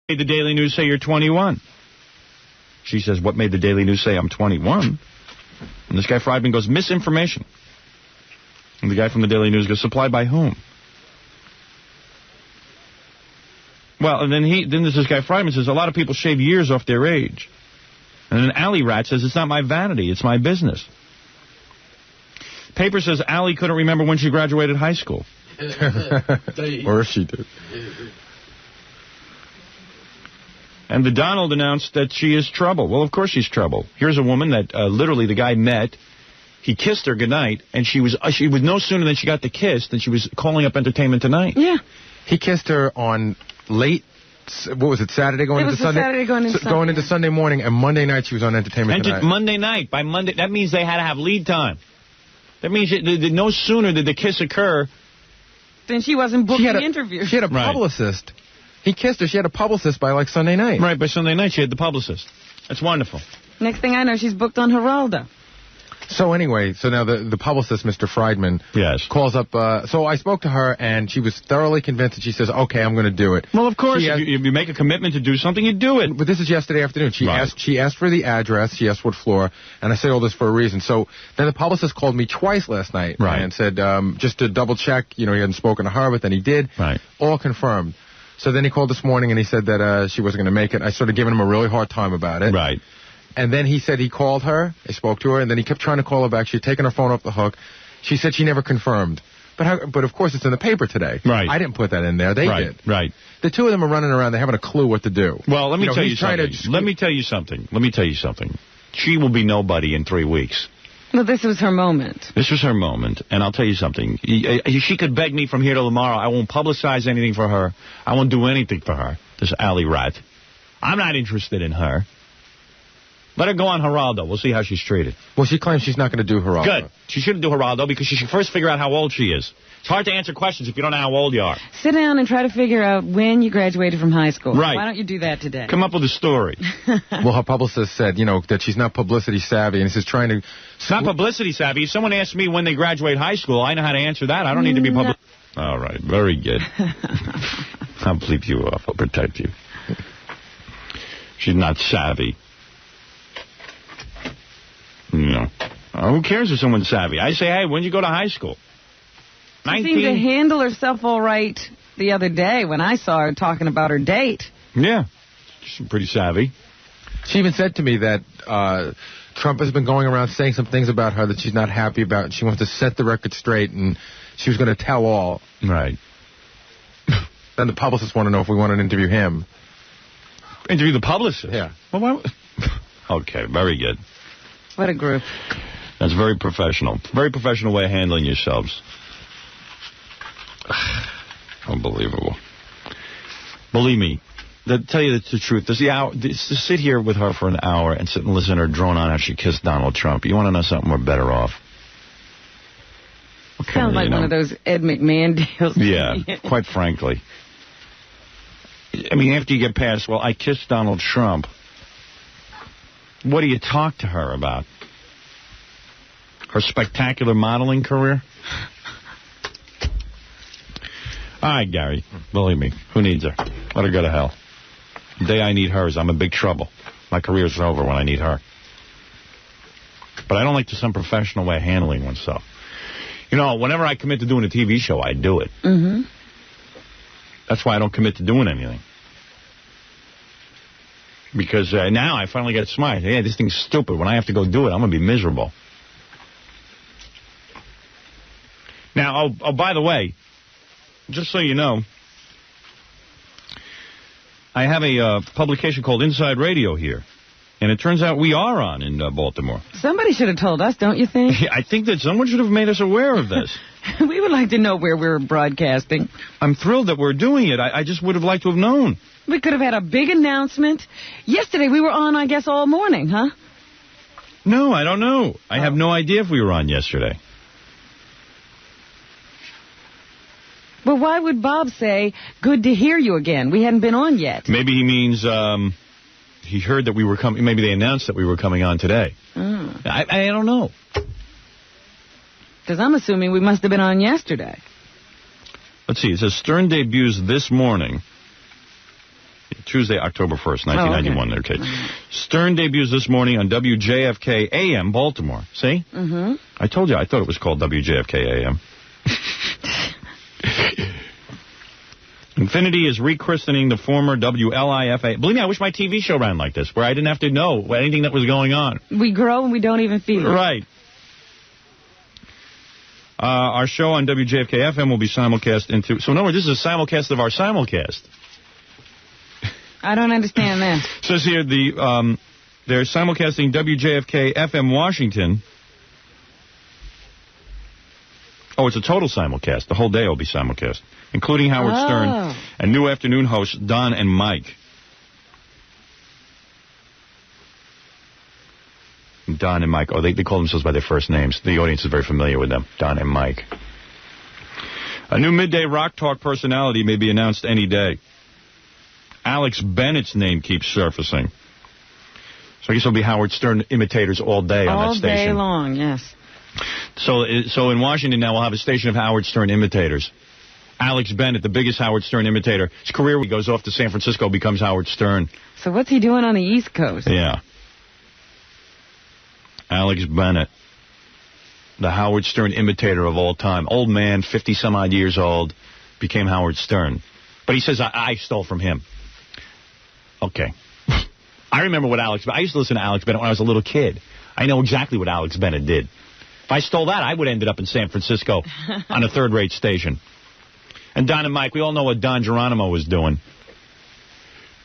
made the Daily News say you're 21? She says, what made the Daily News say I'm 21? And this guy Friedman goes, misinformation. And the guy from the Daily News goes, supplied by whom? Well, and then there's this guy Friedman says, a lot of people shave years off their age. And then Alley Rat says, it's not my vanity, it's my business. Paper says Allie couldn't remember when she graduated high school. Or if she did. And the Donald announced that she is trouble. Well, of course she's trouble. Here's a woman that literally the guy met. He kissed her goodnight, and she was no sooner than she got the kiss than she was calling up Entertainment Tonight. Yeah. He kissed her on late, what was it, Saturday going into Sunday? Saturday going into Sunday morning, and Monday night she was on Entertainment Tonight. Monday night. By Monday, that means they had to have lead time. That means no sooner did the kiss occur. Then she wasn't booked the interview. She had a publicist. He kissed her. She had a publicist by, like, Sunday night. Right, by Sunday night she had the publicist. That's wonderful. Next thing I know, she's booked on Geraldo. So anyway, so now the publicist, Mr. Friedman, calls up. So I spoke to her, and she was thoroughly convinced, and she says, okay, I'm going to do it. Well, of course, if you make a commitment to do something, you do it. But this is yesterday afternoon. She asked for the address. She asked what floor, and I say all this for a reason. So then the publicist called me twice last night and said, just to double check, he hadn't spoken to her, but then he did. Right. All confirmed. So then he called this morning, and he said that she wasn't going to make it. I started giving him a really hard time about it. Right. And then he said he called her, I spoke to her, and then he kept trying to call her back. She had taken her phone off the hook. She said she never confirmed. But of course, it's in the paper today. Right. I didn't put that in there. They did. Right. The two of them are running around. They haven't a clue what to do. Well, let me tell you something. She will be nobody in 3 weeks. Well, this was her moment. This was her moment, and I'll tell you something. She could beg me from here till tomorrow. I won't publicize anything for her. I won't do anything for her, this Alley Rat. I'm not interested in her. Let her go on Geraldo. We'll see how she's treated. Well, she claims she's not going to do Geraldo. Good. She shouldn't do Geraldo because she should first figure out how old she is. It's hard to answer questions if you don't know how old you are. Sit down and try to figure out when you graduated from high school. Right. Why don't you do that today? Come up with a story. Well, her publicist said, that she's not publicity savvy, and she's trying to... It's not publicity savvy. If someone asks me when they graduate high school, I know how to answer that. I don't need to be public. All right. Very good. I'll bleep you off. I'll protect you. She's not savvy. Who cares if someone's savvy? I say, hey, when did you go to high school? She seemed to handle herself all right the other day when I saw her talking about her date. Yeah, she's pretty savvy. She even said to me that Trump has been going around saying some things about her that she's not happy about, and she wants to set the record straight, and she was going to tell all. Right. Then the publicists want to know if we want to interview him. Interview the publicist? Yeah. Well, okay, very good. What a group. That's very professional. Very professional way of handling yourselves. Unbelievable. Believe me, to tell you the truth, to sit here with her for an hour and sit and listen to her drone on how she kissed Donald Trump, you want to know something? We're better off. Sounds like one of those Ed McMahon deals. Yeah, quite frankly. I mean, after you get past, well, I kissed Donald Trump, what do you talk to her about? Her spectacular modeling career? All right, Gary, believe me, who needs her? Let her go to hell. The day I need her is I'm in big trouble. My career's over when I need her. But I don't like some professional way of handling oneself. Whenever I commit to doing a TV show, I do it. Mm-hmm. That's why I don't commit to doing anything. Because now I finally get smart. Hey, this thing's stupid. When I have to go do it, I'm going to be miserable. Now, by the way, just so you know, I have a publication called Inside Radio here. And it turns out we are on in Baltimore. Somebody should have told us, don't you think? I think that someone should have made us aware of this. We would like to know where we're broadcasting. I'm thrilled that we're doing it. I just would have liked to have known. We could have had a big announcement. Yesterday we were on, I guess, all morning, huh? No, I don't know. I have no idea if we were on yesterday. But why would Bob say, good to hear you again? We hadn't been on yet. Maybe he means he heard that we were coming. Maybe they announced that we were coming on today. Mm. I don't know. Because I'm assuming we must have been on yesterday. Let's see. It says Stern debuts this morning. Tuesday, October 1st, 1991. Okay. Okay. Stern debuts this morning on WJFK AM, Baltimore. See? Mm-hmm. I told you, I thought it was called WJFK AM. Infinity is rechristening the former WLIFA. Believe me, I wish my TV show ran like this, where I didn't have to know anything that was going on. We grow and we don't even feel it. Right. Our show on WJFK FM will be simulcast into... So, in other words, this is a simulcast of our simulcast. I don't understand that. It says here, they're simulcasting WJFK FM Washington. Oh, it's a total simulcast. The whole day will be simulcast, including Howard Stern and new afternoon hosts Don and Mike. Don and Mike. Oh, they call themselves by their first names. The audience is very familiar with them. Don and Mike. A new midday rock talk personality may be announced any day. Alex Bennett's name keeps surfacing. So I guess it'll be Howard Stern imitators all day on that station. All day long, yes. So in Washington now we'll have a station of Howard Stern imitators. Alex Bennett, the biggest Howard Stern imitator. His career goes off to San Francisco, becomes Howard Stern. So what's he doing on the East Coast? Yeah. Alex Bennett, the Howard Stern imitator of all time. Old man, 50-some-odd years old, became Howard Stern. But he says, I stole from him. Okay. I remember what I used to listen to Alex Bennett when I was a little kid. I know exactly what Alex Bennett did. If I stole that, I would have ended up in San Francisco on a third-rate station. And Don and Mike, we all know what Don Geronimo was doing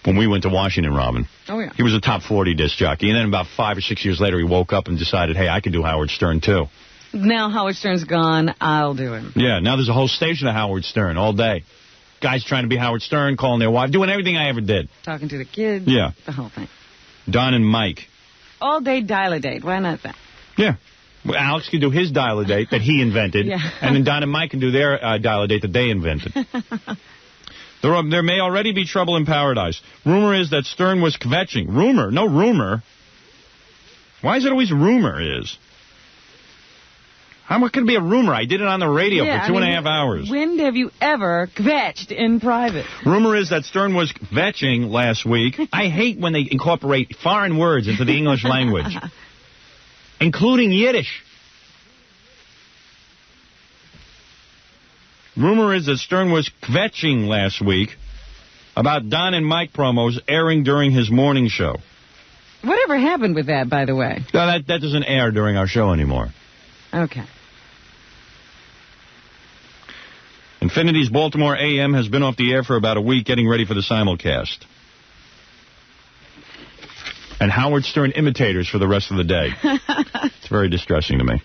when we went to Washington, Robin. Oh, yeah. He was a top 40 disc jockey. And then about 5 or 6 years later, he woke up and decided, hey, I could do Howard Stern, too. Now Howard Stern's gone, I'll do him. Yeah, now there's a whole station of Howard Stern all day. Guys trying to be Howard Stern, calling their wife, doing everything I ever did. Talking to the kids. Yeah. The whole thing. Don and Mike. All day dial-a-date. Why not that? Yeah. Well, Alex can do his dial-a-date that he invented, and then Don and Mike can do their dial-a-date that they invented. There may already be trouble in paradise. Rumor is that Stern was kvetching. Rumor? No rumor. Why is it always rumor is? How much could it be a rumor? I did it on the radio for 2.5 hours. When have you ever kvetched in private? Rumor is that Stern was kvetching last week. I hate when they incorporate foreign words into the English language, including Yiddish. Rumor is that Stern was kvetching last week about Don and Mike promos airing during his morning show. Whatever happened with that, by the way? No, that doesn't air during our show anymore. Okay. Infinity's Baltimore AM has been off the air for about a week, getting ready for the simulcast. And Howard Stern imitators for the rest of the day. It's very distressing to me.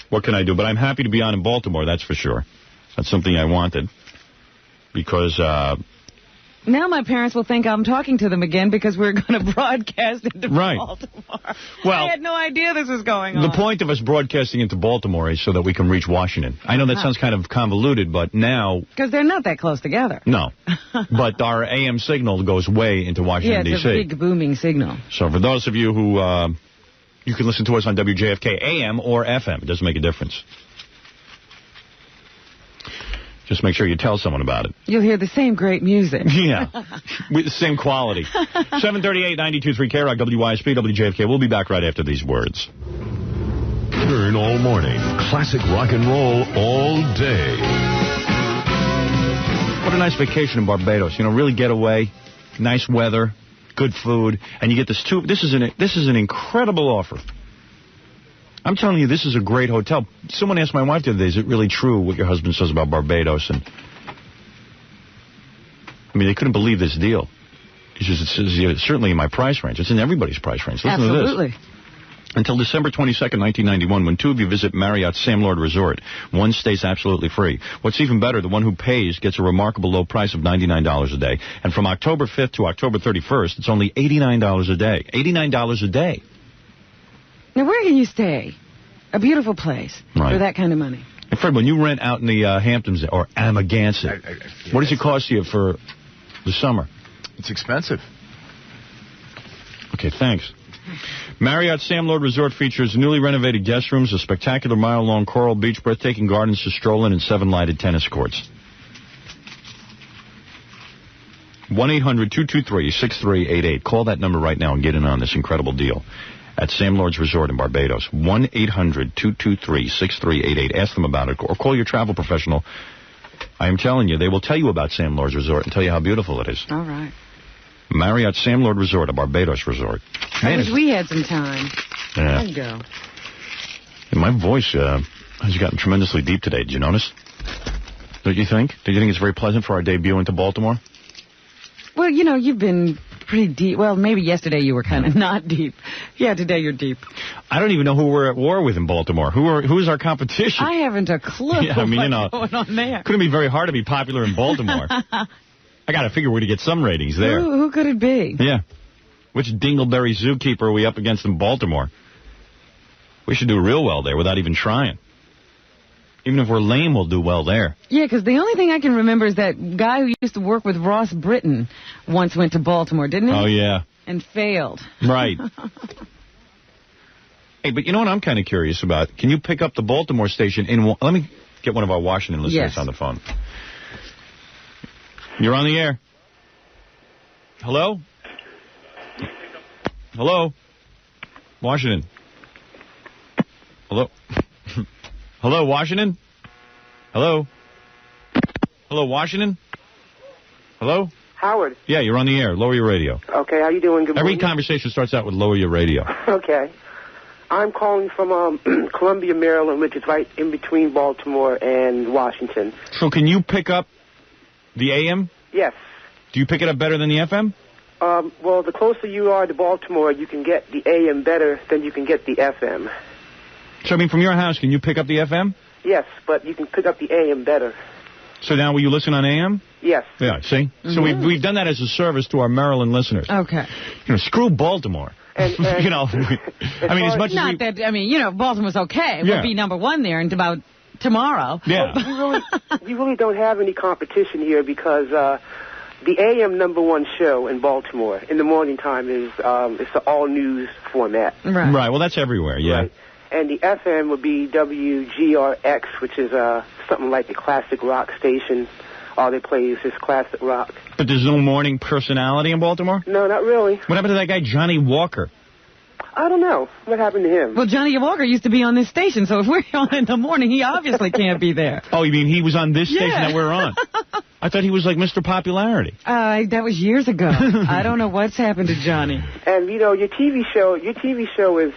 What can I do? But I'm happy to be on in Baltimore, that's for sure. That's something I wanted. Because... now my parents will think I'm talking to them again because we're going to broadcast into Baltimore. Well, I had no idea this was going on. The point of us broadcasting into Baltimore is so that we can reach Washington. I know that sounds kind of convoluted, but now... Because they're not that close together. No. But our AM signal goes way into Washington, D.C. Yeah, it's a big booming signal. So for those of you who... you can listen to us on WJFK AM or FM. It doesn't make a difference. Just make sure you tell someone about it. You'll hear the same great music. Yeah, with the same quality. 738, 92.3 K-Rock, WYSP, WJFK. We'll be back right after these words. Turn all morning. Classic rock and roll all day. What a nice vacation in Barbados. You know, really get away. Nice weather, good food, and you get this too. This is an incredible offer. I'm telling you, this is a great hotel. Someone asked my wife the other day, is it really true what your husband says about Barbados? And I mean, they couldn't believe this deal. It's certainly in my price range. It's in everybody's price range. Listen Absolutely. to this. Until December 22nd, 1991, when two of you visit Marriott's Sam Lord Resort, one stays absolutely free. What's even better, the one who pays gets a remarkable low price of $99 a day. And from October 5th to October 31st, it's only $89 a day. $89 a day. Now, where can you stay? A beautiful place for that kind of money. And Fred, when you rent out in the Hamptons or Amagansett, what does it cost you for the summer? It's expensive. Okay, thanks. Marriott Sam Lord Resort features newly renovated guest rooms, a spectacular mile-long coral beach, breathtaking gardens to stroll in, and 7 lighted tennis courts. 1-800-223-6388. Call that number right now and get in on this incredible deal at Sam Lord's Resort in Barbados. 1-800-223-6388. Ask them about it, or call your travel professional. I am telling you, they will tell you about Sam Lord's Resort and tell you how beautiful it is. All right. Marriott Sam Lord Resort, a Barbados resort. I wish we had some time. Yeah. There you go. And my voice has gotten tremendously deep today. Did you notice? Don't you think? Do you think it's very pleasant for our debut into Baltimore? Well, you know, you've been pretty deep. Well, maybe yesterday you were kind of not deep. Yeah, today you're deep. I don't even know who we're at war with in Baltimore. Who's our competition? I haven't a clue what's going on there. Couldn't be very hard to be popular in Baltimore. I got to figure we're going to get some ratings there. Who could it be? Yeah. Which dingleberry zookeeper are we up against in Baltimore? We should do real well there without even trying. Even if we're lame, we'll do well there. Yeah, because the only thing I can remember is that guy who used to work with Ross Britton once went to Baltimore, didn't he? Oh, yeah. And failed. Right. Hey, but you know what I'm kind of curious about? Can you pick up the Baltimore station in... Let me get one of our Washington listeners on the phone. You're on the air. Hello? Hello? Washington. Hello? Hello, Washington? Hello? Hello, Washington? Hello? Howard. Yeah, you're on the air. Lower your radio. Okay, how you doing? Good morning. Every conversation starts out with lower your radio. Okay. I'm calling from Columbia, Maryland, which is right in between Baltimore and Washington. So can you pick up the AM? Yes. Do you pick it up better than the FM? Well, the closer you are to Baltimore, you can get the AM better than you can get the FM. So, I mean, from your house, can you pick up the FM? Yes, but you can pick up the AM better. So now will you listen on AM? Yes. Yeah, see? Mm-hmm. So we've done that as a service to our Maryland listeners. Okay. You know, screw Baltimore. And you know, I mean, as much as Baltimore's okay. We'll be number one there in about tomorrow. Yeah. We really don't have any competition here because the AM #1 show in Baltimore in the morning time is it's the all-news format. Right. Right, well, that's everywhere, yeah. Right. And the FM would be WGRX, which is something like the classic rock station. All they play is just classic rock. But there's no morning personality in Baltimore? No, not really. What happened to that guy Johnny Walker? I don't know. What happened to him? Well, Johnny Walker used to be on this station, so if we're on in the morning, he obviously can't be there. Oh, you mean he was on this station that we're on? I thought he was like Mr. Popularity. That was years ago. I don't know what's happened to Johnny. And, you know, your TV show is,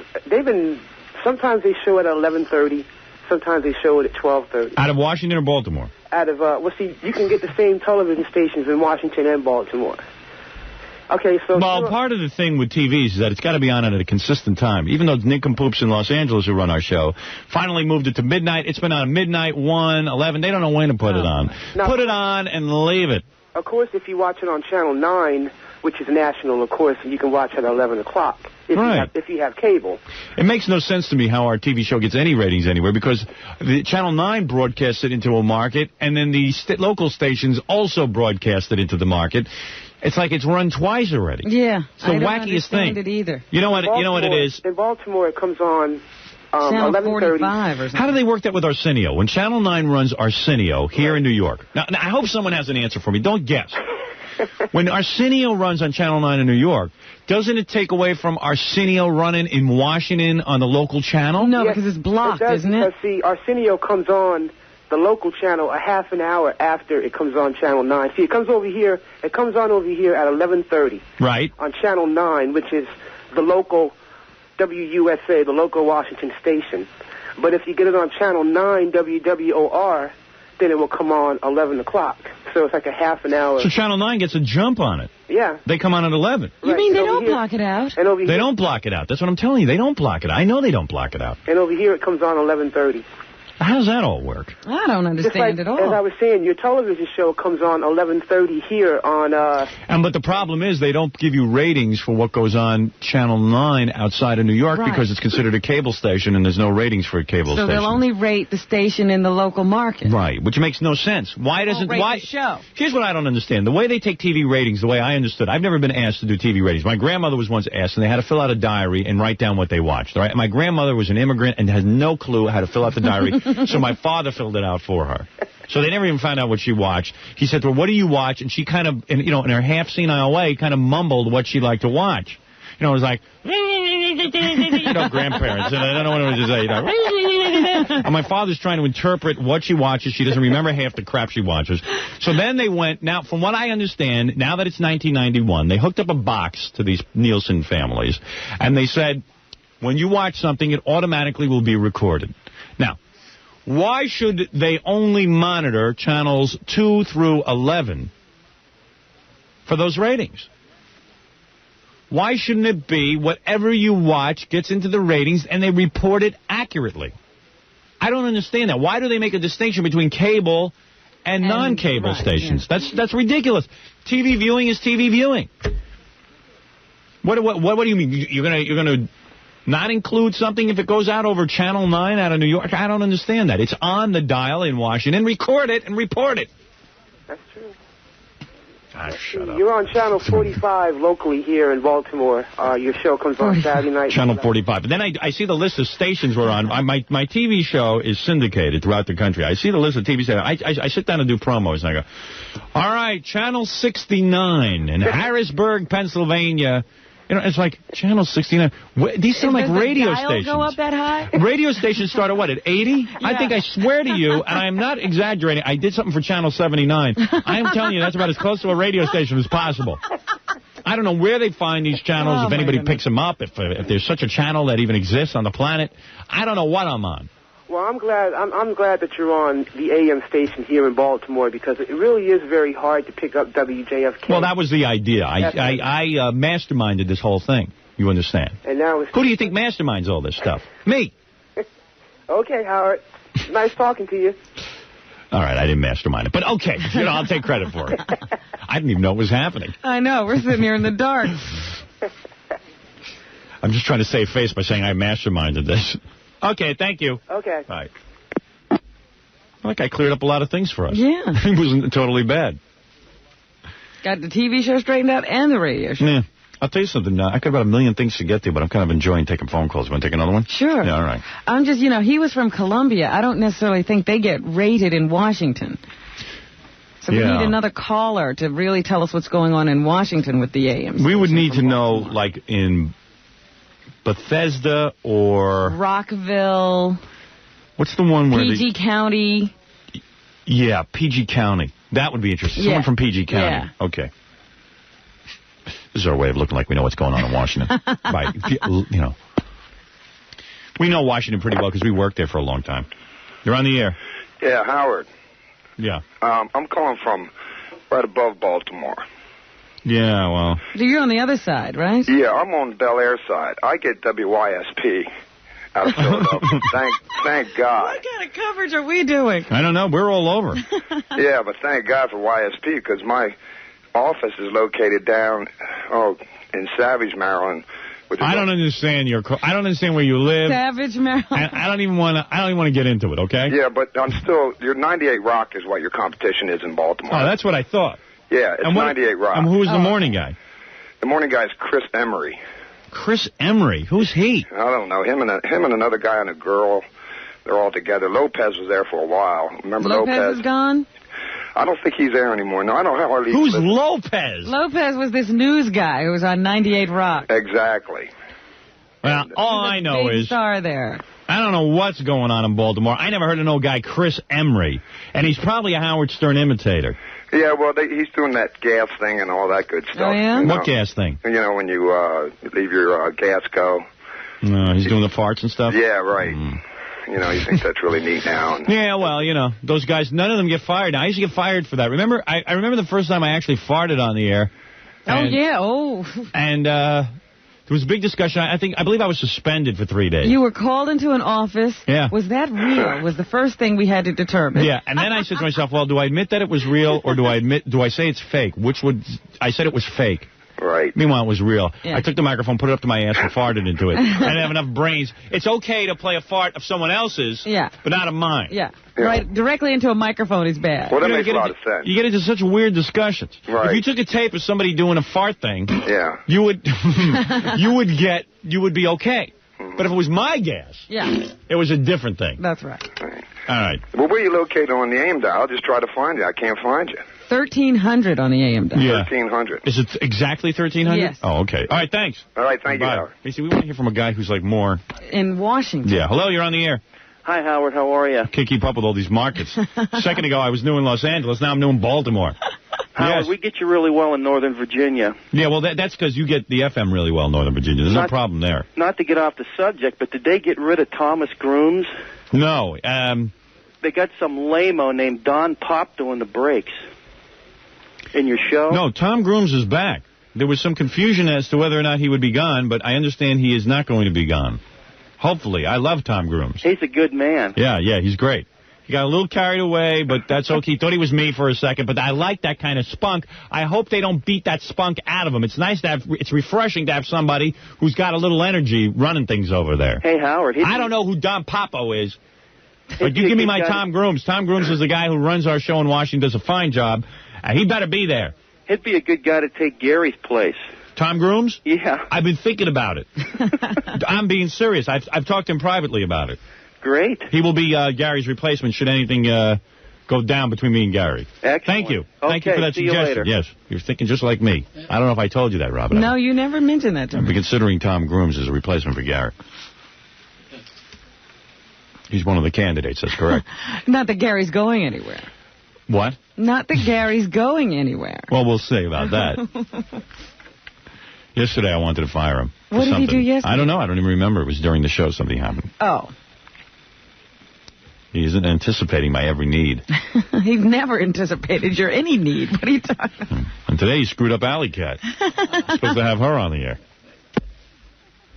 sometimes they show it at 11:30. Sometimes they show it at 12:30. Out of Washington or Baltimore? Out of, you can get the same television stations in Washington and Baltimore. Okay, so... Well, part of the thing with TVs is that it's got to be on at a consistent time. Even though nincompoops in Los Angeles who run our show finally moved it to midnight. It's been on midnight, 1, 11. They don't know when to put it on. Now, put it on and leave it. Of course, if you watch it on Channel 9, which is national, of course, you can watch it at 11 o'clock. If you have cable. It makes no sense to me how our TV show gets any ratings anywhere because the Channel 9 broadcasts it into a market, and then the local stations also broadcast it into the market. It's like it's run twice already. Yeah, it's the wackiest thing. It either. You know what it is? In Baltimore, it comes on 11:45 or something. How do they work that with Arsenio? When Channel 9 runs Arsenio here in New York. Now, I hope someone has an answer for me. Don't guess. When Arsenio runs on Channel 9 in New York, doesn't it take away from Arsenio running in Washington on the local channel? No, because it's blocked, isn't it? Because, see, Arsenio comes on the local channel a half an hour after it comes on Channel 9. See, it comes on over here at 11:30. Right. On Channel 9, which is the local WUSA, the local Washington station. But if you get it on Channel 9 WWOR, then it will come on 11 o'clock. So it's like a half an hour. So Channel 9 gets a jump on it. Yeah. They come on at 11. You mean they don't block it out? And over here, they don't block it out. That's what I'm telling you. They don't block it out. I know they don't block it out. And over here it comes on 11:30. How does that all work? I don't understand at all. As I was saying, your television show comes on 11:30 here on... But the problem is they don't give you ratings for what goes on Channel 9 outside of New York because it's considered a cable station and there's no ratings for a cable station. So they'll only rate the station in the local market. Right, which makes no sense. Why doesn't... the show. Here's what I don't understand. The way they take TV ratings, the way I understood, I've never been asked to do TV ratings. My grandmother was once asked, and they had to fill out a diary and write down what they watched. All right? My grandmother was an immigrant and has no clue how to fill out the diary. So my father filled it out for her. So they never even found out what she watched. He said to her, what do you watch? And she kind of, in her half-senile way, kind of mumbled what she liked to watch. It was like, grandparents, and I don't know what to say. And my father's trying to interpret what she watches. She doesn't remember half the crap she watches. So then they went, now, from what I understand, now that it's 1991, they hooked up a box to these Nielsen families, and they said, when you watch something, it automatically will be recorded. Now, why should they only monitor channels 2 through 11 for those ratings? Why shouldn't it be whatever you watch gets into the ratings and they report it accurately? I don't understand that. Why do they make a distinction between cable and non-cable stations? Yeah. That's ridiculous. TV viewing is TV viewing. What do you mean? You're gonna not include something if it goes out over Channel 9 out of New York? I don't understand that. It's on the dial in Washington. Record it and report it. That's true. Shut up. You're on Channel 45 locally here in Baltimore. Your show comes on Saturday night. Channel 45. But then I see the list of stations we're on. My TV show is syndicated throughout the country. I see the list of TV stations. I sit down and do promos, and I go, all right, Channel 69 in Harrisburg, Pennsylvania. It's like, Channel 69. These sound like radio stations. Does the dial go up that high? Radio stations start at what, at 80? Yeah. I think, I swear to you, and I'm not exaggerating, I did something for Channel 79. I'm telling you, that's about as close to a radio station as possible. I don't know where they find these channels, if anybody picks them up, if there's such a channel that even exists on the planet. I don't know what I'm on. Well, I'm glad that you're on the AM station here in Baltimore, because it really is very hard to pick up WJFK. Well, that was the idea. I masterminded this whole thing. You understand? And now who do you think masterminds all this stuff? Me. Okay, Howard. Nice talking to you. All right, I didn't mastermind it, but okay, I'll take credit for it. I didn't even know it was happening. I know. We're sitting here in the dark. I'm just trying to save face by saying I masterminded this. Okay, thank you. Okay. Bye. Like I cleared up a lot of things for us. Yeah. It wasn't totally bad. Got the TV show straightened out and the radio show. Yeah. I'll tell you something. I got about a million things to get to, but I'm kind of enjoying taking phone calls. You want to take another one? Sure. Yeah, all right. I'm just, he was from Columbia. I don't necessarily think they get rated in Washington. So we need another caller to really tell us what's going on in Washington with the AM. We would need to know, like, in Bethesda or Rockville. What's the one where PG County. Yeah, PG County. That would be interesting. Someone from PG County. Yeah. Okay. This is our way of looking like we know what's going on in Washington. Right. We know Washington pretty well because we worked there for a long time. You're on the air. Yeah, Howard. Yeah. I'm calling from right above Baltimore. Yeah, well. You're on the other side, right? Yeah, I'm on the Bel Air side. I get WYSP out of Philadelphia. Thank God. What kind of coverage are we doing? I don't know. We're all over. Yeah, but thank God for YSP, because my office is located down in Savage, Maryland. I don't understand I don't understand where you live. Savage, Maryland. I don't even want to get into it. Okay. Yeah, but your 98 Rock is what your competition is in Baltimore. Oh, that's what I thought. Yeah, it's 98 Rock. And who's the morning guy? The morning guy is Chris Emery. Chris Emery? Who's he? I don't know. Him and another guy and a girl, they're all together. Lopez was there for a while. Remember Lopez? Lopez is gone? I don't think he's there anymore. No, I don't have hardly. Who's Lopez? Lopez was this news guy who was on 98 Rock. Exactly. Well, all I know is... star there. I don't know what's going on in Baltimore. I never heard of no guy, Chris Emery. And he's probably a Howard Stern imitator. Yeah, well, he's doing that gas thing and all that good stuff. Oh, yeah? What gas thing? When you leave your gas go. No, he's doing the farts and stuff? Yeah, right. You think that's really neat now. Yeah, well, those guys, none of them get fired. Now, I used to get fired for that. Remember, I remember the first time I actually farted on the air. And there was a big discussion. I believe I was suspended for 3 days. You were called into an office. Yeah. Was that real? Was the first thing we had to determine. Yeah, and then I said to myself, well, do I admit that it was real, or do I say it's fake? I said it was fake. Right. Meanwhile, it was real. Yeah. I took the microphone, put it up to my ass, and farted into it. I didn't have enough brains. It's okay to play a fart of someone else's, but not of mine. Yeah. Right. Directly into a microphone is bad. Well, that makes a lot of sense. You get into such weird discussions. Right. If you took a tape of somebody doing a fart thing, you would be okay. But if it was my gas, it was a different thing. That's right. All right. Well, where are you located on the AM dial? I'll just try to find you. I can't find you. 1300 on the AM dial. Yeah. 1300. Is it exactly 1300? Yes. Oh, okay. All right, thanks. All right, thank you, Bye. Howard. You see, we want to hear from a guy who's like more... In Washington. Yeah. Hello, you're on the air. Hi, Howard. How are you? Can't keep up with all these markets. A second ago, I was new in Los Angeles. Now I'm new in Baltimore. Howard, Yes. we get you really well in Northern Virginia. Yeah, well, that's because you get the FM really well in Northern Virginia. There's no problem there. Not to get off the subject, but did they get rid of Thomas Grooms? No. They got some lame-o named Don Pop doing the breaks in your show? No, Tom Grooms is back. There was some confusion as to whether or not he would be gone, but I understand he is not going to be gone. Hopefully. I love Tom Grooms. He's a good man. Yeah, he's great. He got a little carried away, but that's okay. He thought he was me for a second, but I like that kind of spunk. I hope they don't beat that spunk out of him. It's nice to have, it's refreshing to have somebody who's got a little energy running things over there. Hey, Howard. I don't know who Don Papo is, but you give me my Tom Grooms. Tom Grooms is the guy who runs our show in Washington, does a fine job. He better be there. He'd be a good guy to take Gary's place. Tom Grooms? Yeah. I've been thinking about it. I'm being serious. I've talked to him privately about it. Great. He will be Gary's replacement should anything go down between me and Gary. Excellent. Thank you. Okay, Thank you for that see you suggestion. later. Yes, you're thinking just like me. I don't know if I told you that, Robin. No, you never mentioned that to I've me. been considering Tom Grooms as a replacement for Gary. He's one of the candidates, that's correct. Not that Gary's going anywhere. What? Not that Gary's going anywhere. Well, we'll see about that. Yesterday I wanted to fire him. What did he do yesterday? I don't know. I don't even remember. It was during the show something happened. Oh. He isn't anticipating my every need. He's never anticipated your any need. What are you talking about? And today he screwed up Alley Cat. I'm supposed to have her on the air.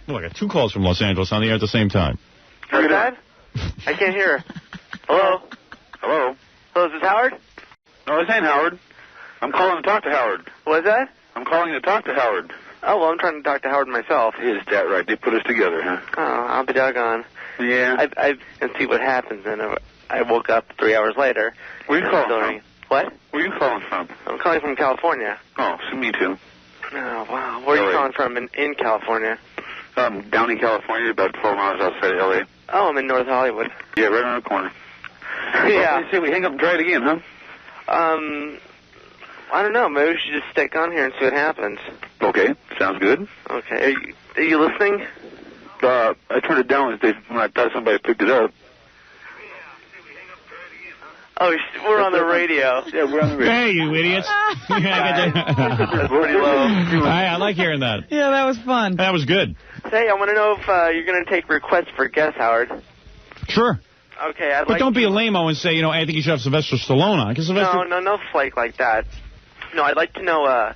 Well, I got 2 calls from Los Angeles on the air at the same time. What's that? I can't hear. Hello? Hello? Hello, is this Howard? No, this ain't Howard. I'm calling to talk to Howard. What is that? I'm calling to talk to Howard. Oh, well, I'm trying to talk to Howard myself. Is that right? They put us together, huh? Oh, I'll be doggone. Yeah. And see what happens. And I woke up 3 hours later. Where you calling from? What? Where you calling from? I'm calling from California. Oh, so me too. Oh, wow. Where are you calling from in California? Downey, California, about 12 miles outside of L.A. Oh, I'm in North Hollywood. Yeah, right around the corner. Yeah. Well, say we hang up and try it again, huh? I don't know. Maybe we should just stick on here and see what happens. Okay, sounds good. Okay. Are you listening? I turned it down when I thought somebody picked it up. Oh, we're on the radio. Yeah, we're on the radio. Hey, you idiots. That's pretty low. I like hearing that. Yeah, that was fun. That was good. Hey, I want to know if you're going to take requests for guests, Howard. Sure. Okay, But don't be a lame-o and say, I think you should have Sylvester Stallone on. No flake like that. No, I'd like to know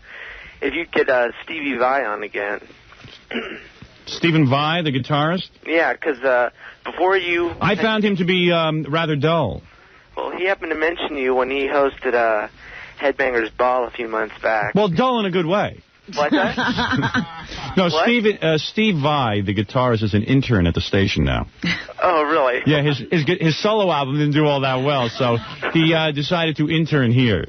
if you could get Stevie Vai on again. Stephen Vai, the guitarist? Yeah, because before you... I found him to be rather dull. Well, he happened to mention you when he hosted Headbangers Ball a few months back. Well, dull in a good way. What's that? No, What? Steve Vai, the guitarist, is an intern at the station now. Oh, really? Yeah, his solo album didn't do all that well, so he decided to intern here.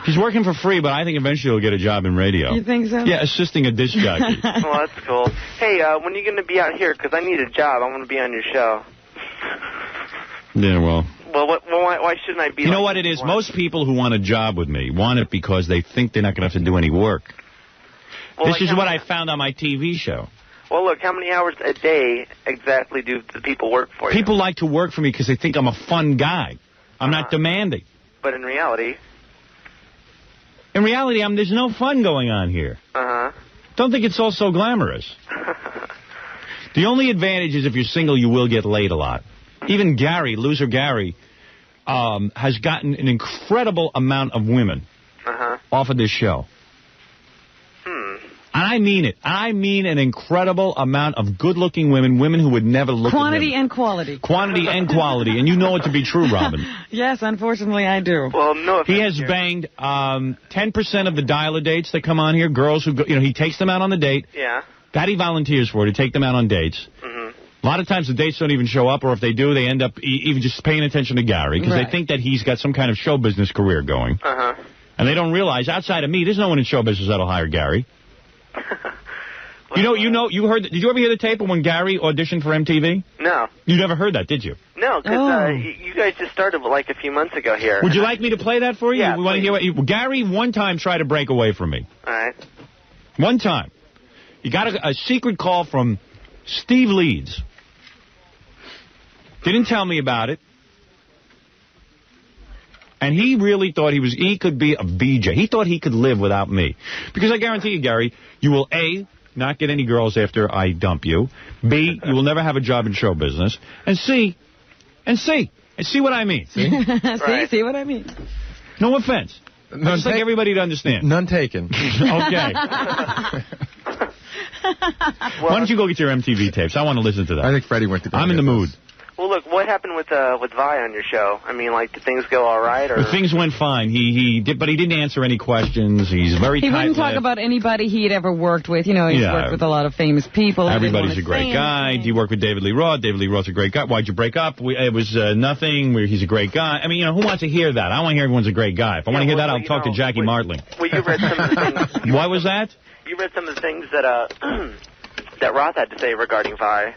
He's working for free, but I think eventually he'll get a job in radio. You think so? Yeah, assisting a disc jockey. Well, that's cool. Hey, when are you going to be out here? Because I need a job. I want to be on your show. Yeah, well... Well, why shouldn't I be? You know what it is? Most people who want a job with me want it because they think they're not going to have to do any work. Well, this is what I found on my TV show. Well, look, how many hours a day exactly do the people work for you? People like to work for me because they think I'm a fun guy. I'm not demanding. But in reality... In reality, there's no fun going on here. Uh-huh. Don't think it's all so glamorous. The only advantage is if you're single, you will get laid a lot. Even Gary, loser Gary, has gotten an incredible amount of women off of this show. And I mean it. I mean an incredible amount of good-looking women who would never look at him. Quantity and quality. Quantity and quality. And you know it to be true, Robin. Yes, unfortunately, I do. Well, no offense. He has banged 10% of the dial-a dates that come on here, girls who go, he takes them out on the date. Yeah. That he volunteers for, to take them out on dates. A lot of times the dates don't even show up, or if they do, they end up even just paying attention to Gary, because they think that he's got some kind of show business career going. And they don't realize, outside of me, there's no one in show business that'll hire Gary. You heard. Did you ever hear the tape of when Gary auditioned for MTV? No. You never heard that, did you? No, because you guys just started like a few months ago here. Would you like me to play that for you? Yeah, we want to hear what Gary one time tried to break away from me. All right. One time. He got a secret call from Steve Leeds. Didn't tell me about it. And he really thought he could be a BJ. He thought he could live without me. Because I guarantee you, Gary, you will, A, not get any girls after I dump you. B, you will never have a job in show business. And C, what I mean. See? See what I mean. No offense. I just like everybody to understand. None taken. Okay. Why don't you go get your MTV tapes? I want to listen to that. I think Freddie went to go. I'm in the mood. Well, look, what happened with Vi on your show? I mean, like, did things go all right? Or? Things went fine. He did, but he didn't answer any questions. He's very tight-lipped. He wouldn't talk about anybody he had ever worked with. You know, he's worked with a lot of famous people. Everybody's a great guy. Do you work with David Lee Roth? David Lee Roth's a great guy. Why'd you break up? It was nothing. He's a great guy. I mean, who wants to hear that? I want to hear everyone's a great guy. If I want to hear that, I'll talk to Jackie Martling. Well, you read some of the things. What was that? You read some of the things that that Roth had to say regarding Vi.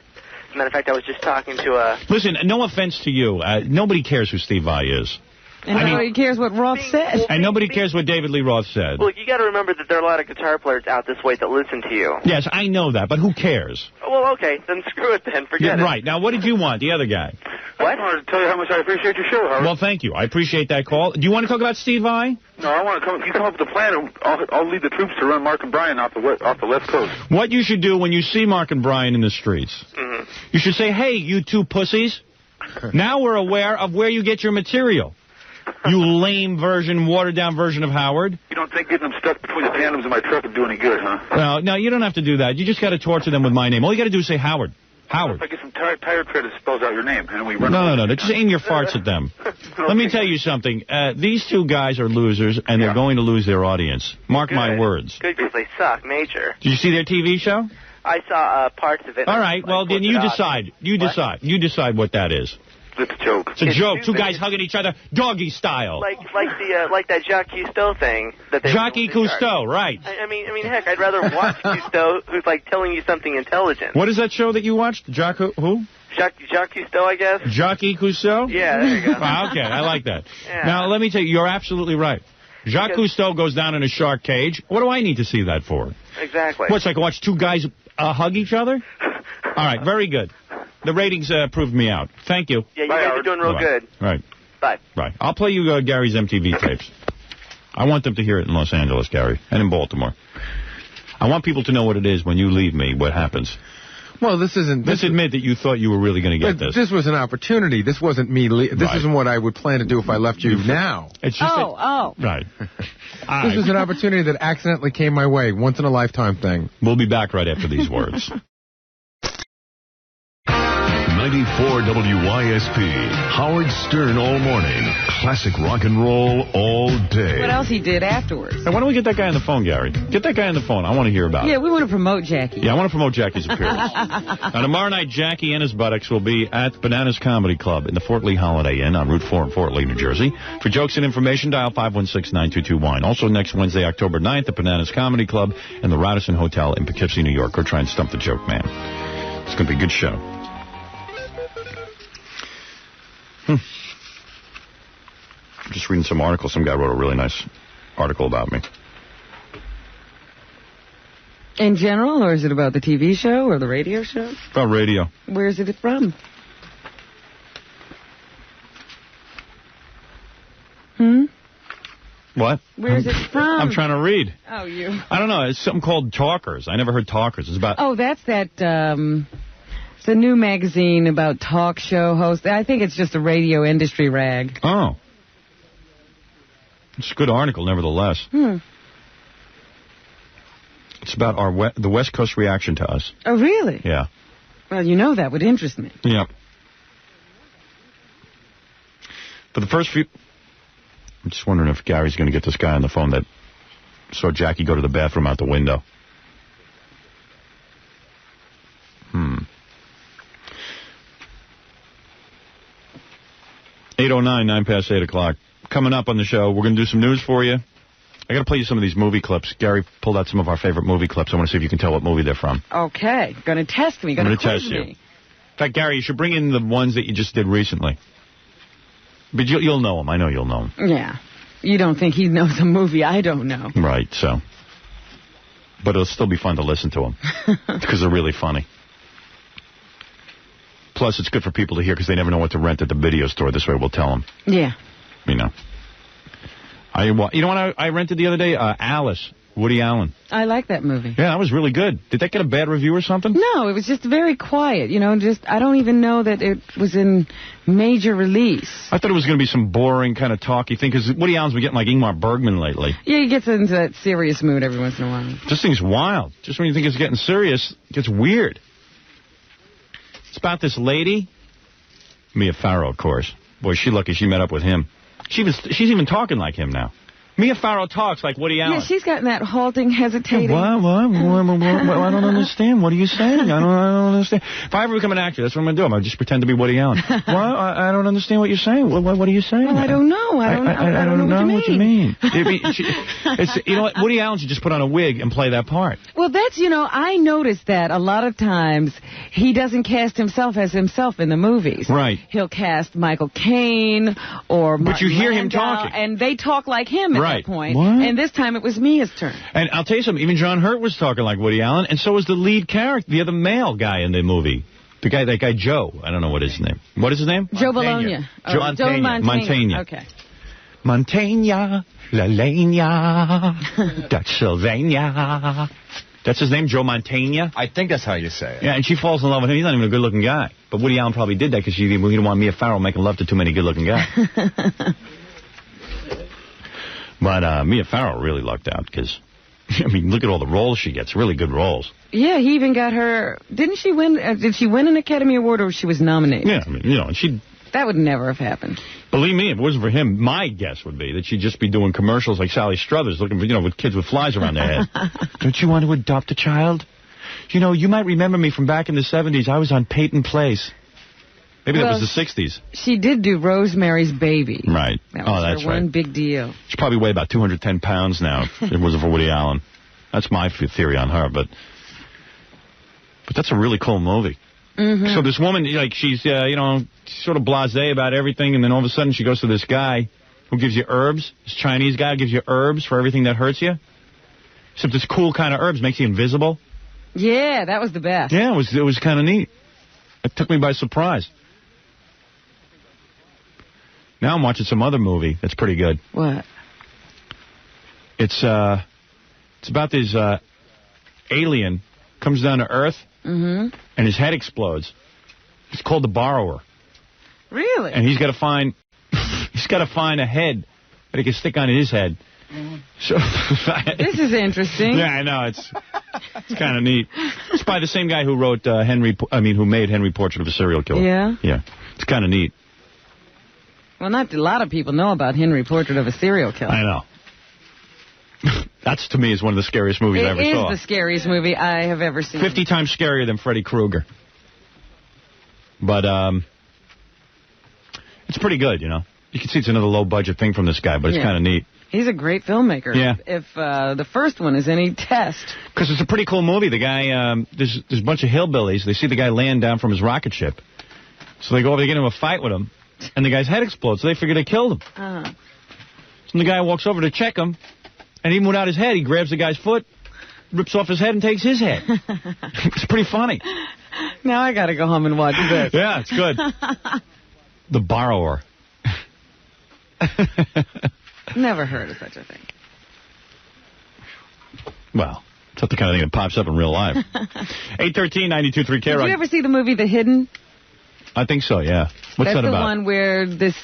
As a matter of fact, I was just talking to Listen, no offense to you. Nobody cares who Steve Vai is. And nobody cares what Roth said. And nobody cares what David Lee Roth said. Well, you got to remember that there are a lot of guitar players out this way that listen to you. Yes, I know that, but who cares? Well, okay, then screw it then. Forget it. Right. Now, what did you want, the other guy? What? I wanted to tell you how much I appreciate your show, Howard. Well, thank you. I appreciate that call. Do you want to talk about Steve Vai? No, I want to come. You come up with a plan, and I'll lead the troops to run Mark and Brian off the West Coast. What you should do when you see Mark and Brian in the streets, you should say, hey, you two pussies, now we're aware of where you get your material. You lame version, watered-down version of Howard. You don't think getting them stuck between the tandems in my truck would do any good, huh? No, you don't have to do that. You just got to torture them with my name. All you got to do is say Howard. Howard. If I get some tire tread that spells out your name, and we run. No. Just aim your farts at them. Let me tell you something. These two guys are losers, and they're going to lose their audience. Mark my words. Good, because they suck, major. Did you see their TV show? I saw parts of it. All right, well, then you decide. You decide what that is. It's a joke. It's a joke. Two guys hugging each other, doggy style. Like that Jacques Cousteau thing that they. Jacques Cousteau, right? I mean, heck, I'd rather watch Cousteau, who's like telling you something intelligent. What is that show that you watched? Jacques who? Jacques Cousteau, I guess. Jacques Cousteau? Yeah, there you go. Okay, I like that. Yeah. Now let me tell you, you're absolutely right. Jacques Cousteau goes down in a shark cage. What do I need to see that for? Exactly. What's like watch two guys hug each other? All right, very good. The ratings proved me out. Thank you. Yeah, you guys are doing real good. Right. Bye. Right. I'll play you Gary's MTV tapes. I want them to hear it in Los Angeles, Gary, and in Baltimore. I want people to know what it is when you leave me, what happens. Well, this isn't... Let's admit that you thought you were really going to get this. This was an opportunity. This wasn't me... This isn't what I would plan to do if I left you now. It's just Right. This was an opportunity that accidentally came my way. Once in a lifetime thing. We'll be back right after these words. 94 WYSP. Howard Stern all morning. Classic rock and roll all day. What else he did afterwards? Hey, why don't we get that guy on the phone, Gary? Get that guy on the phone. I want to hear about it. Yeah, we want to promote Jackie. Yeah, I want to promote Jackie's appearance. Now, tomorrow night, Jackie and his buttocks will be at Bananas Comedy Club in the Fort Lee Holiday Inn on Route 4 in Fort Lee, New Jersey. For jokes and information, dial 516-922-WINE. Also, next Wednesday, October 9th, at Bananas Comedy Club in the Radisson Hotel in Poughkeepsie, New York. Go try and stump the joke man. It's going to be a good show. Just reading some article. Some guy wrote a really nice article about me. In general, or is it about the TV show or the radio show? About radio. Where is it from? What? Where is it from? I'm trying to read. Oh, you. I don't know. It's something called Talkers. I never heard Talkers. It's about... Oh, that's that... it's a new magazine about talk show hosts. I think it's just a radio industry rag. Oh. It's a good article, nevertheless. It's about the West Coast reaction to us. Oh, really? Yeah. Well, you know that would interest me. Yeah. For the first few... I'm just wondering if Gary's going to get this guy on the phone that saw Jackie go to the bathroom out the window. 8:09, 9 past 8 o'clock. Coming up on the show, we're going to do some news for you. I got to play you some of these movie clips. Gary pulled out some of our favorite movie clips. I want to see if you can tell what movie they're from. Okay. Going to test me. Going to test you. In fact, Gary, you should bring in the ones that you just did recently. But you'll know them. I know you'll know them. Yeah. You don't think he knows a movie I don't know. Right, so. But it'll still be fun to listen to them. Because they're really funny. Plus, it's good for people to hear because they never know what to rent at the video store. This way we'll tell them. Yeah. You know. You know what I rented the other day? Alice, Woody Allen. I like that movie. Yeah, that was really good. Did that get a bad review or something? No, it was just very quiet. You know, I don't even know that it was in major release. I thought it was going to be some boring kind of talky thing, because Woody Allen's been getting like Ingmar Bergman lately. Yeah, he gets into that serious mood every once in a while. This thing's wild. Just when you think it's getting serious, it gets weird. It's about this lady, Mia Farrow, of course. Boy, she's lucky she met up with him. She's even talking like him now. Mia Farrow talks like Woody Allen. Yeah, she's gotten that halting, hesitating. What? I don't understand. What are you saying? I don't understand. If I ever become an actor, that's what I'm going to do. I'm going to just pretend to be Woody Allen. What? I don't understand what you're saying. What are you saying? Well, I don't know. I don't know what you mean. You know what? Woody Allen should just put on a wig and play that part. Well, that's, I noticed that a lot of times he doesn't cast himself as himself in the movies. Right. He'll cast Michael Caine or Martin But you hear Landau, him talking. and they talk like him at that point. What? And this time it was Mia's turn. And I'll tell you something, even John Hurt was talking like Woody Allen, and so was the lead character, the other male guy in the movie. That guy Joe. I don't know what his name. What is his name? Joe Bologna. Joe Mantegna. Okay. Mantegna, La Legna, Dutch Sylvania. That's his name, Joe Mantegna? I think that's how you say it. Yeah, and she falls in love with him. He's not even a good-looking guy. But Woody Allen probably did that because he didn't want Mia Farrow making love to too many good-looking guys. But Mia Farrow really lucked out because, look at all the roles she gets. Really good roles. Yeah, he even got her... Didn't she win... did she win an Academy Award or she was nominated? Yeah, and she... That would never have happened. Believe me, if it wasn't for him, my guess would be that she'd just be doing commercials like Sally Struthers, looking for, with kids with flies around their head. Don't you want to adopt a child? You might remember me from back in the 70s. I was on Peyton Place. Maybe that was the 60s. She did do Rosemary's Baby. Right. That was that's her one big deal. She probably weighed about 210 pounds now if it wasn't for Woody Allen. That's my theory on her, but that's a really cool movie. Mm-hmm. So this woman, she's, sort of blasé about everything, and then all of a sudden she goes to this guy who gives you herbs. This Chinese guy gives you herbs for everything that hurts you. Except this cool kind of herbs makes you invisible. Yeah, that was the best. Yeah, it was kind of neat. It took me by surprise. Now I'm watching some other movie that's pretty good. What? It's about this alien comes down to Earth, and his head explodes. It's called The Borrower. Really? And he's got to find a head that he can stick on his head. So this is interesting. Yeah, I know. It's kind of neat. It's by the same guy who wrote who made Henry Portrait of a Serial Killer. Yeah? Yeah. It's kind of neat. Well, not a lot of people know about Henry Portrait of a Serial Killer. I know. That's, to me, is one of the scariest movies I ever saw. It is the scariest movie I have ever seen. 50 times scarier than Freddy Krueger. But, it's pretty good, You can see it's another low-budget thing from this guy, but it's kind of neat. He's a great filmmaker. Yeah. If the first one is any test. Because it's a pretty cool movie. The guy, there's a bunch of hillbillies. They see the guy land down from his rocket ship. So they go over to get him a fight with him. And the guy's head explodes, so they figure they killed him. Uh-huh. So the guy walks over to check him, and even without his head, he grabs the guy's foot, rips off his head, and takes his head. It's pretty funny. Now I got to go home and watch this. Yeah, it's good. The Borrower. Never heard of such a thing. Well, it's not the kind of thing that pops up in real life. 813-92.3 K-Rock. Did you ever see the movie The Hidden? I think so, yeah. What's that about? That's the one where this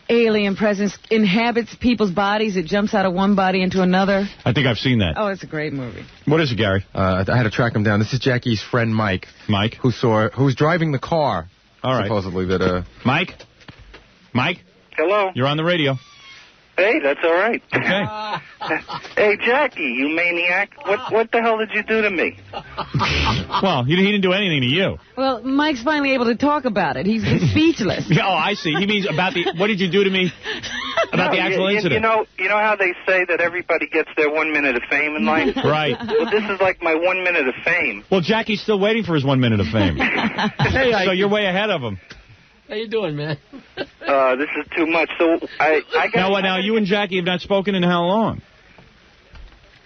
alien presence inhabits people's bodies. It jumps out of one body into another. I think I've seen that. Oh, it's a great movie. What is it, Gary? I had to track him down. This is Jackie's friend Mike. Mike? Who's driving the car. All right. Supposedly that. Mike? Hello? You're on the radio. Hey, that's all right. Okay. Hey, Jackie, you maniac. What the hell did you do to me? Well, he didn't do anything to you. Well, Mike's finally able to talk about it. He's been speechless. Oh, I see. He means about what did you do to me About the actual incident. You know how they say that everybody gets their 1 minute of fame in life? Right. Well, this is like my 1 minute of fame. Well, Jackie's still waiting for his 1 minute of fame. So you're way ahead of him. How you doing, man? This is too much. So I got. Now you and Jackie have not spoken in how long?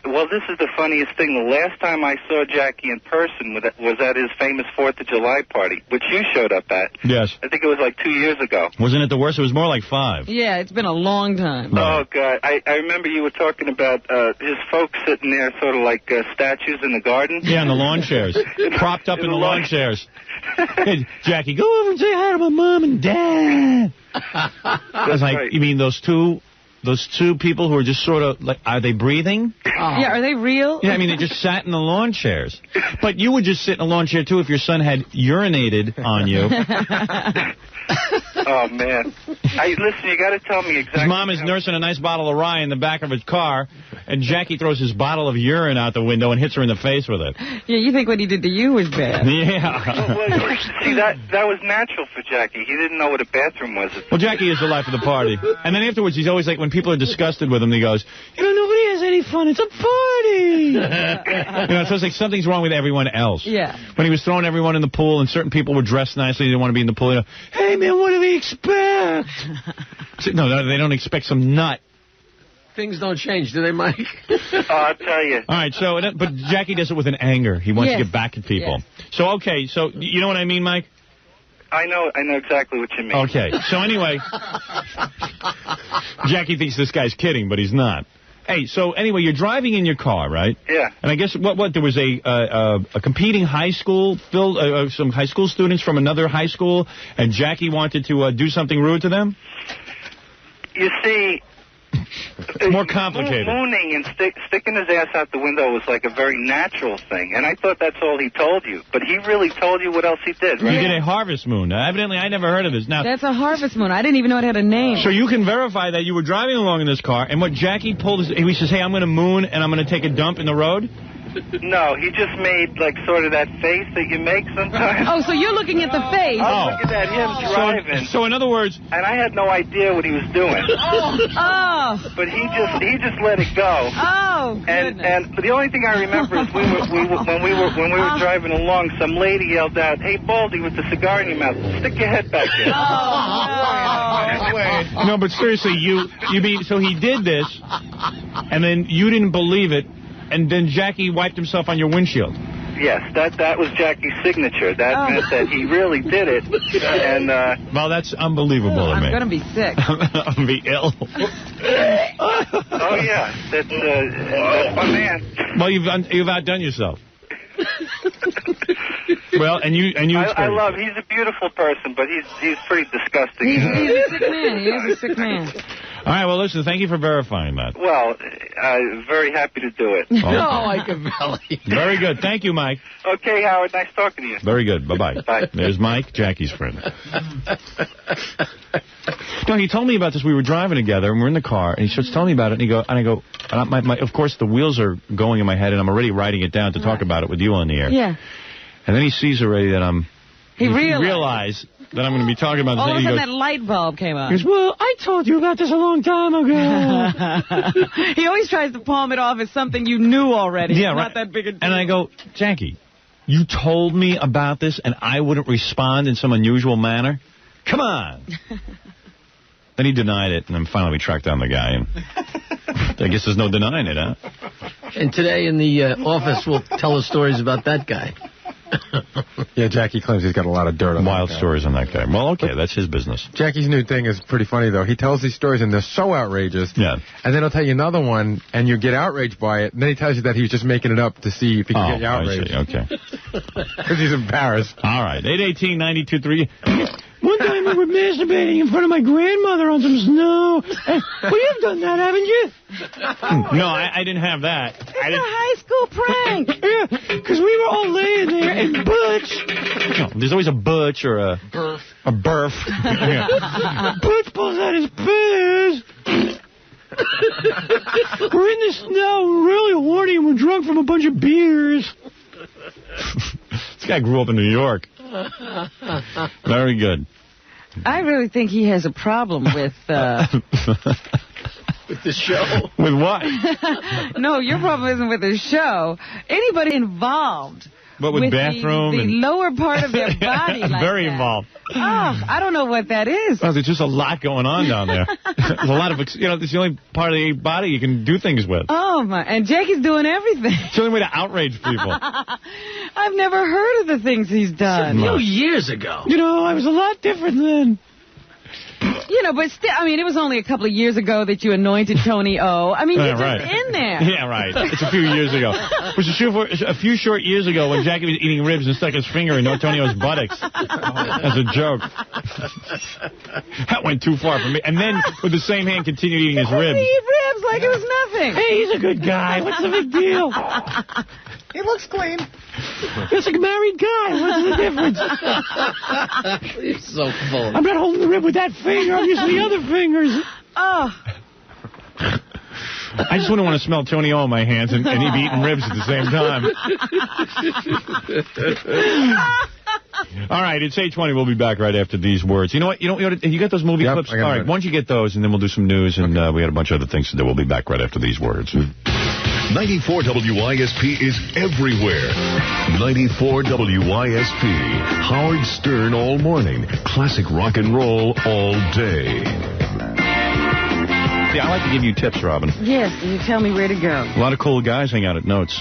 Well, this is the funniest thing. The last time I saw Jackie in person was at his famous 4th of July party, which you showed up at. Yes. I think it was like 2 years ago. Wasn't it the worst? It was more like 5. Yeah, it's been a long time. Oh, God. I remember you were talking about his folks sitting there sort of like statues in the garden. Yeah, in the lawn chairs. Propped up in the lawn chairs. Hey, Jackie, go over and say hi to my mom and dad. I was like, right. You mean those two people who are just sort of, like, are they breathing? Yeah, are they real? Yeah, I mean, they just sat in the lawn chairs. But you would just sit in a lawn chair, too, if your son had urinated on you. Oh, man. Listen, you got to tell me exactly. His mom is nursing a nice bottle of rye in the back of his car, and Jackie throws his bottle of urine out the window and hits her in the face with it. Yeah, you think what he did to you was bad. Yeah. Well, see, that was natural for Jackie. He didn't know what a bathroom was. Well, Jackie is the life of the party. And then afterwards, he's always like, when people are disgusted with him, he goes, nobody has any fun. It's a party. So it's like something's wrong with everyone else. Yeah. When he was throwing everyone in the pool and certain people were dressed nicely, they didn't want to be in the pool. Hey, man, what do they expect? No, they don't expect some nut. Things don't change, do they, Mike? I'll tell you. All right, but Jackie does it with an anger. He wants to get back at people. Yes. So, okay, so you know what I mean, Mike? I know exactly what you mean. Okay, so anyway, Jackie thinks this guy's kidding, but he's not. Hey, so anyway, you're driving in your car, right? Yeah. And I guess what there was a competing high school filled some high school students from another high school, and Jackie wanted to do something rude to them. You see, it's more complicated. Mooning and sticking his ass out the window was like a very natural thing, and I thought that's all he told you. But he really told you what else he did, right? He did a harvest moon. Evidently, I never heard of this. Now, that's a harvest moon. I didn't even know it had a name. So you can verify that you were driving along in this car, and what Jackie pulled is, he says, hey, I'm going to moon, and I'm going to take a dump in the road? No, he just made, like, sort of that face that you make sometimes. Oh, so you're looking at the face. I was looking at him driving. So in other words... And I had no idea what he was doing. Oh. But he just let it go. Oh, goodness. And the only thing I remember is when we were driving along, some lady yelled out, hey, Baldy, with the cigar in your mouth, stick your head back there. Oh, no, but seriously, you mean, so he did this, and then you didn't believe it, and then Jackie wiped himself on your windshield. Yes, that was Jackie's signature. That meant that he really did it. And well, that's unbelievable to me. I'm going to be sick. I'm going to be ill. Oh, yeah. That's my man. Well, you've outdone yourself. Well, and you. I love. He's a beautiful person, but he's pretty disgusting. He's a sick man. He is a sick man. All right. Well, listen. Thank you for verifying that. Well, very happy to do it. Oh, Mike Belly. Very good. Thank you, Mike. Okay, Howard. Nice talking to you. Very good. Bye-bye. Bye. There's Mike, Jackie's friend. No, he told me about this. We were driving together, and we're in the car, and he starts telling me about it, and I go, of course, the wheels are going in my head, and I'm already writing it down to talk about it with you on the air. Yeah. And then he sees already that He realized that I'm going to be talking about this. All of a sudden, that light bulb came on. He goes, well, I told you about this a long time ago. He always tries to palm it off as something you knew already. Yeah, Not that big a deal. And I go, Jackie, you told me about this, and I wouldn't respond in some unusual manner? Come on. Then he denied it, and then finally we tracked down the guy. And I guess there's no denying it, huh? And today in the office, we'll tell us stories about that guy. Yeah, Jackie claims he's got a lot of dirt on Wild that guy. stories on that guy. Well, okay, that's his business. Jackie's new thing is pretty funny, though. He tells these stories, and they're so outrageous. Yeah. And then he'll tell you another one, and you get outraged by it, and then he tells you that he was just making it up to see if he can get you outraged. I see. Okay. Because he's embarrassed. All right. 818-92-3. One time we were masturbating in front of my grandmother on some snow. Well, you've done that, haven't you? No, I didn't have that. It's a high school prank. Yeah, because we were all laying there, and Butch... No, there's always a Butch or a... Burf. A Burf. Yeah. Butch pulls out his pants. We're in the snow, really horny, and we're drunk from a bunch of beers. This guy grew up in New York. Very good. I really think he has a problem with... with the show. With what? No, your problem isn't with the show. Anybody involved. But with bathroom the and... lower part of their body like Very that. involved. Oh, I don't know what that is. Well, there's just a lot going on down there. There's a lot of, it's the only part of the body you can do things with. Oh, my. And Jake is doing everything. It's the only way to outrage people. I've never heard of the things he's done. A few years ago. I was a lot different then. But still, it was only a couple of years ago that you anointed Tony O. You're just in there. Yeah, right. It's a few years ago. It was a few short years ago when Jackie was eating ribs and stuck his finger in Antonio's buttocks. As a joke. That went too far for me. And then, with the same hand, continued eating his ribs. He eat ribs like it was nothing. Hey, he's a good guy. What's the big deal? He looks clean. He's a married guy. What's the difference? You're so full. I'm not holding the rib with that finger. I'm using the other fingers. Oh. I just wouldn't want to smell Tony O in my hands and he'd be eating ribs at the same time. All right, it's 8:20. We'll be back right after these words. You know what? You got those movie clips? All right, why don't you get those, and then we'll do some news, and we got a bunch of other things to do. We'll be back right after these words. 94 WYSP is everywhere. 94 WYSP. Howard Stern all morning. Classic rock and roll all day. Yeah, I like to give you tips, Robin. Yes, you tell me where to go. A lot of cool guys hang out at Notes.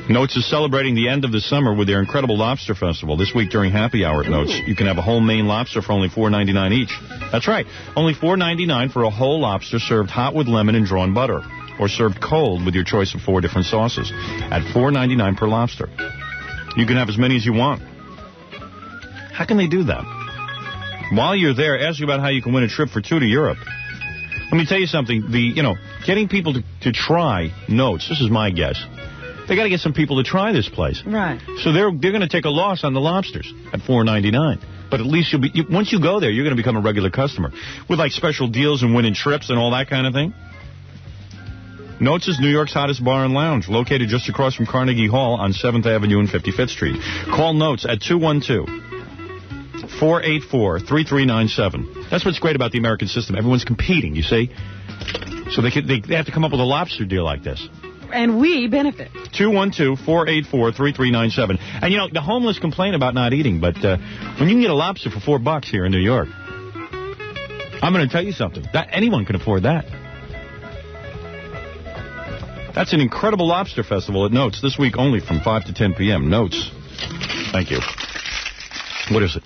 Notes is celebrating the end of the summer with their incredible lobster festival. This week during happy hour at Notes, you can have a whole Maine lobster for only $4.99 each. That's right, only $4.99 for a whole lobster served hot with lemon and drawn butter, or served cold with your choice of 4 different sauces at $4.99 per lobster. You can have as many as you want. How can they do that? While you're there, ask you about how you can win a trip for 2 to Europe. Let me tell you something. Getting people to try Notes, this is my guess. They got to get some people to try this place. Right. So they're going to take a loss on the lobsters at $4.99. But at least once you go there, you're going to become a regular customer with like special deals and winning trips and all that kind of thing. Notes is New York's hottest bar and lounge, located just across from Carnegie Hall on 7th Avenue and 55th Street. Call Notes at 212-484-3397. That's what's great about the American system. Everyone's competing, you see. So they have to come up with a lobster deal like this. And we benefit. 212-484-3397. And, the homeless complain about not eating, but when you can get a lobster for $4 here in New York, I'm going to tell you something. Anyone can afford that. That's an incredible lobster festival at Notes this week only from 5 to 10 p.m. Notes. Thank you. What is it?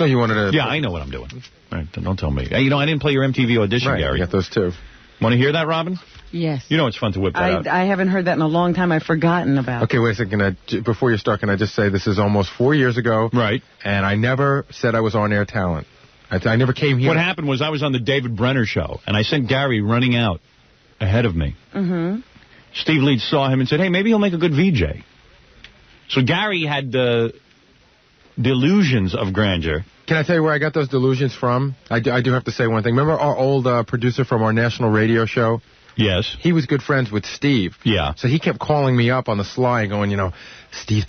No, you wanted to... Yeah, I know what I'm doing. All right, don't tell me. I didn't play your MTV audition, right, Gary. I got those too. Want to hear that, Robin? Yes. It's fun to whip that out. I haven't heard that in a long time. I've forgotten about it. Okay, wait a second. Before you start, can I just say this is almost 4 years ago. Right. And I never said I was on-air talent. I never came here. What happened was I was on the David Brenner show, and I sent Gary running out ahead of me. Mm-hmm. Steve Leeds saw him and said, hey, maybe he'll make a good VJ. So Gary had delusions of grandeur. Can I tell you where I got those delusions from? I do have to say one thing. Remember our old producer from our national radio show? Yes. He was good friends with Steve. Yeah. So he kept calling me up on the sly going, Steve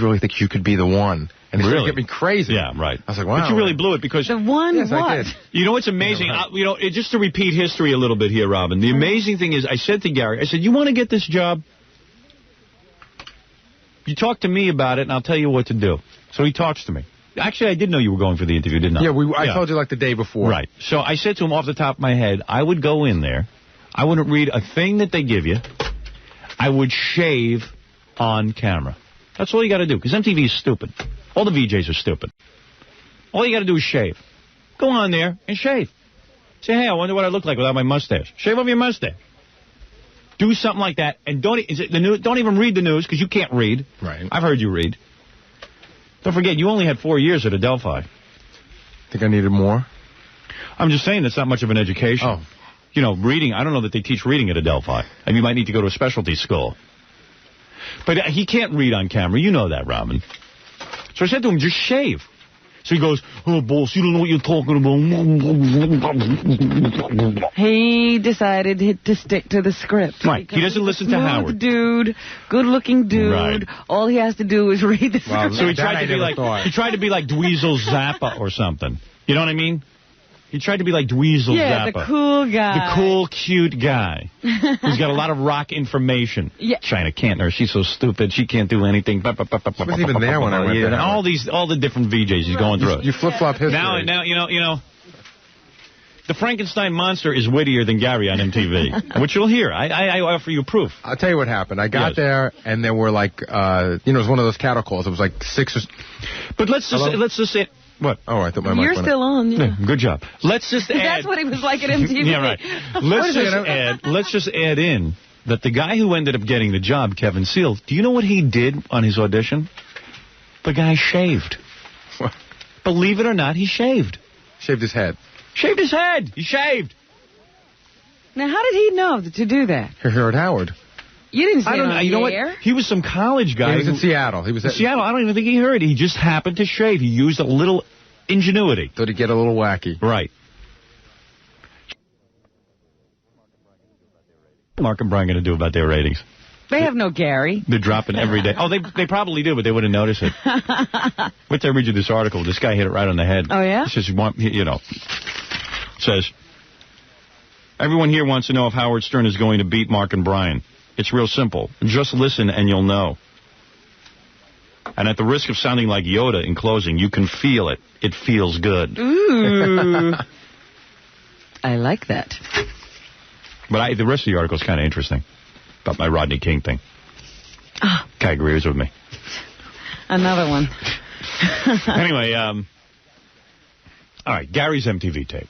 really thinks you could be the one. And he started to get me crazy. Yeah, right. I was like, wow. But you really blew it because... The one yes, what? I did. What's amazing? Yeah, right. Just to repeat history a little bit here, Robin. The amazing thing is I said to Gary, I said, you want to get this job? You talk to me about it, and I'll tell you what to do. So he talks to me. Actually, I did know you were going for the interview, didn't I? Yeah, I told you like the day before. Right. So I said to him off the top of my head, I would go in there. I wouldn't read a thing that they give you. I would shave on camera. That's all you got to do, because MTV is stupid. All the VJs are stupid. All you got to do is shave. Go on there and shave. Say, hey, I wonder what I look like without my mustache. Shave off your mustache. Do something like that, and don't even read the news, because you can't read. Right. I've heard you read. Don't forget, you only had 4 years at Adelphi. Think I needed more? I'm just saying it's not much of an education. Oh. Reading, I don't know that they teach reading at Adelphi. And you might need to go to a specialty school. But he can't read on camera. You know that, Robin. So I said to him, just shave. So he goes, oh, boss, you don't know what you're talking about. He decided to stick to the script. Right. He doesn't listen to Howard. Good-looking dude. Right. All he has to do is read the script. So he tried to be like Dweezil Zappa or something. You know what I mean? He tried to be like Dweezil Zappa. Yeah, the cool guy. The cool, cute guy. Who's got a lot of rock information. Yeah. China Cantner, she's so stupid. She can't do anything. She wasn't even there when I went there. All the different VJs he's going through. You flip-flop history. Now, you know, the Frankenstein monster is wittier than Gary on MTV, which you'll hear. I offer you proof. I'll tell you what happened. I got there, and there were like, it was one of those cattle calls. It was like 6 or... But let's just say... What? Oh, I thought my mic You're still on, yeah. Good job. Let's just add... That's what he was like at MTV. Yeah, right. Let's just add in that the guy who ended up getting the job, Kevin Seal, do you know what he did on his audition? The guy shaved. What? Believe it or not, he shaved. Shaved his head. Shaved his head. He shaved. Now, how did he know to do that? Here at Howard. You didn't see it on you know the air? What? He was some college guy. He was in Seattle. He was in Seattle. I don't even think he heard. He just happened to shave. He used a little ingenuity. Thought he'd get a little wacky. Right. What's Mark and Brian going to do about their ratings? They have no Gary. They're dropping every day. Oh, they probably do, but they wouldn't notice it. Wait till I read you this article. This guy hit it right on the head. Oh, yeah? It says, says, everyone here wants to know if Howard Stern is going to beat Mark and Brian. It's real simple. Just listen and you'll know. And at the risk of sounding like Yoda in closing, you can feel it. It feels good. Ooh. I like that. But the rest of the article is kind of interesting. About my Rodney King thing. Oh. Guy agrees with me. Another one. Anyway, all right, Gary's MTV tape.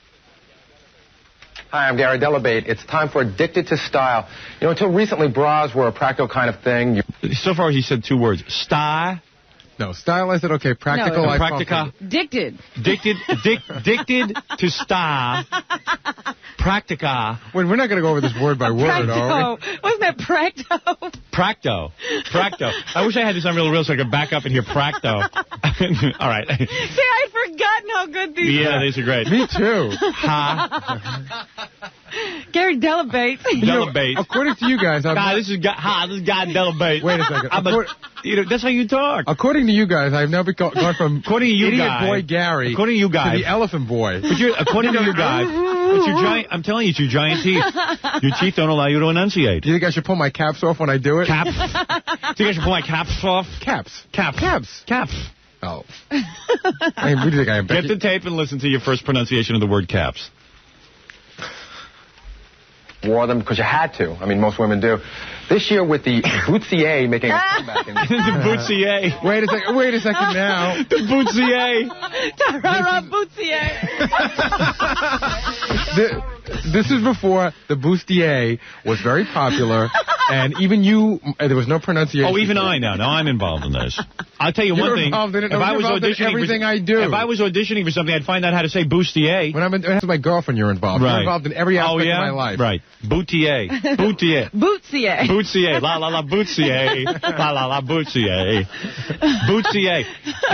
Hi, I'm Gary Delabate. It's time for Addicted to Style. You know, until recently, bras were a practical kind of thing. So far, he said 2 words. Style. No, style, I said, okay, practical. No, practica. Dicted to style. Practica. Wait, we're not going to go over this word by word, are we? Wasn't that Practo? Practo. I wish I had this on real so I could back up and hear Practo. All right. See, I'd forgotten how good these are. Yeah, these are great. Me too. Gary Delabate. Delabate. According to you guys, this is God Delabate. Wait a second. That's how you talk. According to you guys, I've never gone from idiot boy Gary to the elephant boy. But according to you guys, it's your giant. I'm telling you, it's your giant teeth. Your teeth don't allow you to enunciate. Do you think I should pull my caps off when I do it? Caps? Do you think I should pull my caps off? Caps. Oh. I mean, what do you think I am? Get the tape and listen to your first pronunciation of the word caps. Wore them because you had to. I mean, most women do. This year with the Bootsier making a comeback. The Bootsier. Wait a second now. The Bootsier. Ta-ra-ra, Bootsier. This is before the Bustier was very popular, and even you, there was no pronunciation. Oh, even I now. Now I'm involved in this. I'll tell you one thing. If I was auditioning for something, I'd find out how to say Bustier. When I'm with my girlfriend, you're involved. Right. You're involved in every aspect of my life. Right. Boutier. Bootsier. La la la Bootsier. La la la Bootsier. Bootsier.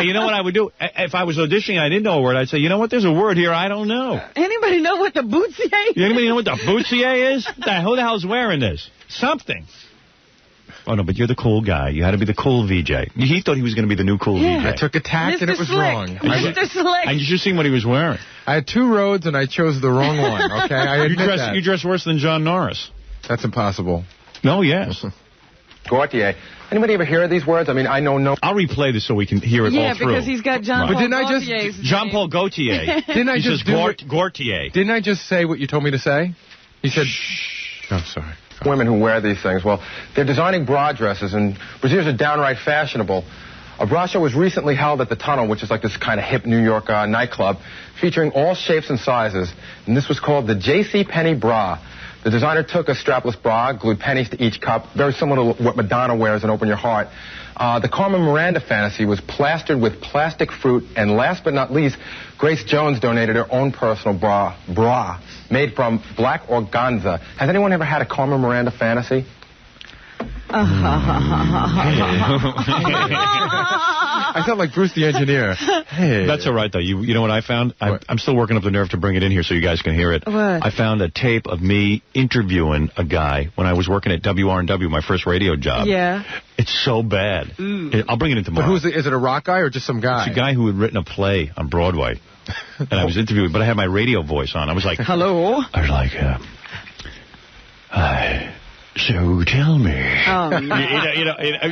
You know what I would do? If I was auditioning, I didn't know a word. I'd say, you know what? There's a word here I don't know. Anybody know what the Bootsier is? Anybody know what the Bootsier is? Who the hell's wearing this? Something. Oh, no, but you're the cool guy. You had to be the cool VJ. He thought he was going to be the new cool VJ. I took a tack and it was wrong. Mr. Slick. And you should have seen what he was wearing. I had 2 roads and I chose the wrong one, okay? I admit that. You dress worse than John Norris. That's impossible. No, yes. Gautier. Anybody ever hear of these words? I mean, I know no... I'll replay this so we can hear it all through. Yeah, because he's got John Paul Gaultier's name. Jean-Paul Gaultier. Didn't I just Gaultier. Didn't I just say what you told me to say? He said... Shh. Oh, sorry. Women who wear these things, well, they're designing bra dresses, and brassieres are downright fashionable. A bra show was recently held at the Tunnel, which is like this kind of hip New York nightclub, featuring all shapes and sizes, and this was called the J.C. Penney bra. The designer took a strapless bra, glued pennies to each cup, very similar to what Madonna wears in Open Your Heart. The Carmen Miranda fantasy was plastered with plastic fruit, and last but not least, Grace Jones donated her own personal bra made from black organza. Has anyone ever had a Carmen Miranda fantasy? I sound like Bruce the engineer. Hey. That's all right, though. You know what I found? I'm still working up the nerve to bring it in here so you guys can hear it. What? I found a tape of me interviewing a guy when I was working at WRNW, my first radio job. Yeah. It's so bad. I'll bring it in tomorrow. But who's is it a rock guy or just some guy? It's a guy who had written a play on Broadway. And I was interviewing, but I had my radio voice on. I was like, hello? I was like, hi. So tell me. Oh, no.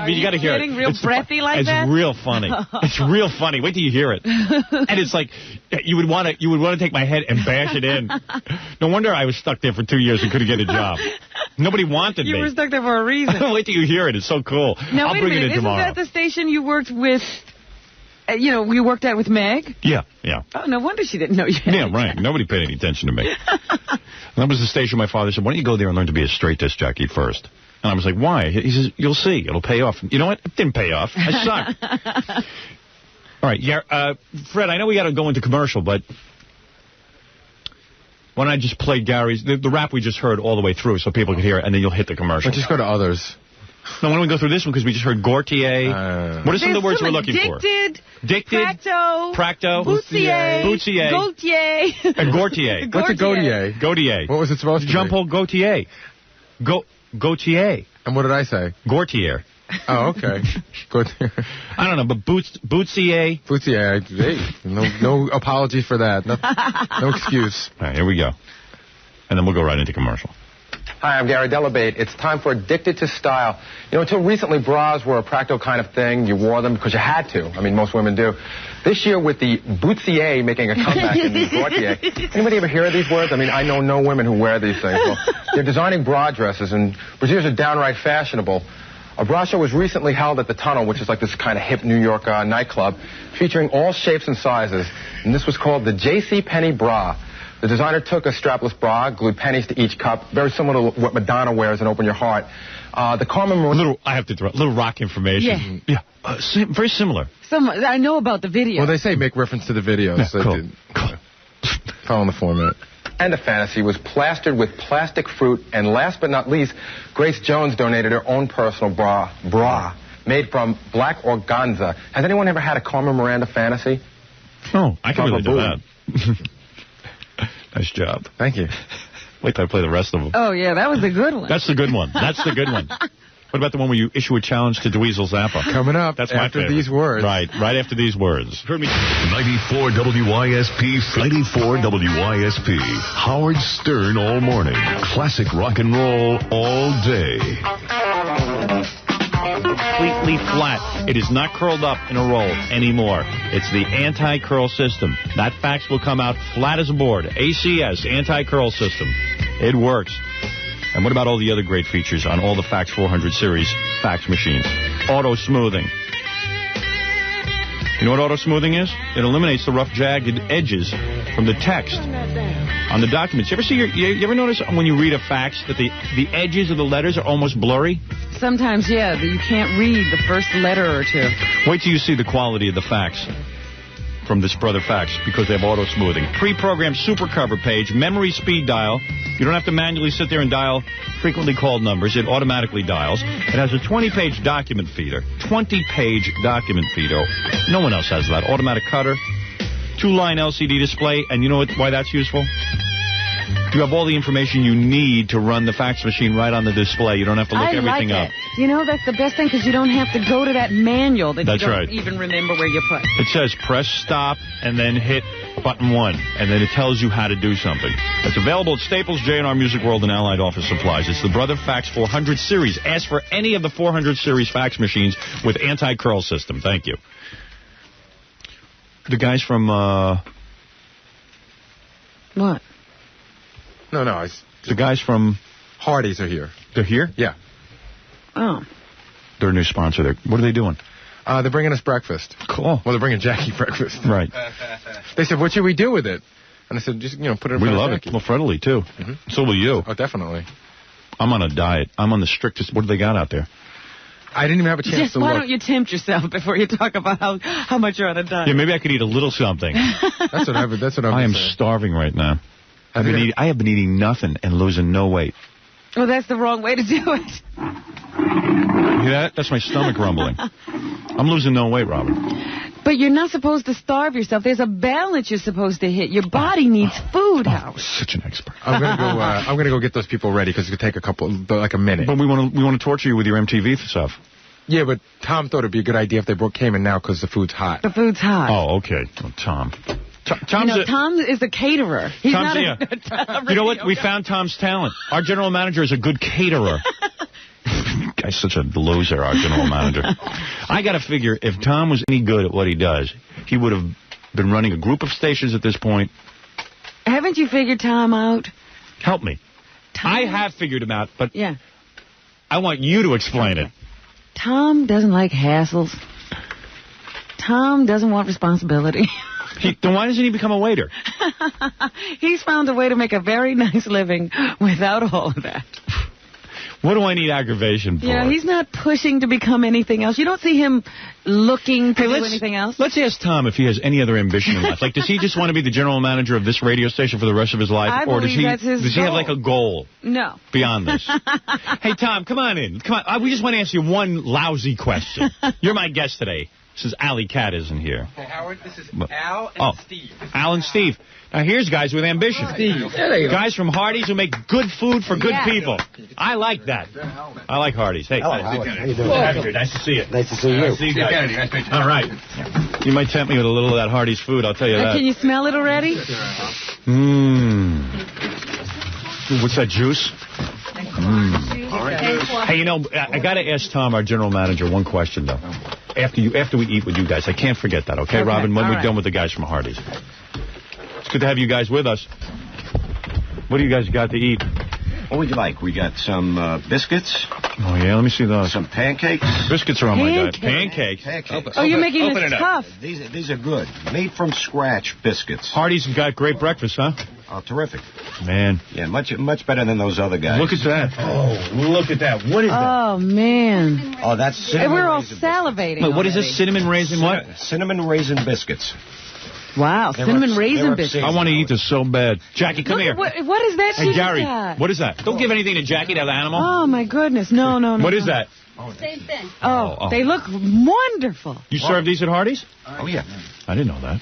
you got to hear it. Getting real breathy like that? It's real funny. It's real funny. Wait till you hear it. And it's like you would want to take my head and bash it in. No wonder I was stuck there for 2 years and couldn't get a job. Nobody wanted me. You were stuck there for a reason. Wait till you hear it. It's so cool. Now, I'll bring it in tomorrow. Isn't that the station you worked with? You worked at with Meg? Yeah. Oh, no wonder she didn't know you. Yeah, right. Nobody paid any attention to me. That was the station my father said, why don't you go there and learn to be a straight disc jockey first? And I was like, why? He says, you'll see. It'll pay off. You know what? It didn't pay off. I suck. All right. Yeah, Fred, I know we got to go into commercial, but why don't I just play Gary's, the rap we just heard all the way through so people can hear it, and then you'll hit the commercial. Let's just go to others. No, why don't we go through this one because we just heard Gaultier. What are some of the words we're looking for? Dicted. Practo. Boutier. Gaultier. And Gaultier. What's a Gaultier? Gaultier. What was it supposed to be? Jean-Paul Gaultier. Gaultier. And what did I say? Gaultier. Oh, okay. Good. I don't know, but Boutier. Boutier. Hey, no apology for that. No excuse. All right, here we go. And then we'll go right into commercial. Hi, I'm Gary Delabate. It's time for Addicted to Style. Until recently, bras were a practical kind of thing. You wore them because you had to. I mean, most women do. This year, with the Boutier making a comeback in the Gaultier. Anybody ever hear of these words? I mean, I know no women who wear these things. Well, they're designing bra dresses, and brassieres are downright fashionable. A bra show was recently held at the Tunnel, which is like this kind of hip New York nightclub, featuring all shapes and sizes. And this was called the J.C. Penney Bra. The designer took a strapless bra, glued pennies to each cup, very similar to what Madonna wears in Open Your Heart. The Carmen... I have to throw a little rock information. Yeah. Very similar. I know about the video. Well, they say make reference to the video. Yeah, so cool. Following the format. And the fantasy was plastered with plastic fruit. And last but not least, Grace Jones donated her own personal bra made from black organza. Has anyone ever had a Carmen Miranda fantasy? Oh, I can really do that. Nice job. Thank you. Wait till I play the rest of them. Oh, yeah, that was a good one. That's the good one. That's the good one. What about the one where you issue a challenge to Dweezil Zappa? Coming up. That's my favorite. After these words. Right after these words. 94 WYSP, 94 WYSP. Howard Stern all morning. Classic rock and roll all day. Completely flat. It is not curled up in a roll anymore. It's the anti-curl system. That fax will come out flat as a board. ACS, anti-curl system. It works. And what about all the other great features on all the Fax 400 series fax machines? Auto smoothing. You know what auto smoothing is? It eliminates the rough, jagged edges from the text on the documents. You ever notice when you read a fax that the edges of the letters are almost blurry? Sometimes, yeah, you can't read the first letter or two. Wait till you see the quality of the fax from this brother fax because they have auto smoothing. Pre-programmed super cover page, memory speed dial. You don't have to manually sit there and dial frequently called numbers. It automatically dials. It has a 20-page document feeder. 20-page document feeder. No one else has that. Automatic cutter, 2-line LCD display, and you know why that's useful? You have all the information you need to run the fax machine right on the display. You don't have to look everything up. You know, that's the best thing because you don't have to go to that manual that you don't even remember where you put. It says press stop and then hit button 1, and then it tells you how to do something. It's available at Staples, J&R Music World, and Allied Office Supplies. It's the Brother Fax 400 series. Ask for any of the 400 series fax machines with anti-curl system. Thank you. The guys from... What? No. The guys from... Hardee's are here. They're here? Yeah. Oh. They're a new sponsor. What are they doing? They're bringing us breakfast. Cool. Well, they're bringing Jackie breakfast. Right. They said, what should we do with it? And I said, just, put it in front of Jackie. We love it. Well, Fred will eat, too. Mm-hmm. So will you. Oh, definitely. I'm on a diet. I'm on the strictest... What do they got out there? I didn't even have a chance to look. Why don't you tempt yourself before you talk about how much you're on a diet? Yeah, maybe I could eat a little something. That's what I'm I am starving right now. I have been eating nothing and losing no weight. Well, that's the wrong way to do it. You hear that? That's my stomach rumbling. I'm losing no weight, Robin. But you're not supposed to starve yourself. There's a balance you're supposed to hit. Your body needs food, Howard. Such an expert. I'm gonna go get those people ready because it could take a minute. But we want to torture you with your MTV stuff. Yeah, but Tom thought it'd be a good idea if they came in now because the food's hot. The food's hot. Oh, okay. Oh, Tom. Tom is a caterer. He's not a you know what? We found Tom's talent. Our general manager is a good caterer. Guy's such a loser, our general manager. I got to figure if Tom was any good at what he does, he would have been running a group of stations at this point. Haven't you figured Tom out? Help me. Tom? I have figured him out, but yeah. I want you to explain it. Tom doesn't like hassles. Tom doesn't want responsibility. Then why doesn't he become a waiter? He's found a way to make a very nice living without all of that. What do I need aggravation for? Yeah, he's not pushing to become anything else. You don't see him looking to do anything else. Let's ask Tom if he has any other ambition in life. Like, does he just want to be the general manager of this radio station for the rest of his life? Or does he have like a goal? No. Beyond this? Hey, Tom, come on in. Come on. We just want to ask you one lousy question. You're my guest today. Since Alley Cat isn't here. Hey, Howard, this is Al and Steve. Al and Steve. Now, here's guys with ambition. Steve. Guys from Hardee's who make good food for good people. I like that. I like Hardee's. Hey, hello, Howard. How you doing? Nice to see you. Nice to see you. Nice to see you guys. All right. You might tempt me with a little of that Hardee's food, I'll tell you that. Can you smell it already? What's that, juice? Hey, you know, I got to ask Tom, our general manager, one question, though. After we eat with you guys. I can't forget that, okay, Robin? When we're done with the guys from Hardee's. It's good to have you guys with us. What do you guys got to eat? What would you like? We got some biscuits. Oh, yeah, let me see those. Some pancakes. Biscuits are on my diet. Pancakes? Oh, you're making this tough. These are good. Made from scratch biscuits. Hardee's got great breakfast, huh? Oh, terrific. Man. Yeah, much better than those other guys. Look at that. Oh, look at that. What is that? Oh, man. Oh, that's cinnamon We're all raisin salivating. Wait, what is this? Cinnamon raisin what? Cinnamon raisin biscuits. Wow, cinnamon raisin biscuits. I want to eat this so bad. Jackie, come here. What is that? Hey, Gary, what is that? Don't give anything to Jackie, that animal. Oh, my goodness. No. What is that? Same thing. Oh, they look wonderful. You serve these at Hardee's? Oh, yeah. I didn't know that.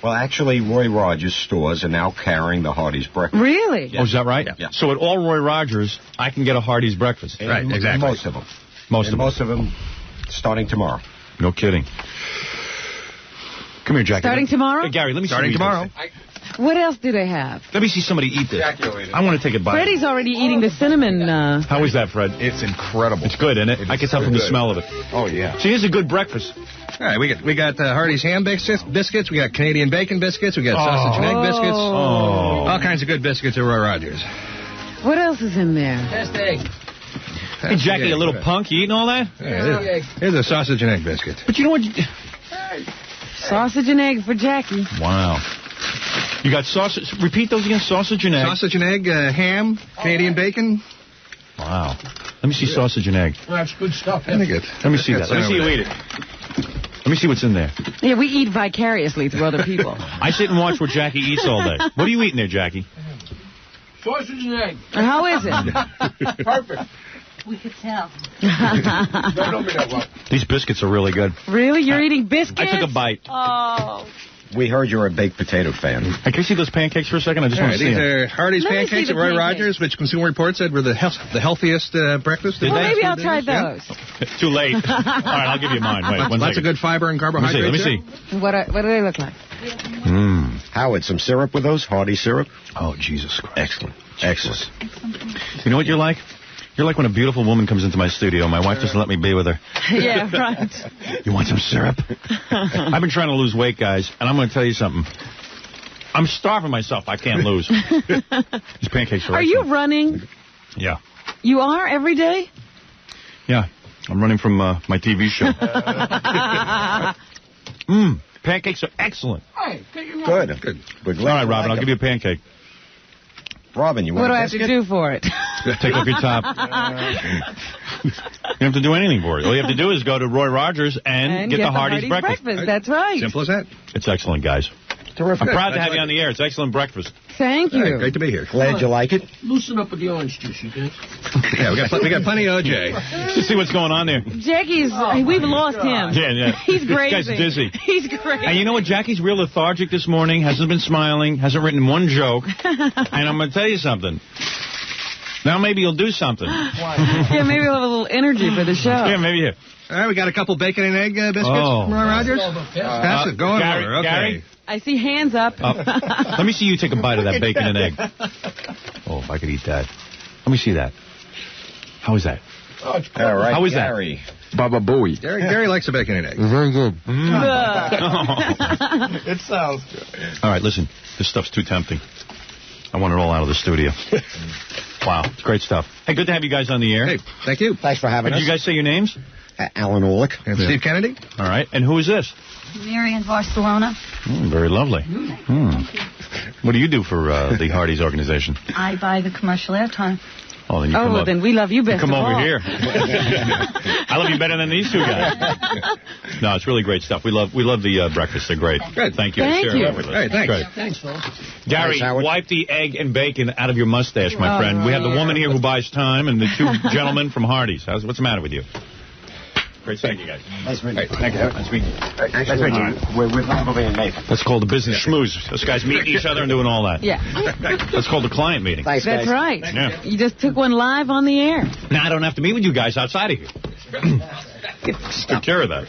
Well, actually, Roy Rogers stores are now carrying the Hardee's breakfast. Really? Yes. Oh, is that right? Yeah. So at all Roy Rogers, I can get a Hardee's breakfast. Right, exactly. Most of them. Most of them starting tomorrow. No kidding. Come here, Jackie. Starting tomorrow? Hey, Gary, let me see. Starting tomorrow. What else do they have? Let me see somebody eat this. I want to take a bite. Freddie's already eating the cinnamon. How is that, Fred? It's incredible. It's good, isn't it? I can tell from the smell of it. Oh, yeah. See, here's a good breakfast. All right, we got Hardee's ham biscuits, we got Canadian bacon biscuits, we got sausage and egg biscuits. Oh. All kinds of good biscuits at Roy Rogers. What else is in there? Test egg. Hey, Jackie, a little punk. You eating all that? Yeah, here's a sausage and egg biscuit. But you know what? Sausage and egg for Jackie. Wow. You got sausage. Repeat those again. Sausage and egg. Sausage and egg, ham, Canadian bacon. Wow. Let me see sausage and egg. Well, that's good stuff. Let me see that. Let me see you eat it. Let me see what's in there. Yeah, we eat vicariously through other people. I sit and watch what Jackie eats all day. What are you eating there, Jackie? Sausage and egg. How is it? Perfect. We could tell. Don't be that well. These biscuits are really good. Really? You're eating biscuits? I took a bite. Oh. We heard you're a baked potato fan. Can you see those pancakes for a second? I just want to see these them. are Hardee's pancakes at Roy Rogers, which Consumer Reports said were the healthiest breakfast. Well, maybe I'll try those. Too late. All right, I'll give you mine. Wait, one Lots of good fiber and carbohydrates. Let me see. What do they look like? Howard, some syrup with those? Hardy syrup? Oh, Jesus Christ. Excellent. Excellent. You know what you're like? You're like when a beautiful woman comes into my studio. My wife doesn't let me be with her. Yeah, right. You want some syrup? I've been trying to lose weight, guys, and I'm going to tell you something. I'm starving myself. I can't lose. These pancakes are Are you running? Yeah. You are every day? Yeah. I'm running from my TV show. Pancakes are excellent. Hey, take it away. Good. All right, Robin, I'll give you a pancake. Robin, you want What do a I have biscuit? to do for it? Take off your top. You don't have to do anything for it. All you have to do is go to Roy Rogers and get the Hardee's breakfast. That's right. Simple as that. It's excellent, guys. Terrific. I'm proud to have you on the air. It's excellent breakfast. Thank you. Hey, great to be here. Glad you like it. Loosen up with the orange juice, you guys. Yeah, we got plenty of OJ. Just see what's going on there. Jackie's, we've lost him. Yeah. He's crazy. This guy's dizzy. He's crazy. And you know what? Jackie's real lethargic this morning. Hasn't been smiling. Hasn't written one joke. And I'm going to tell you something. Now maybe you'll do something. Yeah, maybe we'll have a little energy for the show. Yeah, maybe here. All right, we got a couple bacon and egg biscuits from Roy Rogers. Pass it. Go on Gary, over. Okay. Gary? I see hands up. Let me see you take a bite of that bacon and egg. Oh, if I could eat that. Let me see that. How is that? All right, How is Gary. that? Baba Booey. Gary likes a bacon and egg. Very good. It sounds good. All right, listen. This stuff's too tempting. I want it all out of the studio. Wow, it's great stuff. Hey, good to have you guys on the air. Hey, thank you. Thanks for having us. Did you guys say your names? Alan Orlick. And Steve Kennedy. All right, and who is this? Mary in Barcelona. Very lovely. What do you do for the Hardee's organization? I buy the commercial airtime. Oh, then you come up. Then we love you best Come of over all. here. I love you better than these two guys. No, it's really great stuff. We love the breakfast. They're great. Good. Thank you. Thank Share you. it with us. Hey, thanks. Great. Thanks, fellas. Gary, Howard. wipe the egg and bacon out of your mustache, my friend. We have the woman here who buys time and the two gentlemen from Hardee's. What's the matter with you? Great. Thank you, guys. Nice meeting you. Thank you. Nice meeting you. Nice meeting you. We're moving in Nathan. That's called the business schmooze. Those guys meeting each other and doing all that. Yeah. That's called the client meeting. Thanks, guys. That's right. Yeah. You just took one live on the air. Now I don't have to meet with you guys outside of here. Took care of that.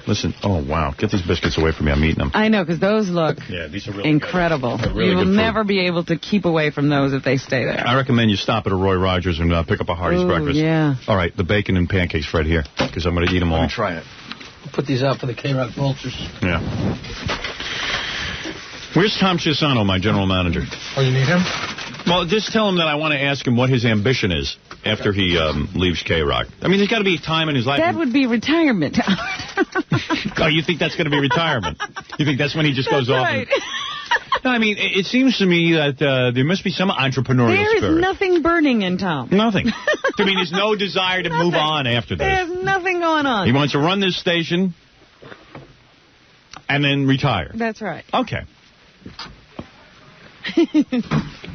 Listen, oh, wow. Get these biscuits away from me. I'm eating them. I know, because those look these are really incredible. good. Really You will good food. never be able to keep away from those if they stay there. I recommend you stop at a Roy Rogers and pick up a Hardee's Ooh, breakfast. yeah. All right, the bacon and pancakes right here, because I'm going to eat them all. Let me try it. We'll put these out for the K-Rock vultures. Yeah. Where's Tom Chisano, my general manager? Oh, you need him? Well, just tell him that I want to ask him what his ambition is after he leaves K-Rock. I mean, there's got to be a time in his life. That would be retirement. Oh, you think that's going to be retirement? You think that's when he just goes off? Right. No, I mean, it seems to me that there must be some entrepreneurial There is spirit. nothing burning in Tom. Nothing. I mean, there's no desire to move on after this. There's nothing going on. He wants to run this station and then retire. That's right. Okay.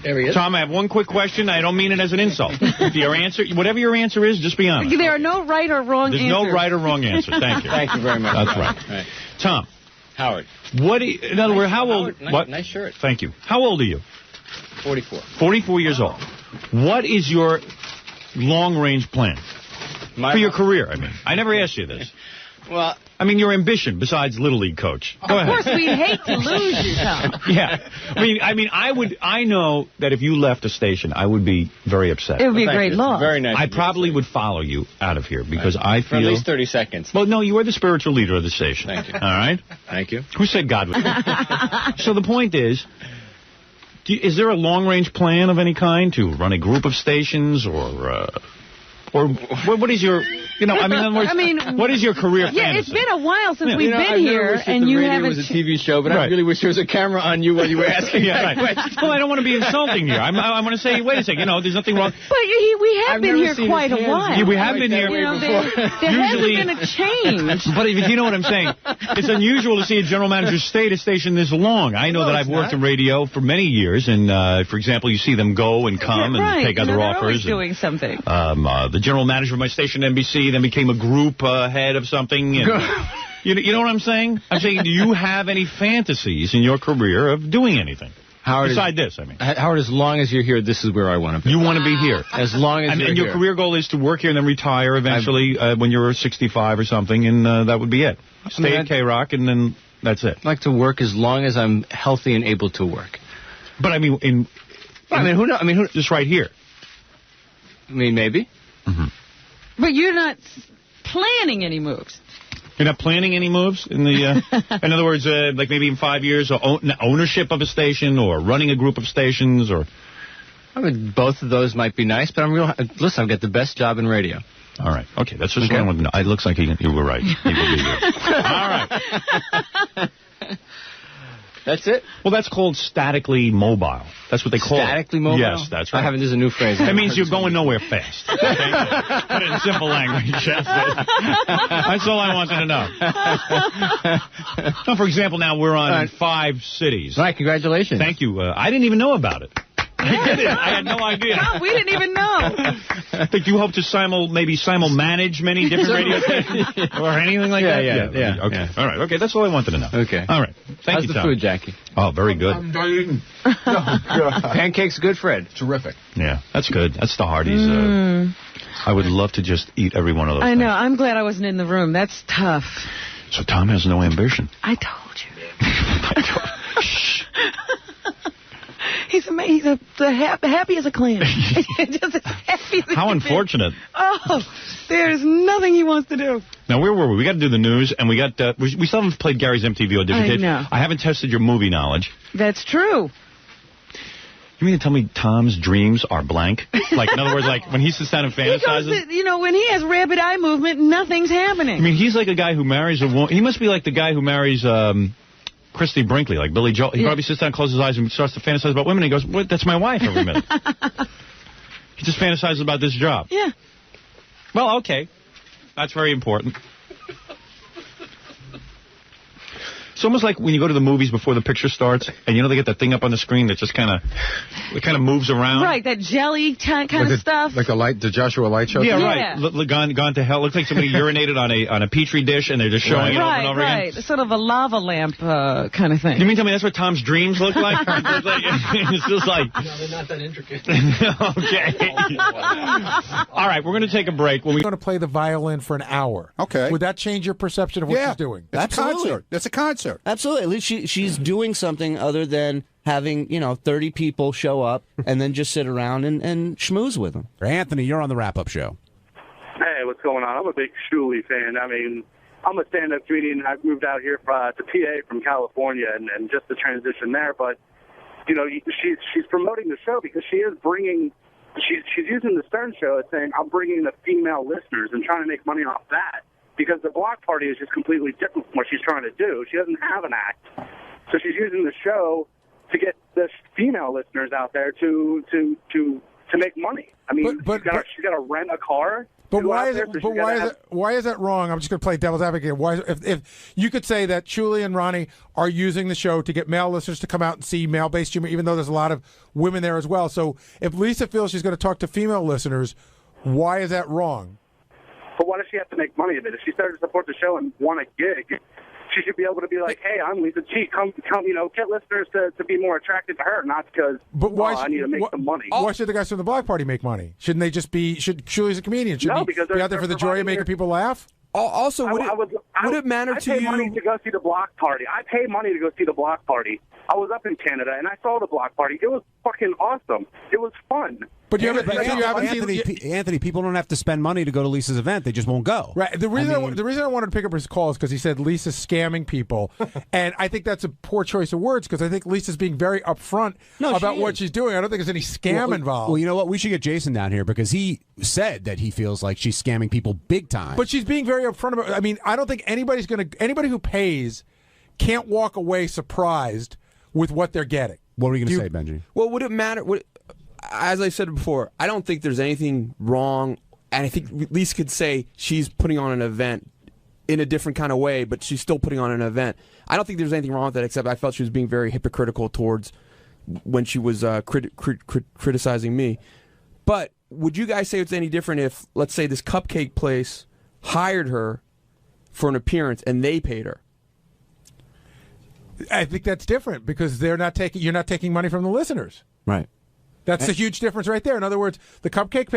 There he is. Tom, I have one quick question. I don't mean it as an insult. If your answer, whatever your answer is, just be honest. There are no right or wrong There's answers. no right or wrong answer. Thank you. Thank you very much. That's right. Right. Tom, Howard. in other words, how old? Howard, What? Nice shirt. Thank you. How old are you? 44. 44 years old. What is your long-range plan for your career? I mean, I never asked you this. Well, I mean, your ambition besides Little League coach. Go ahead. Of course, we'd hate to lose you, Tom. Yeah. I know that if you left a station, I would be very upset. It would be a great loss. Very nice. I probably would follow you out of here because I feel... For at least 30 seconds. Well, no, you are the spiritual leader of the station. Thank you. All right? Thank you. Who said God would? So the point is, is there a long-range plan of any kind to run a group of stations or what is your, in other words, what is your career fantasy? Yeah, it's been a while since we've been I've never here, wished that and the you radio haven't... was a TV show, but I Right. really wish there was a camera on you while you were asking that question. Well, I don't want to be insulting here. I want to say, wait a second, there's nothing wrong. But we have I've been never here seen quite his a hands while. Yeah, we have been here There Usually- hasn't been a change. But if you know what I'm saying, it's unusual to see a general manager stay at a station this long. I know that I've worked in radio for many years, and for example, you see them go and come and take other they're offers. always doing something. The general manager of my station, NBC, then became a group head of something. And, you know what I'm saying? I'm saying, do you have any fantasies in your career of doing anything? Howard, Beside this, I mean. Howard, as long as you're here, this is where I want to be. You want to be here. As long as you're and your here. career goal is to work here and then retire eventually when you're 65 or something, and that would be it. Stay at K-Rock, and then that's it. I'd like to work as long as I'm healthy and able to work. But I mean, who knows? Just right here. I mean, maybe. Mm-hmm. But you're not planning any moves. You're not planning any moves in the. In other words, like maybe in 5 years, or ownership of a station, or running a group of stations, or. I mean, both of those might be nice, but listen, I've got the best job in radio. All right. Okay, that's just what I want to know. It looks like you were right. He will be here. All right. That's it? Well, that's called statically mobile. That's what they call it. Statically mobile? Yes, that's right. I haven't. This is a new phrase. It means you're going nowhere fast. Okay? Put it in simple language. That's all I wanted to know. So, for example, now we're on 5 cities. Right, congratulations. Thank you. I didn't even know about it. I didn't. I had no idea. No, we didn't even know. Think you hope to maybe manage many different radio stations or anything like that? Yeah. Okay. Yeah. All right. Okay, that's all I wanted to know. Okay. All right. Thank How's you, the Tom. food, Jackie? Oh, very good. I'm dying. Pancakes good, Fred? Terrific. Yeah, that's good. That's the Hardee's. I would love to just eat every one of those. I know. I'm glad I wasn't in the room. That's tough. So Tom has no ambition. I told you. Shh. He's amazing. Happy as a clam. Just as happy as How unfortunate. Oh, there's nothing he wants to do. Now, where were we? We got to do the news, and we still haven't played Gary's MTV audition tape. I know. I haven't tested your movie knowledge. That's true. You mean to tell me Tom's dreams are blank? Like, in other words, like, when he sits down and fantasizes? When he has rapid eye movement, nothing's happening. I mean, he's like a guy who marries a woman. He must be like the guy who marries Christy Brinkley, like Billy Joel. He probably sits down, closes his eyes, and starts to fantasize about women. And he goes, "What? That's my wife every minute." He just fantasizes about this job. Yeah. Well, okay. That's very important. It's almost like when you go to the movies before the picture starts, and they get that thing up on the screen that just kind of moves around. Right, that jelly kind of stuff. Like the Joshua Light show? Yeah, right. Gone to hell. Looks like somebody urinated on a Petri dish, and they're just showing it over and over again. Right, sort of a lava lamp kind of thing. You mean tell me that's what Tom's dreams look like? It's just like... No, they're not that intricate. Okay. All right, we're going to take a break. We're going to play the violin for an hour. Okay. Would that change your perception of what she's doing? That's a concert. That's a concert. Absolutely. At least she's doing something other than having, 30 people show up and then just sit around and schmooze with them. Anthony, you're on the wrap-up show. Hey, what's going on? I'm a big Shuli fan. I mean, I'm a stand-up comedian. I've moved out here to PA from California, and just the transition there. But, she's promoting the show because she is bringing... She's using the Stern Show as saying, I'm bringing the female listeners and trying to make money off that. Because the block party is just completely different from what she's trying to do. She doesn't have an act. So she's using the show to get the female listeners out there to make money. I mean, she's got to rent a car. But why is that wrong? I'm just going to play devil's advocate. Why, if you could say that Shuli and Ronnie are using the show to get male listeners to come out and see male-based humor, even though there's a lot of women there as well. So if Lisa feels she's going to talk to female listeners, why is that wrong? But why does she have to make money of it? If she started to support the show and won a gig, she should be able to be like, hey, I'm Lisa G. Come, get listeners to be more attracted to her, not because I need to make some money. Why should the guys from the block party make money? Shouldn't they just be, Shuli's a comedian, shouldn't he be out there for the joy of making people laugh? Also, would it matter to you? I pay money to go see the block party. I pay money to go see the block party. I was up in Canada, and I saw the block party. It was fucking awesome. It was fun. But Anthony, people don't have to spend money to go to Lisa's event. They just won't go. Right. The reason I wanted to pick up his call is because he said Lisa's scamming people. And I think that's a poor choice of words because I think Lisa's being very upfront about what she's doing. I don't think there's any scam involved. Well, you know what? We should get Jason down here because he said that he feels like she's scamming people big time. But she's being very upfront about it. I mean, I don't think anybody who pays can't walk away surprised with what they're getting. What were you going to say, Benji? Well, would it matter? As I said before, I don't think there's anything wrong, and I think Lisa could say she's putting on an event in a different kind of way, but she's still putting on an event. I don't think there's anything wrong with that, except I felt she was being very hypocritical towards when she was criticizing me. But would you guys say it's any different if, let's say, this cupcake place hired her for an appearance and they paid her? I think that's different because you're not taking money from the listeners. Right. That's a huge difference right there. In other words, the cupcake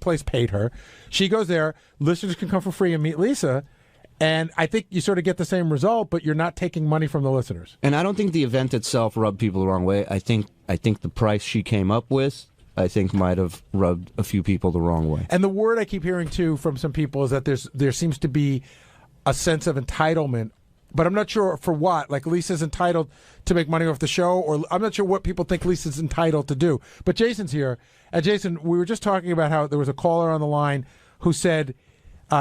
place paid her. She goes there. Listeners can come for free and meet Lisa. And I think you sort of get the same result, but you're not taking money from the listeners. And I don't think the event itself rubbed people the wrong way. I think the price she came up with, I think, might have rubbed a few people the wrong way. And the word I keep hearing, too, from some people is that there seems to be a sense of entitlement. But I'm not sure for what. Like, Lisa's entitled to make money off the show, or I'm not sure what people think Lisa's entitled to do. But Jason's here. And, Jason, we were just talking about how there was a caller on the line who said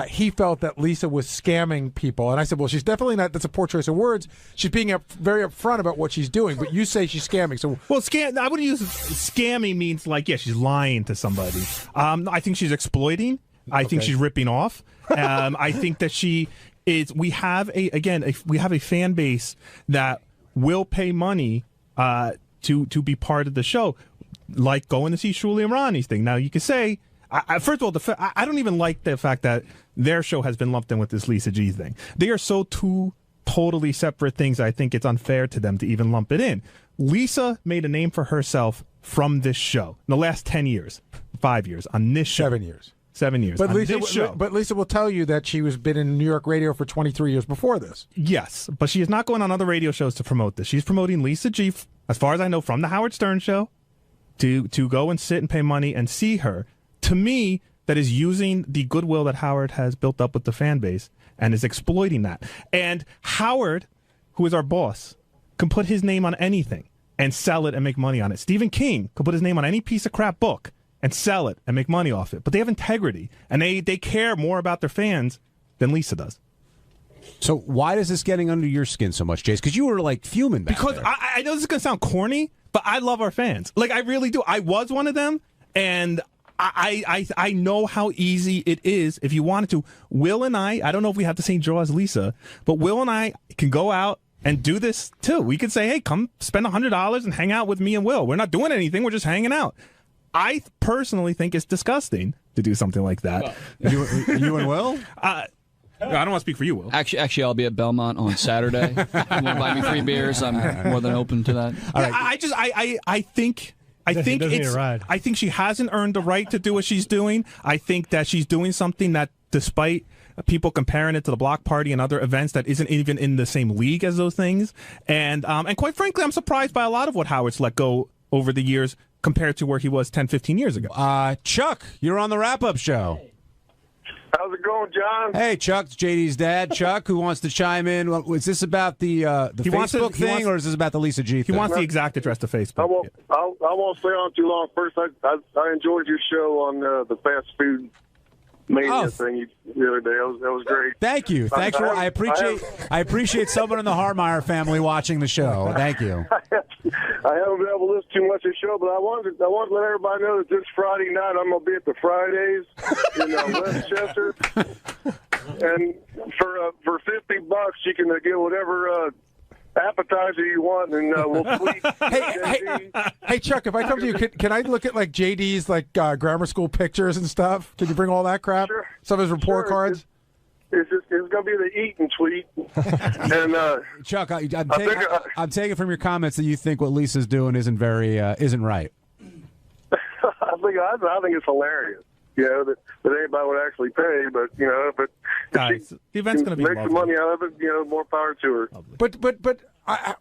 he felt that Lisa was scamming people. And I said, well, she's definitely not. That's a poor choice of words. She's being very upfront about what she's doing, but you say she's scamming. So, well, I would use scamming means like, yeah, she's lying to somebody. I think she's exploiting. I think she's ripping off. I think that she is. We have a fan base that will pay money to be part of the show, like going to see Shuli and Ronnie's thing. Now you could say. First of all, I don't even like the fact that their show has been lumped in with this Lisa G thing. They are so two totally separate things. I think it's unfair to them to even lump it in. Lisa made a name for herself from this show in the last 10 years, 5 years on this show. 7 years. 7 years. But But Lisa will tell you that she was been in New York radio for 23 years before this. Yes, but she is not going on other radio shows to promote this. She's promoting Lisa G, as far as I know, from the Howard Stern show to go and sit and pay money and see her. To me, that is using the goodwill that Howard has built up with the fan base and is exploiting that. And Howard, who is our boss, can put his name on anything and sell it and make money on it. Stephen King could put his name on any piece of crap book and sell it and make money off it. But they have integrity, and they care more about their fans than Lisa does. So why is this getting under your skin so much, Jace? Because you were like fuming back Because there. I know this is going to sound corny, but I love our fans. Like, I really do. I was one of them, and I know how easy it is if you wanted to. Will and I don't know if we have the same draw as Lisa, but Will and I can go out and do this too. We could say, hey, come spend $100 and hang out with me and Will. We're not doing anything. We're just hanging out. I personally think it's disgusting to do something like that. You and Will? I don't want to speak for you, Will. Actually, I'll be at Belmont on Saturday. If you want to buy me free beers, I'm more than open to that. I think I think she hasn't earned the right to do what she's doing. I think that she's doing something that, despite people comparing it to the block party and other events, that isn't even in the same league as those things. And quite frankly, I'm surprised by a lot of what Howard's let go over the years compared to where he was 10, 15 years ago. Chuck, you're on the wrap-up show. How's it going, John? Hey, Chuck, it's JD's dad. Chuck, who wants to chime in? Is this about the Facebook thing, or is this about the Lisa G thing? He wants the exact address to Facebook. I won't stay on too long. First, I enjoyed your show on the fast food mania thing the other day. That was great. Thank you. Thanks for. I appreciate someone in the Harmeyer family watching the show. Thank you. I haven't been able to listen too much of the show, but I wanted to let everybody know that this Friday night I'm going to be at the Fridays in Westchester, and for $50 you can get whatever appetizer you want, and we'll tweet. Hey, Chuck, if I come to you, can I look at like JD's like grammar school pictures and stuff? Can you bring all that crap? Sure. Some of his report cards. It's going to be the eat and tweet. And Chuck, I'm taking from your comments that you think what Lisa's doing isn't right. I think it's hilarious. That anybody would actually pay, but Guys, the event's going to be make some money out of it. More power to her. But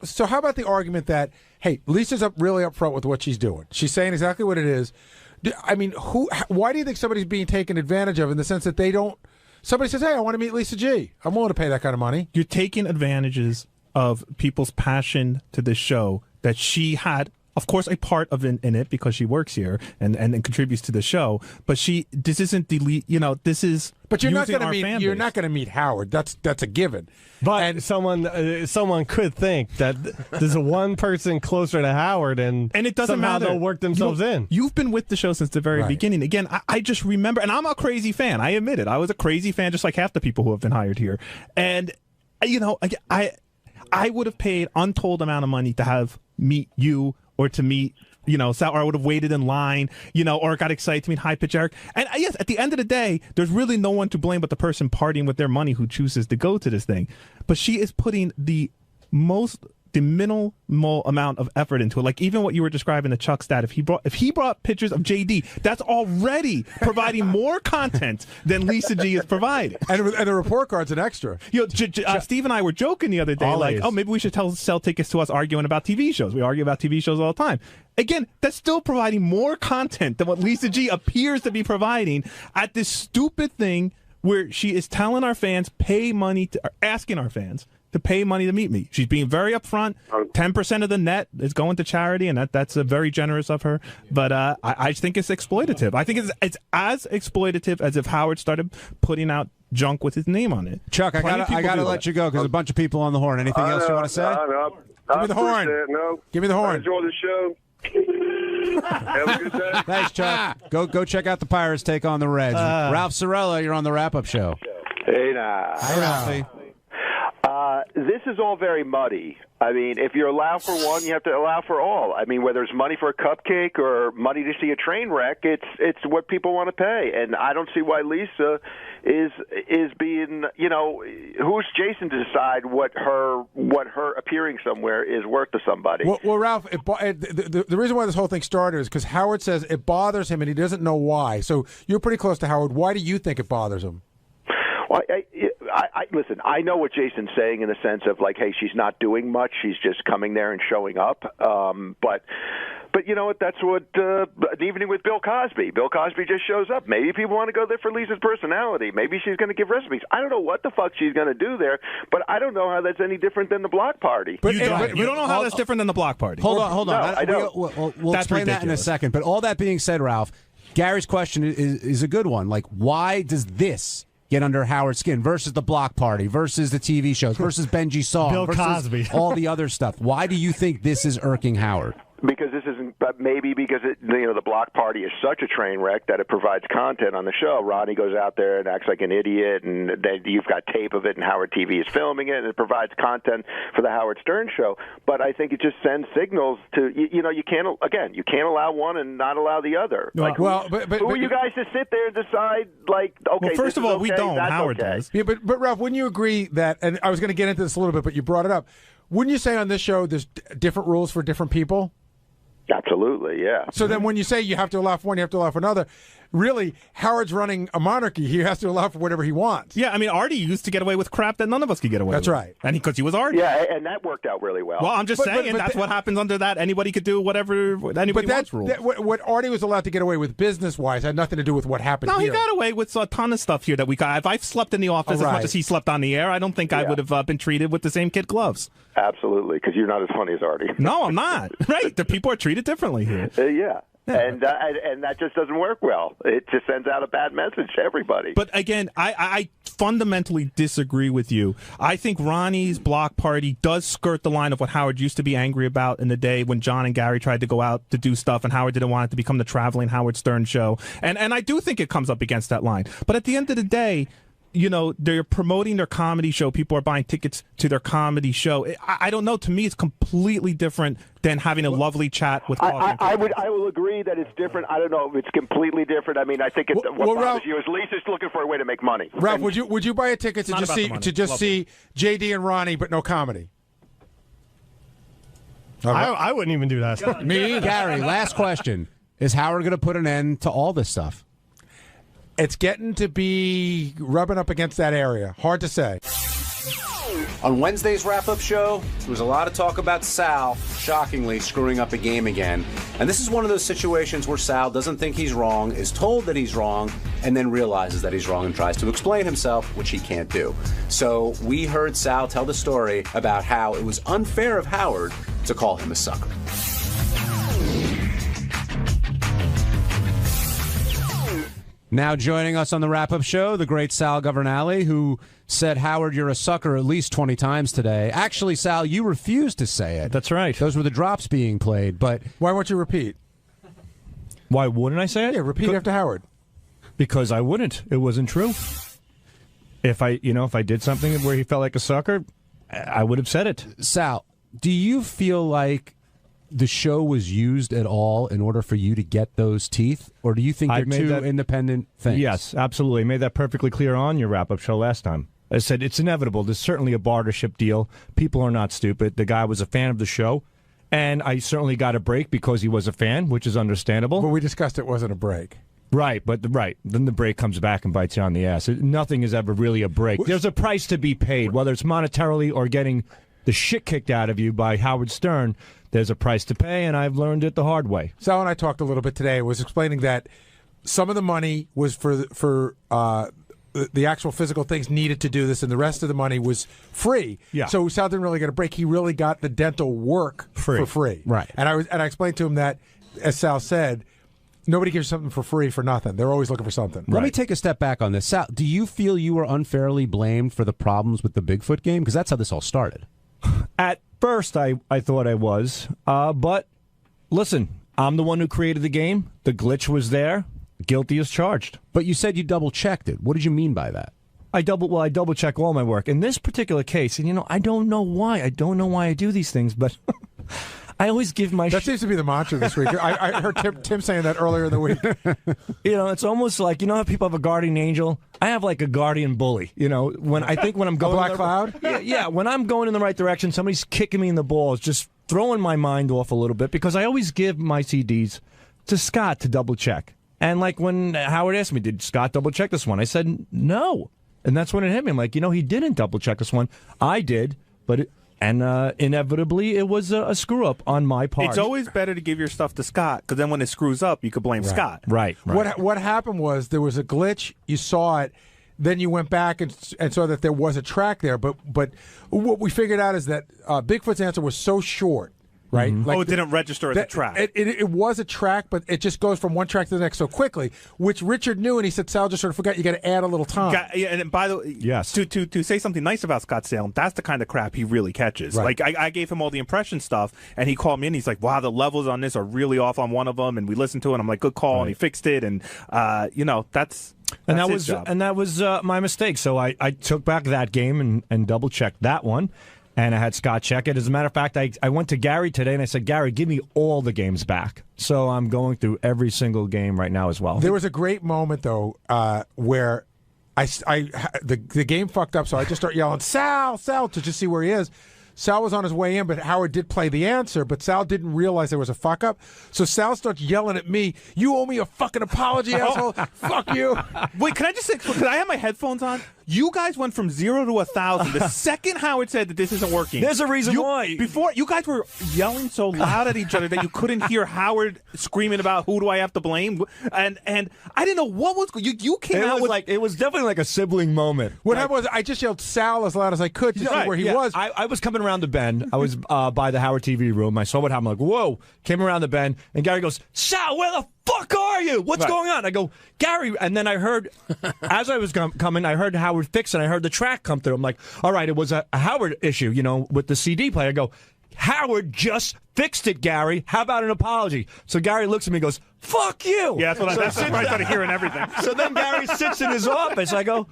so how about the argument that, hey, Lisa's really upfront with what she's doing? She's saying exactly what it is. I mean, why do you think somebody's being taken advantage of in the sense that they don't? Somebody says, hey, I want to meet Lisa G. I'm willing to pay that kind of money. You're taking advantages of people's passion to this show that she had, of course, a part of in it because she works here and contributes to the show. But this isn't this is. But you're not going to meet. You're not going to meet Howard. That's a given. But someone could think that there's a one person closer to Howard, and it doesn't somehow matter. They'll work themselves in. You've been with the show since the very beginning. Again, I just remember, and I'm a crazy fan. I admit it. I was a crazy fan, just like half the people who have been hired here. And I would have paid untold amount of money to meet you or to meet. Or I would have waited in line, or got excited to meet High Pitch Eric. And yes, at the end of the day, there's really no one to blame but the person partying with their money who chooses to go to this thing. But she is putting the minimal amount of effort into it. Like even what you were describing, the Chuck stat, if he brought pictures of JD, that's already providing more content than Lisa G is providing. And the report card's an extra. Steve and I were joking the other day, maybe we should sell tickets to us arguing about TV shows. We argue about TV shows all the time. Again, that's still providing more content than what Lisa G appears to be providing at this stupid thing where she is telling our fans, asking our fans to pay money to meet me. She's being very upfront. 10% of the net is going to charity, and that's very generous of her. But I think it's exploitative. I think it's as exploitative as if Howard started putting out junk with his name on it. Chuck, I gotta let you go because a bunch of people on the horn. Anything else you want to say? Give me the horn. Give me the horn. Enjoy the show. Have a good day. Thanks, Chuck. Go check out the Pirates take on the Reds. Ralph Sorella, you're on the wrap-up show. Hey, now. Hi, Ralphie. This is all very muddy. I mean, if you allow for one, you have to allow for all. I mean, whether it's money for a cupcake or money to see a train wreck, it's what people want to pay. And I don't see why Lisa is being, who's Jason to decide what her appearing somewhere is worth to somebody? Well Ralph, the reason why this whole thing started is because Howard says it bothers him and he doesn't know why. So you're pretty close to Howard. Why do you think it bothers him? Well, I listen, I know what Jason's saying in the sense of like, hey, she's not doing much. She's just coming there and showing up. But you know what? That's what an evening with Bill Cosby. Bill Cosby just shows up. Maybe people want to go there for Lisa's personality. Maybe she's going to give recipes. I don't know what the fuck she's going to do there, but I don't know how that's any different than the block party. But you don't know how that's different than the block party. Hold on. No, I don't. We'll explain that in a second. But all that being said, Ralph, Gary's question is a good one. Like, why does this get under Howard's skin versus the block party, versus the TV shows, versus Benji's song, Bill versus Cosby. all the other stuff? Why do you think this is irking Howard? Because this isn't, but maybe because the block party is such a train wreck that it provides content on the show. Ronnie goes out there and acts like an idiot, and then you've got tape of it, and Howard TV is filming it, and it provides content for the Howard Stern show. But I think it just sends signals to you can't allow one and not allow the other. No, like, well, who are you guys to sit there and decide like, okay? Well, first of all, we don't. That's Howard okay. does. Yeah, but Ralph, wouldn't you agree that? And I was going to get into this a little bit, but you brought it up. Wouldn't you say on this show there's different rules for different people? Absolutely, yeah. So then when you say you have to allow for one, you have to allow for another, really, Howard's running a monarchy. He has to allow for whatever he wants. Yeah, I mean, Artie used to get away with crap that none of us could get away with. That's right. And because he was Artie. Yeah, and that worked out really well. Well, I'm just saying that's what happens under that. Anybody could do whatever anybody wants rules. What Artie was allowed to get away with business-wise had nothing to do with what happened No, here. he got away with a ton of stuff here that we got. If I've slept in the office as much as he slept on the air, I don't think I would have been treated with the same kid gloves. Absolutely, because you're not as funny as Artie. No, I'm not. Right. The people are treated differently here. Yeah. And that just doesn't work well. It just sends out a bad message to everybody. But again, I fundamentally disagree with you. I think Ronnie's block party does skirt the line of what Howard used to be angry about in the day when John and Gary tried to go out to do stuff and Howard didn't want it to become the traveling Howard Stern show. And I do think it comes up against that line. But at the end of the day, they're promoting their comedy show. People are buying tickets to their comedy show. I don't know. To me, it's completely different than having a lovely chat with coffee. I will agree that it's different. I don't know if it's completely different. I mean, I think what bothers you is Lisa's looking for a way to make money. Ralph, would you buy a ticket to just see JD and Ronnie, but no comedy? I wouldn't even do that. Me, Gary. Last question: is Howard going to put an end to all this stuff? It's getting to be rubbing up against that area. Hard to say. On Wednesday's wrap-up show, there was a lot of talk about Sal, shockingly, screwing up a game again. And this is one of those situations where Sal doesn't think he's wrong, is told that he's wrong, and then realizes that he's wrong and tries to explain himself, which he can't do. So we heard Sal tell the story about how it was unfair of Howard to call him a sucker. Now joining us on the wrap-up show, the great Sal Governale, who said, Howard, you're a sucker at least 20 times today. Actually, Sal, you refused to say it. That's right. Those were the drops being played, but... Why won't you repeat? Why wouldn't I say it? Yeah, repeat after Howard. Because I wouldn't. It wasn't true. If I did something where he felt like a sucker, I would have said it. Sal, do you feel like the show was used at all in order for you to get those teeth? Or do you think they're two independent things? Yes, absolutely. I made that perfectly clear on your wrap-up show last time. I said it's inevitable. There's certainly a bartership deal. People are not stupid. The guy was a fan of the show, and I certainly got a break because he was a fan, which is understandable. But we discussed it wasn't a break. Right, then the break comes back and bites you on the ass. Nothing is ever really a break. There's a price to be paid, whether it's monetarily or getting the shit kicked out of you by Howard Stern. There's a price to pay, and I've learned it the hard way. Sal and I talked a little bit today. I was explaining that some of the money was for the actual physical things needed to do this, and the rest of the money was free. Yeah. So Sal didn't really get a break. He really got the dental work for free. Right. And I explained to him that, as Sal said, nobody gives something for free for nothing. They're always looking for something. Let me take a step back on this. Sal, do you feel you were unfairly blamed for the problems with the Bigfoot game? Because that's how this all started. At first, I thought I was. But listen, I'm the one who created the game. The glitch was there. Guilty as charged. But you said you double-checked it. What did you mean by that? I double-check all my work. In this particular case, and I don't know why. I don't know why I do these things, but I always give my... That seems to be the mantra this week. I heard Tim saying that earlier in the week. It's almost like, how people have a guardian angel? I have like a guardian bully. When I'm going... A black cloud? Yeah, when I'm going in the right direction, somebody's kicking me in the balls, just throwing my mind off a little bit, because I always give my CDs to Scott to double-check. And like when Howard asked me, did Scott double-check this one? I said, no. And that's when it hit me. I'm like, he didn't double-check this one. I did, but... inevitably, it was a screw-up on my part. It's always better to give your stuff to Scott, because then when it screws up, you could blame Scott. Right. What happened was there was a glitch. You saw it. Then you went back and saw that there was a track there. But what we figured out is that Bigfoot's answer was so short. Right? Mm-hmm. It didn't register as a track. It was a track, but it just goes from one track to the next so quickly, which Richard knew, and he said, Sal just sort of forgot you got to add a little time. And by the way, yes. To say something nice about Scott Salem, that's the kind of crap he really catches. Right. Like, I gave him all the impression stuff, and he called me in, he's like, wow, the levels on this are really off on one of them, and we listened to it, and I'm like, good call, and he fixed it, and, that's his job. And that was my mistake. So I took back that game and double-checked that one. And I had Scott check it. As a matter of fact, I went to Gary today and I said, Gary, give me all the games back. So I'm going through every single game right now as well. There was a great moment, though, where the game fucked up, so I just start yelling, Sal, to just see where he is. Sal was on his way in, but Howard did play the answer, but Sal didn't realize there was a fuck-up. So Sal starts yelling at me, you owe me a fucking apology, asshole. Fuck you. Wait, can I just say, because I have my headphones on, you guys went from 0 to 1,000 the second Howard said that this isn't working. There's a reason why. Before, you guys were yelling so loud at each other that you couldn't hear Howard screaming about who do I have to blame. And I didn't know what was going on. You came out with... It was definitely like a sibling moment. What happened was I just yelled Sal as loud as I could to see where he was. I was coming around the bend. I was by the Howard TV room. I saw what happened. I'm like, whoa. Came around the bend, and Gary goes, Sal, where the fuck are you? What's going on? I go, Gary, and then I heard, as I was coming, I heard Howard fix it, and I heard the track come through. I'm like, all right, it was a Howard issue, with the CD player. I go, Howard just fixed it, Gary. How about an apology? So Gary looks at me and goes, fuck you. Yeah, that's what I started hearing everything. So then Gary sits in his office. I go,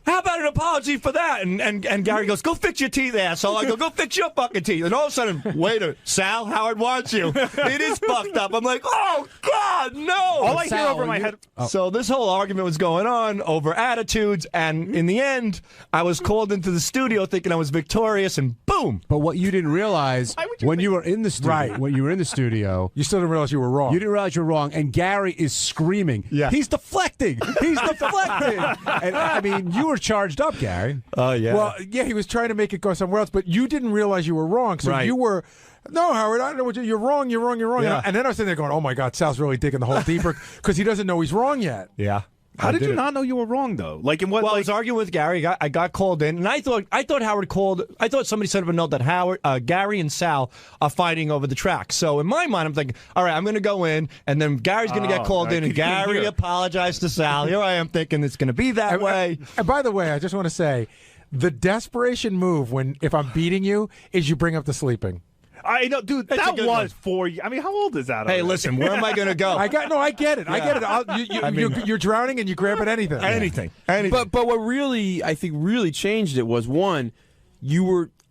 how about an apology for that? And Gary goes, go fix your teeth, asshole. I go fix your fucking teeth. And all of a sudden, wait a Sal, Howard wants you. It is fucked up. I'm like, oh, God, no. All I hear over my head. So this whole argument was going on over attitudes, and in the end, I was called into the studio thinking I was victorious, and boom. But what you didn't realize when you were in the studio, you still didn't realize you were wrong. You didn't realize you were wrong, and Gary is screaming. Yeah. He's deflecting. He's deflecting. And I mean, you were charged up, Gary. Oh, yeah. Well, yeah, he was trying to make it go somewhere else, but you didn't realize you were wrong. So you were, no, Howard, I don't know what you're wrong. Yeah. And then I was sitting there going, oh, my God, Sal's really digging the hole deeper because he doesn't know he's wrong yet. Yeah. How did you not know you were wrong, though? Like, in what? Well, I was arguing with Gary. I got called in, and I thought Howard called. I thought somebody sent up a note that Gary and Sal are fighting over the track. So in my mind, I'm thinking, all right, I'm going to go in, and then Gary's going to get called in, and Gary apologized to Sal. Here I am thinking it's going to be that way. And by the way, I just want to say, the desperation move if I'm beating you is you bring up the sleeping. I know, dude. That was 4 years. I mean, how old is that? Hey, listen, where am I going to go? I get it. I get it. You're drowning and you grab at anything. Anything. But what I think really changed it was, one,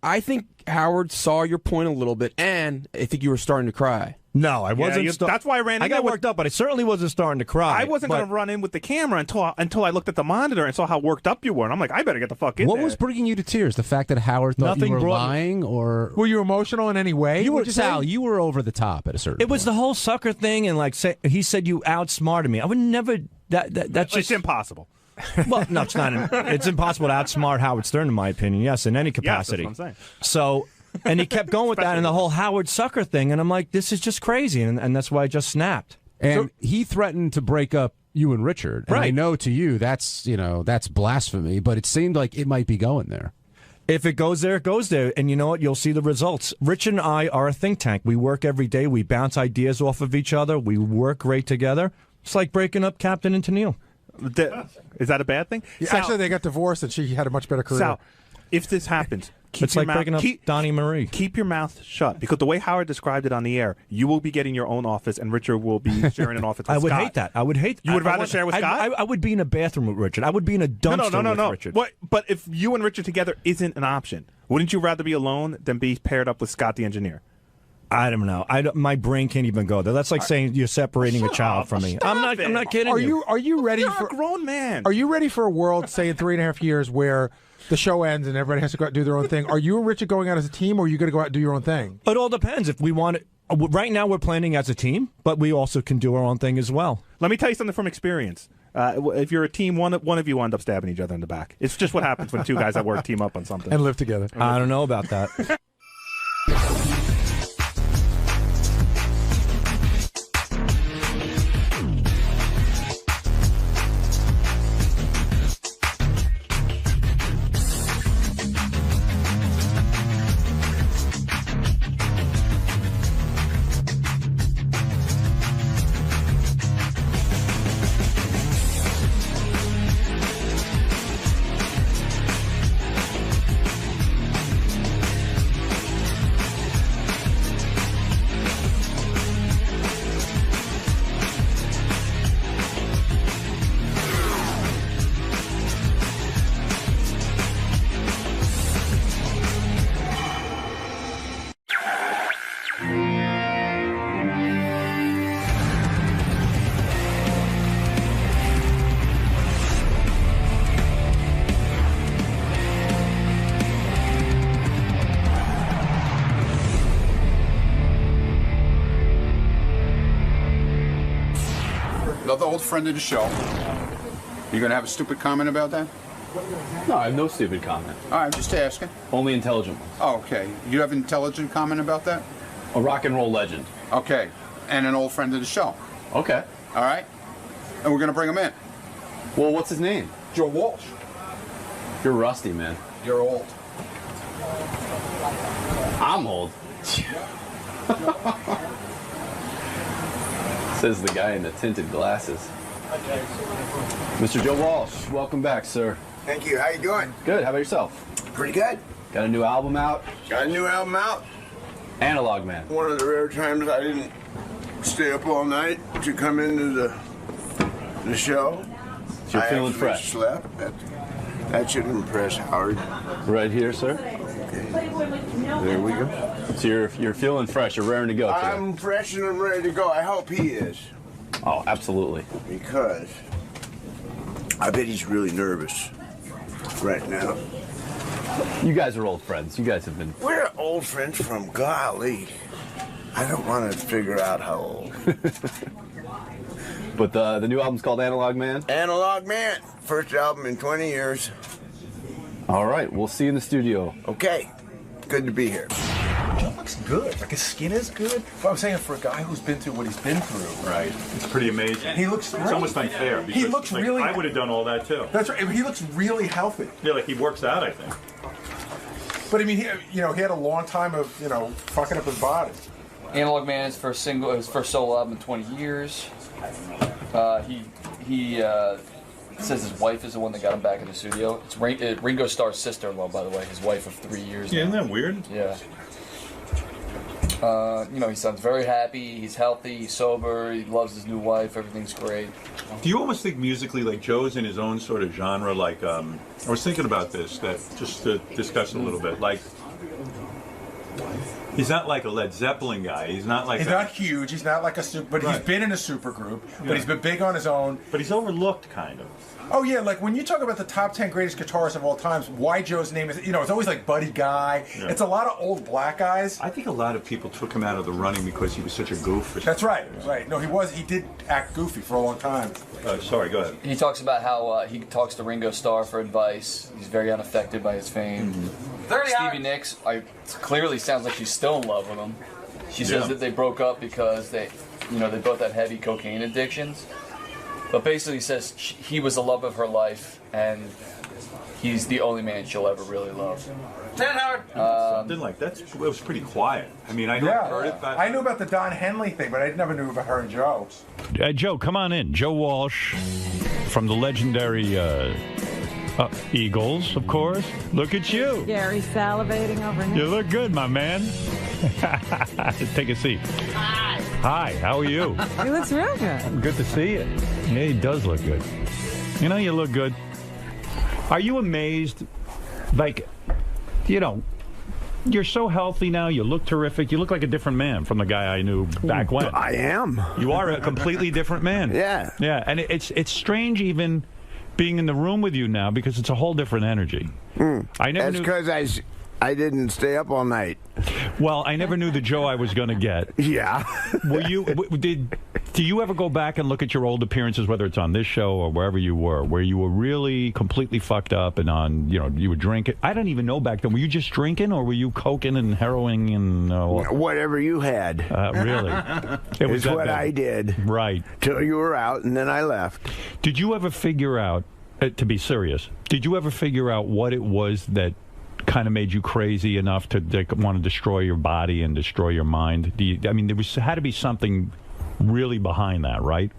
I think Howard saw your point a little bit, and I think you were starting to cry. No, I wasn't. That's why I ran in. I got worked up, but I certainly wasn't starting to cry. I wasn't going to run in with the camera until I looked at the monitor and saw how worked up you were. And I'm like, I better get the fuck in there. What was bringing you to tears? The fact that Howard thought you were lying? Or were you emotional in any way? Sal, you were over the top at a certain point. It was the whole sucker thing, and he said you outsmarted me. I would never... That's just... It's impossible. Well, no, it's not. It's impossible to outsmart Howard Stern, in my opinion, yes, in any capacity. Yes, that's what I'm saying. So... And he kept going with that and the whole Howard Sucker thing, and I'm like, this is just crazy, and that's why I just snapped. And he threatened to break up you and Richard. And I know to you that's blasphemy, but it seemed like it might be going there. If it goes there, it goes there. And you know what? You'll see the results. Rich and I are a think tank. We work every day. We bounce ideas off of each other. We work great together. It's like breaking up Captain and Tennille. Is that a bad thing? Yeah, Sal, actually, they got divorced, and she had a much better career. Sal, if this happens, it's like breaking up Donnie Marie. Keep your mouth shut, because the way Howard described it on the air, you will be getting your own office, and Richard will be sharing an office with I would Scott. hate that. I would hate. You would rather share with Scott? I would be in a bathroom with Richard. I would be in a dumpster with Richard. What? But if you and Richard together isn't an option, wouldn't you rather be alone than be paired up with Scott the engineer? I don't know. My brain can't even go there. That's like saying you're separating a child from me. I'm not kidding. Are you ready You're for a grown man? Are you ready for a world, say in 3.5 years, where the show ends and everybody has to go out and do their own thing? Are you and Richard going out as a team, or are you going to go out and do your own thing? It all depends. If we want it, right now we're planning as a team, but we also can do our own thing as well. Let me tell you something from experience. If you're a team, one of you end up stabbing each other in the back. It's just what happens when two guys at work team up on something and live together. I don't know about that. Another old friend of the show. You gonna have a stupid comment about that? No, I have no stupid comment. All right, I'm just asking. Only intelligent ones. Oh, okay. You have an intelligent comment about that? A rock and roll legend. Okay. And an old friend of the show. Okay. All right. And we're gonna bring him in. Well, what's his name? Joe Walsh. You're rusty, man. You're old. I'm old. Says the guy in the tinted glasses. Mr. Joe Walsh, welcome back, sir. Thank you. How you doing? Good. How about yourself? Pretty good. Got a new album out? Got a new album out. Analog Man. One of the rare times I didn't stay up all night to come into the show. So you're feeling fresh. Slept. That should impress Howard. Right here, sir. Okay. There we go. So you're feeling fresh. You're raring to go. Today. I'm fresh and I'm ready to go. I hope he is. Oh, absolutely. Because I bet he's really nervous right now. You guys are old friends. You guys have been... We're old friends from golly. I don't want to figure out how old. But the new album's called Analog Man? Analog Man. First album in 20 years. All right. We'll see you in the studio. Okay. Good to be here. Joe looks good. Like his skin is good. But I'm saying for a guy who's been through what he's been through. Right. It's pretty amazing. He looks great. It's almost unfair. He looks like, really... I would have done all that, too. That's right. He looks really healthy. Yeah, like he works out, I think. But, I mean, he had a long time of, fucking up his body. Analog Man is his first solo album in 20 years. He says his wife is the one that got him back in the studio. It's Ringo Starr's sister-in-law, by the way, his wife of 3 years. Yeah, now. isn't that weird? Yeah. He sounds very happy. He's healthy. He's sober. He loves his new wife. Everything's great. Do you almost think musically, like Joe's in his own sort of genre? Like, I was thinking about this, that just to discuss a little bit. Like, he's not like a Led Zeppelin guy. He's not like he's not huge. He's not like a super. But he's been in a super group. But he's been big on his own. But he's overlooked, kind of. Oh yeah, like when you talk about the top 10 greatest guitarists of all times, why Joe's name is, it's always like Buddy Guy. Yeah. It's a lot of old black guys. I think a lot of people took him out of the running because he was such a goof. That's right, right. No, he did act goofy for a long time. Sorry, go ahead. He talks about how he talks to Ringo Starr for advice. He's very unaffected by his fame. Mm-hmm. Stevie Nicks, clearly sounds like she's still in love with him. She says that they broke up because they both had heavy cocaine addictions. But basically says he was the love of her life, and he's the only man she'll ever really love. Something like that. It was pretty quiet. I mean, I heard it. But I knew about the Don Henley thing, but I never knew about her and Joe. Joe, come on in. Joe Walsh from the legendary Eagles, of course. Look at you. Gary salivating over here. You look good, my man. Take a seat. Hi, how are you? He looks real good. Good to see you. Yeah, he does look good. You know, you look good. Are you amazed? Like, you know, you're so healthy now. You look terrific. You look like a different man from the guy I knew back when. I am. You are a completely different man. Yeah. Yeah, and it's strange even being in the room with you now because it's a whole different energy. I never That's knew. because I didn't stay up all night. Well, I never knew the Joe I was going to get. Yeah. Were you? Do you ever go back and look at your old appearances, whether it's on this show or wherever you were, where you were really completely fucked up and on, you know, you were drinking? I don't even know back then. Were you just drinking or were you coking and heroing and whatever you had? Really? It was what I did. Right. Till you were out, and then I left. Did you ever figure out? To be serious, did you ever figure out what it was that kind of made you crazy enough to want to destroy your body and destroy your mind? I mean, there had to be something really behind that, right?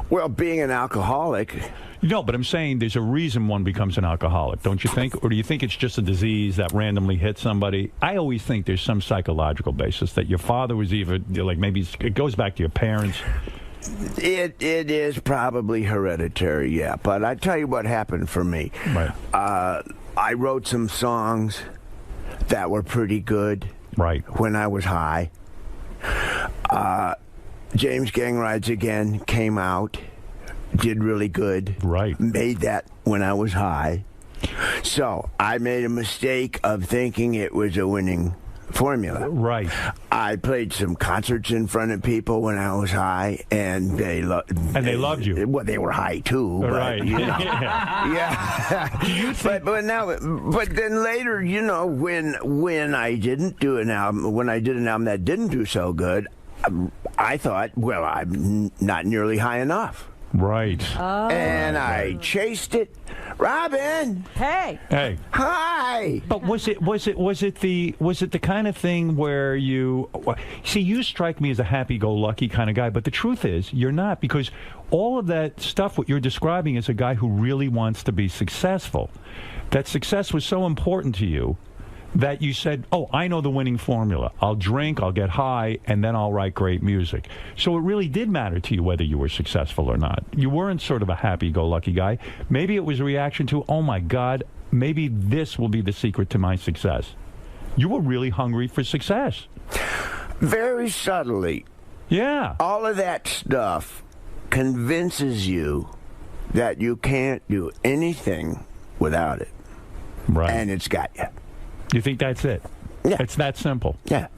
Well, being an alcoholic. No, but I'm saying there's a reason one becomes an alcoholic, don't you think? Or do you think it's just a disease that randomly hits somebody? I always think there's some psychological basis that your father was even, like, maybe it goes back to your parents. It is probably hereditary, yeah. But I tell you what happened for me. Right. I wrote some songs that were pretty good. Right. When I was high. James Gang Rides Again came out, did really good. Right. Made that when I was high. So I made a mistake of thinking it was a winning formula. Right. I played some concerts in front of people when I was high, and they loved you. Well, they were high too. But, right. You know, yeah. but then later, you know, when I didn't do an album, when I did an album that didn't do so good, I thought, well, I'm not nearly high enough. Right. Oh. And I chased it. Robin. Hey. Hi. But was it the kind of thing where you see, you strike me as a happy-go-lucky kind of guy, but the truth is you're not, because all of that stuff what you're describing is a guy who really wants to be successful. That success was so important to you that you said, oh, I know the winning formula. I'll drink, I'll get high, and then I'll write great music. So it really did matter to you whether you were successful or not. You weren't sort of a happy-go-lucky guy. Maybe it was a reaction to, oh, my God, maybe this will be the secret to my success. You were really hungry for success. Very subtly. Yeah. All of that stuff convinces you that you can't do anything without it. Right. And it's got you. You think that's it? Yeah. It's that simple? Yeah.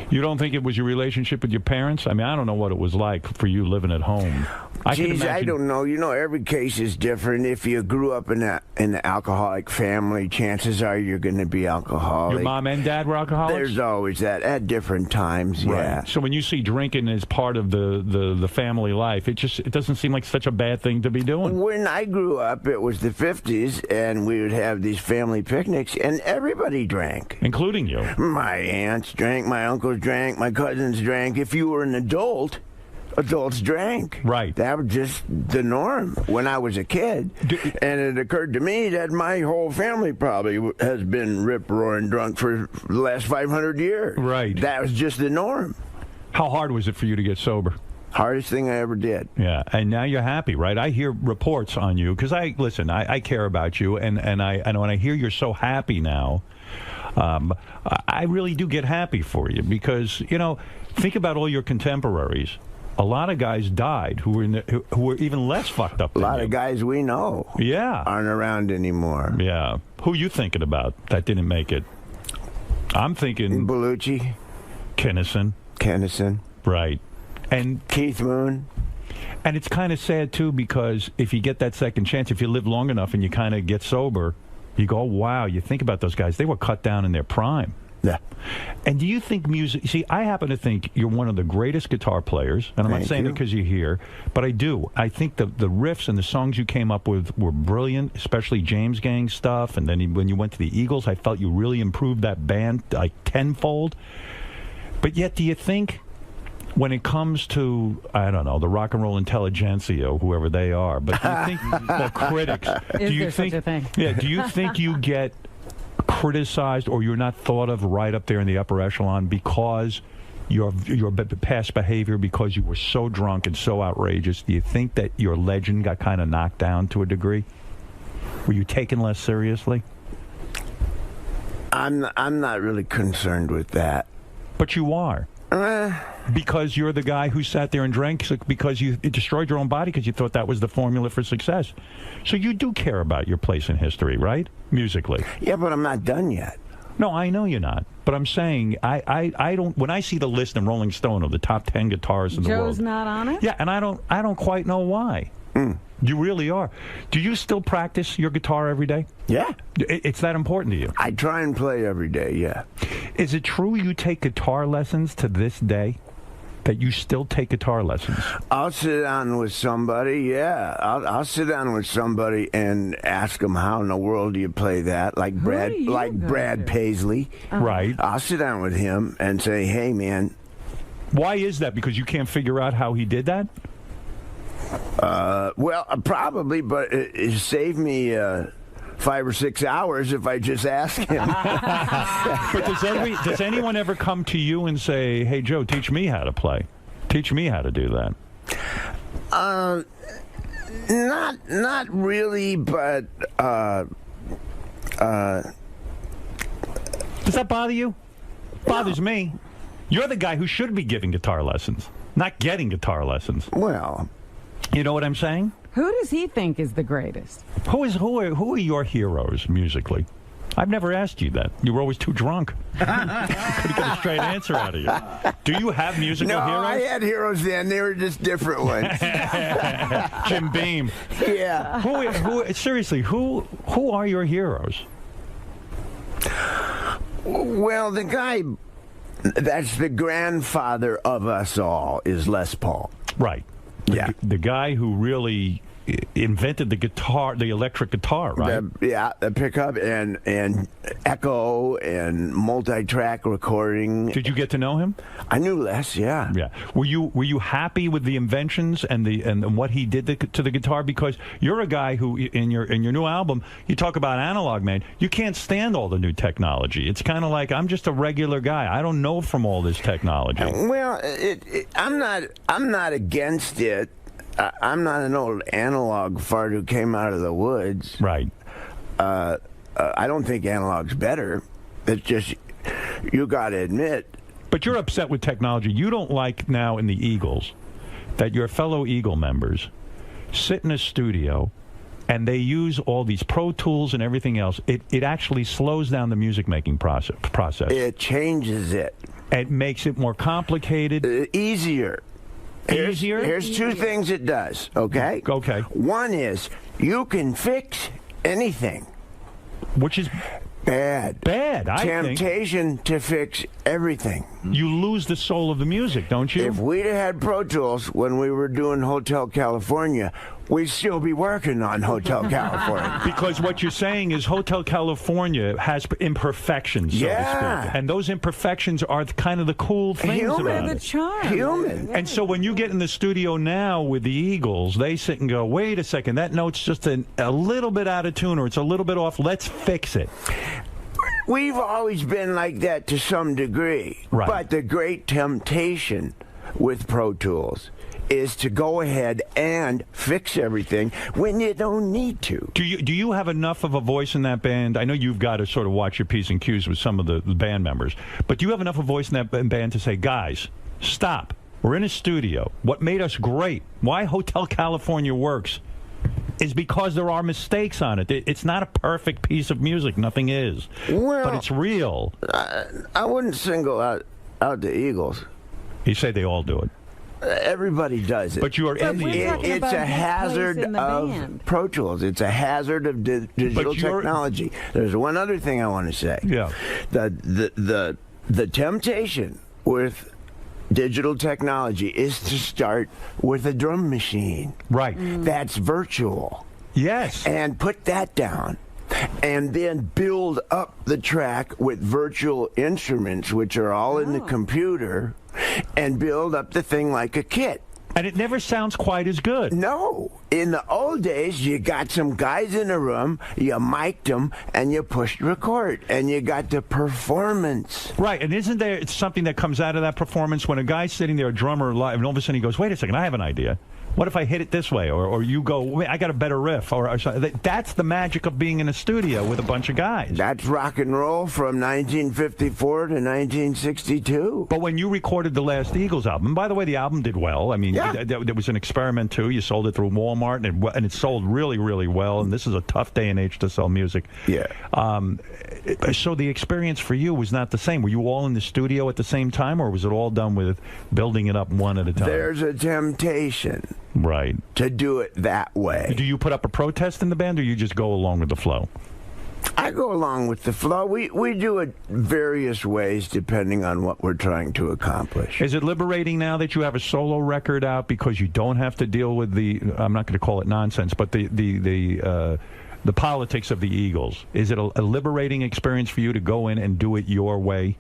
You don't think it was your relationship with your parents? I mean, I don't know what it was like for you living at home. I don't know. You know, every case is different. If you grew up in an alcoholic family, chances are you're going to be alcoholic. Your mom and dad were alcoholics? There's always that at different times, yeah. Right. So when you see drinking as part of the family life, it doesn't seem like such a bad thing to be doing. When I grew up, it was the 50s, and we would have these family picnics, and everybody drank. Including you. My aunts drank, my uncles drank, my cousins drank. If you were an adult, adults drank. Right. That was just the norm when I was a kid. And it occurred to me that my whole family probably has been rip-roaring drunk for the last 500 years. Right. That was just the norm. How hard was it for you to get sober? Hardest thing I ever did. Yeah, and now you're happy, right? I hear reports on you, because I care about you, and when I hear you're so happy now, I really do get happy for you, because, you know, think about all your contemporaries. A lot of guys died who were even less fucked up than you. A lot of guys we know aren't around anymore. Yeah. Who you thinking about that didn't make it? I'm thinking Bellucci. Kennison. Right. And Keith Moon. And it's kind of sad, too, because if you get that second chance, if you live long enough and you kind of get sober, you go, oh, wow, you think about those guys. They were cut down in their prime. Yeah. And do you think music... See, I happen to think you're one of the greatest guitar players, and I'm not saying it because you're here, but I do. I think the riffs and the songs you came up with were brilliant, especially James Gang stuff, and then when you went to the Eagles, I felt you really improved that band like tenfold. But yet, do you think... when it comes to, I don't know, the rock and roll intelligentsia, or whoever they are, but do you think, well, critics, do you think, such a thing? Yeah, do you think you get criticized or you're not thought of right up there in the upper echelon because your past behavior, because you were so drunk and so outrageous? Do you think that your legend got kind of knocked down to a degree? Were you taken less seriously? I'm not really concerned with that. But you are. Because you're the guy who sat there and drank because you destroyed your own body because you thought that was the formula for success. So you do care about your place in history, right? Musically. Yeah, but I'm not done yet. No, I know you're not. But I'm saying, I don't... When I see the list in Rolling Stone of the top 10 guitarists in the world... Joe's not on it? Yeah, and I don't quite know why. You really are. Do you still practice your guitar every day? Yeah. It's that important to you? I try and play every day, yeah. Is it true you take guitar lessons to this day? That you still take guitar lessons? I'll sit down with somebody, yeah. I'll sit down with somebody and ask them, how in the world do you play that? Like Brad Paisley. Right. I'll sit down with him and say, hey, man. Why is that? Because you can't figure out how he did that? Well, probably, but it saved me 5 or 6 hours if I just ask him. But does anyone ever come to you and say, hey, Joe, teach me how to play? Teach me how to do that? Not really, but does that bother you? Bothers me. You're the guy who should be giving guitar lessons, not getting guitar lessons. Well, you know what I'm saying? Who does he think is the greatest? Who are your heroes musically? I've never asked you that. You were always too drunk. Couldn't get a straight answer out of you. Do you have musical heroes? No, I had heroes then. They were just different ones. Jim Beam. Yeah. Seriously, who are your heroes? Well, the guy that's the grandfather of us all is Les Paul. Right. The guy who really invented the guitar, the electric guitar, right? The pickup and echo and multi-track recording. Did you get to know him? I knew Les, yeah. Yeah. Were you happy with the inventions and what he did to the guitar? Because you're a guy who in your new album you talk about analog man. You can't stand all the new technology. It's kind of like I'm just a regular guy. I don't know from all this technology. Well, I'm not against it. I'm not an old analog fart who came out of the woods. Right. I don't think analog's better. It's just, you got to admit. But you're upset with technology. You don't like now in the Eagles that your fellow Eagle members sit in a studio and they use all these Pro Tools and everything else. It actually slows down the music-making process. It changes it. It makes it more complicated. Easier. Here's two things it does, okay? Okay. One is you can fix anything. Which is bad. Bad, I think. Temptation to fix everything. You lose the soul of the music, don't you? If we'd had Pro Tools when we were doing Hotel California, we'd still be working on Hotel California. Because what you're saying is Hotel California has imperfections, so to speak. And those imperfections are kind of the cool things about it. The charm. Human. And so when you get in the studio now with the Eagles, they sit and go, wait a second, that note's just a little bit out of tune or it's a little bit off. Let's fix it. We've always been like that to some degree. Right. But the great temptation with Pro Tools is to go ahead and fix everything when you don't need to. Do you have enough of a voice in that band? I know you've got to sort of watch your P's and Q's with some of the band members, but do you have enough of a voice in that band to say, guys, stop. We're in a studio. What made us great, why Hotel California works, is because there are mistakes on it. It's not a perfect piece of music. Nothing is. Well, but it's real. I wouldn't single out the Eagles. You say they all do it. Everybody does it. But you are in the Eagles. It's a hazard of Pro Tools. It's a hazard of digital technology. There's one other thing I want to say. Yeah. The temptation with digital technology is to start with a drum machine. Right. That's virtual. Yes. And put that down. And then build up the track with virtual instruments, which are all in the computer, and build up the thing like a kit. And it never sounds quite as good. No. In the old days, you got some guys in a room, you mic'd them, and you pushed record, and you got the performance. Right, and isn't there something that comes out of that performance when a guy's sitting there, a drummer, live, and all of a sudden he goes, wait a second, I have an idea. What if I hit it this way? Or you go, wait, I got a better riff. Or that's the magic of being in a studio with a bunch of guys. That's rock and roll from 1954 to 1962. But when you recorded the last Eagles album, and by the way, the album did well. I mean, there was an experiment, too. You sold it through Walmart, and it sold really, really well. And this is a tough day and age to sell music. Yeah. So the experience for you was not the same. Were you all in the studio at the same time, or was it all done with building it up one at a time? There's a temptation. Right. To do it that way. Do you put up a protest in the band, or you just go along with the flow? I go along with the flow. We do it various ways depending on what we're trying to accomplish. Is it liberating now that you have a solo record out because you don't have to deal with the, I'm not going to call it nonsense, but the politics of the Eagles? Is it a liberating experience for you to go in and do it your way?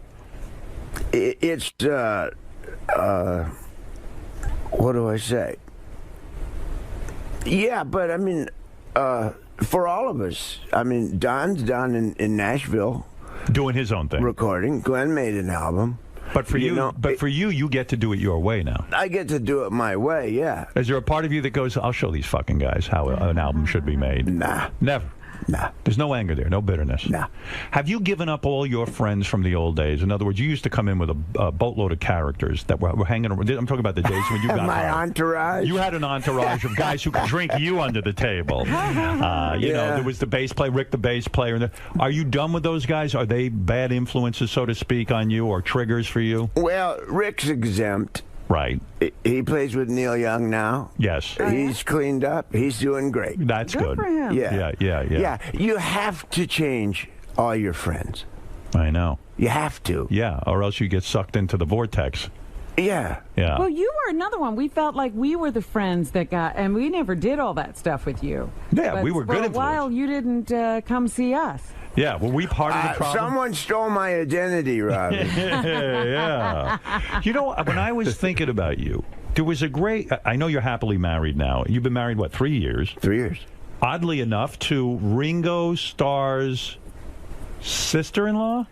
It's, what do I say? Yeah, but I mean, for all of us, I mean, Don's down in Nashville, doing his own thing, recording. Glenn made an album. But for you get to do it your way now. I get to do it my way, yeah. Is there a part of you that goes, I'll show these fucking guys how an album should be made? Nah. Never. Nah. There's no anger there, no bitterness. Nah. Have you given up all your friends from the old days? In other words, you used to come in with a boatload of characters that were hanging around. I'm talking about the days when you got my entourage. You had an entourage of guys who could drink you under the table. You know, there was the bass player, Rick the bass player. Are you done with those guys? Are they bad influences, so to speak, on you, or triggers for you? Well, Rick's exempt. Right. He plays with Neil Young now. Yes. He's cleaned up. He's doing great. That's good. For him. Yeah. You have to change all your friends. I know. You have to. Yeah, or else you get sucked into the vortex. Yeah. Yeah. Well, you were another one. We felt like we were the friends that got, and we never did all that stuff with you. Yeah, but we were good for a while, you didn't come see us. Yeah, were we part of the problem? Someone stole my identity, Robbie. Yeah. You know, when I was thinking about you, there was a great... I know you're happily married now. You've been married, what, 3 years? 3 years. Oddly enough, to Ringo Starr's sister-in-law?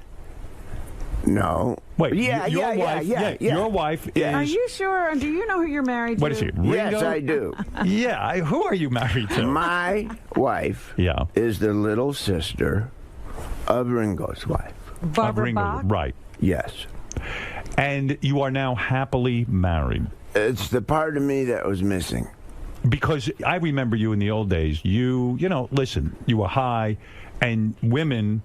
No. Wait, your wife, your wife is... Are you sure? Do you know who you're married to? What is he, Ringo? Yes, I do. Yeah, who are you married to? My wife is the little sister of Ringo's wife. Barbara Bach? Right. Yes. And you are now happily married. It's the part of me that was missing. Because I remember you in the old days. You know, listen, you were high, and women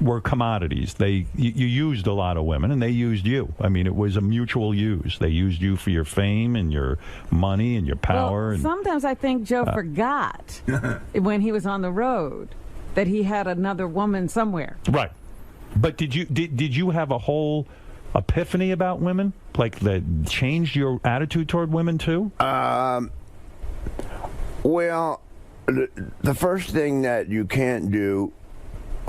were commodities. You used a lot of women, and they used you. I mean, it was a mutual use. They used you for your fame and your money and your power. Well, sometimes I think Joe forgot when he was on the road that he had another woman somewhere. Right. But did you have a whole epiphany about women? Like that changed your attitude toward women too? Well, the first thing that you can't do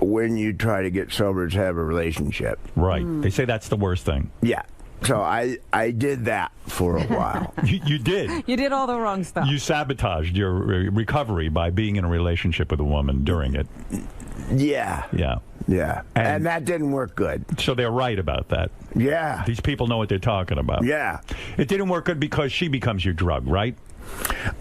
when you try to get sober is have a relationship. Right. They say that's the worst thing. Yeah. So I did that for a while. You did? You did all the wrong stuff. You sabotaged your recovery by being in a relationship with a woman during it. Yeah. Yeah. Yeah. And that didn't work good. So they're right about that. Yeah. These people know what they're talking about. Yeah. It didn't work good because she becomes your drug, right?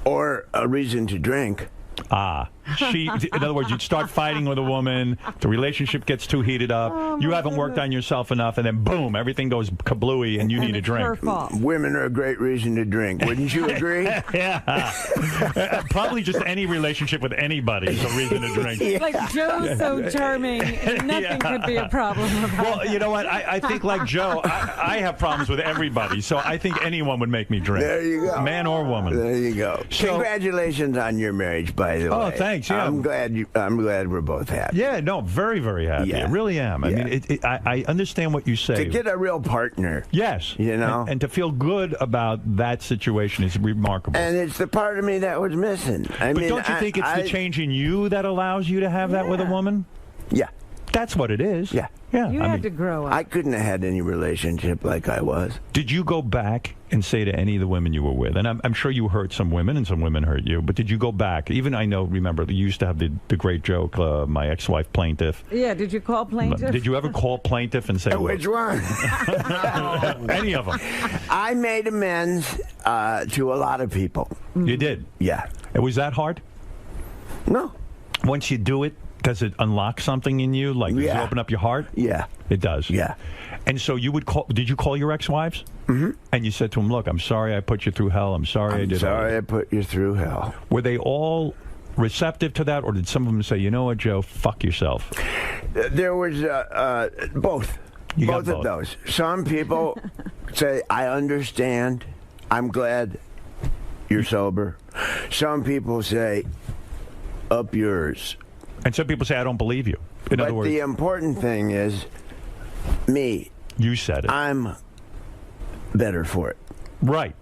Or a reason to drink. Ah. In other words, you'd start fighting with a woman, the relationship gets too heated up, you haven't worked on yourself enough, and then boom, everything goes kablooey, and you need a drink. Women are a great reason to drink. Wouldn't you agree? Yeah. Probably just any relationship with anybody is a reason to drink. Like Joe's so charming, nothing could be a problem about Well, you know what? I think like Joe, I have problems with everybody, so I think anyone would make me drink. There you go. Man or woman. There you go. So, congratulations on your marriage, by the way. Oh, thanks. Yeah. I'm glad we're both happy. Yeah, no, very, very happy. Yeah. I really am. I mean, I understand what you say. To get a real partner. Yes. You know? And to feel good about that situation is remarkable. And it's the part of me that was missing. But don't you think it's the change in you that allows you to have that with a woman? Yeah. That's what it is. Yeah. Yeah. You had to grow up. I couldn't have had any relationship like I was. Did you go back and say to any of the women you were with, and I'm sure you hurt some women and some women hurt you, but did you go back? Even remember, you used to have the great joke, my ex-wife plaintiff. Yeah, did you call plaintiff? Did you ever call plaintiff and say, which one? Any of them. I made amends to a lot of people. You did? Yeah. Was that hard? No. Once you do it, does it unlock something in you? Like, does it open up your heart? Yeah. It does? Yeah. And so you would call, did you call your ex-wives? Mm-hmm. And you said to them, look, I'm sorry I put you through hell. I'm sorry I did I put you through hell. Were they all receptive to that, or did some of them say, you know what, Joe, fuck yourself? There was both. Both of those. Some people say, I understand. I'm glad you're sober. Some people say, up yours. And some people say, I don't believe you. In other words, the important thing is me. You said it. I'm better for it. Right.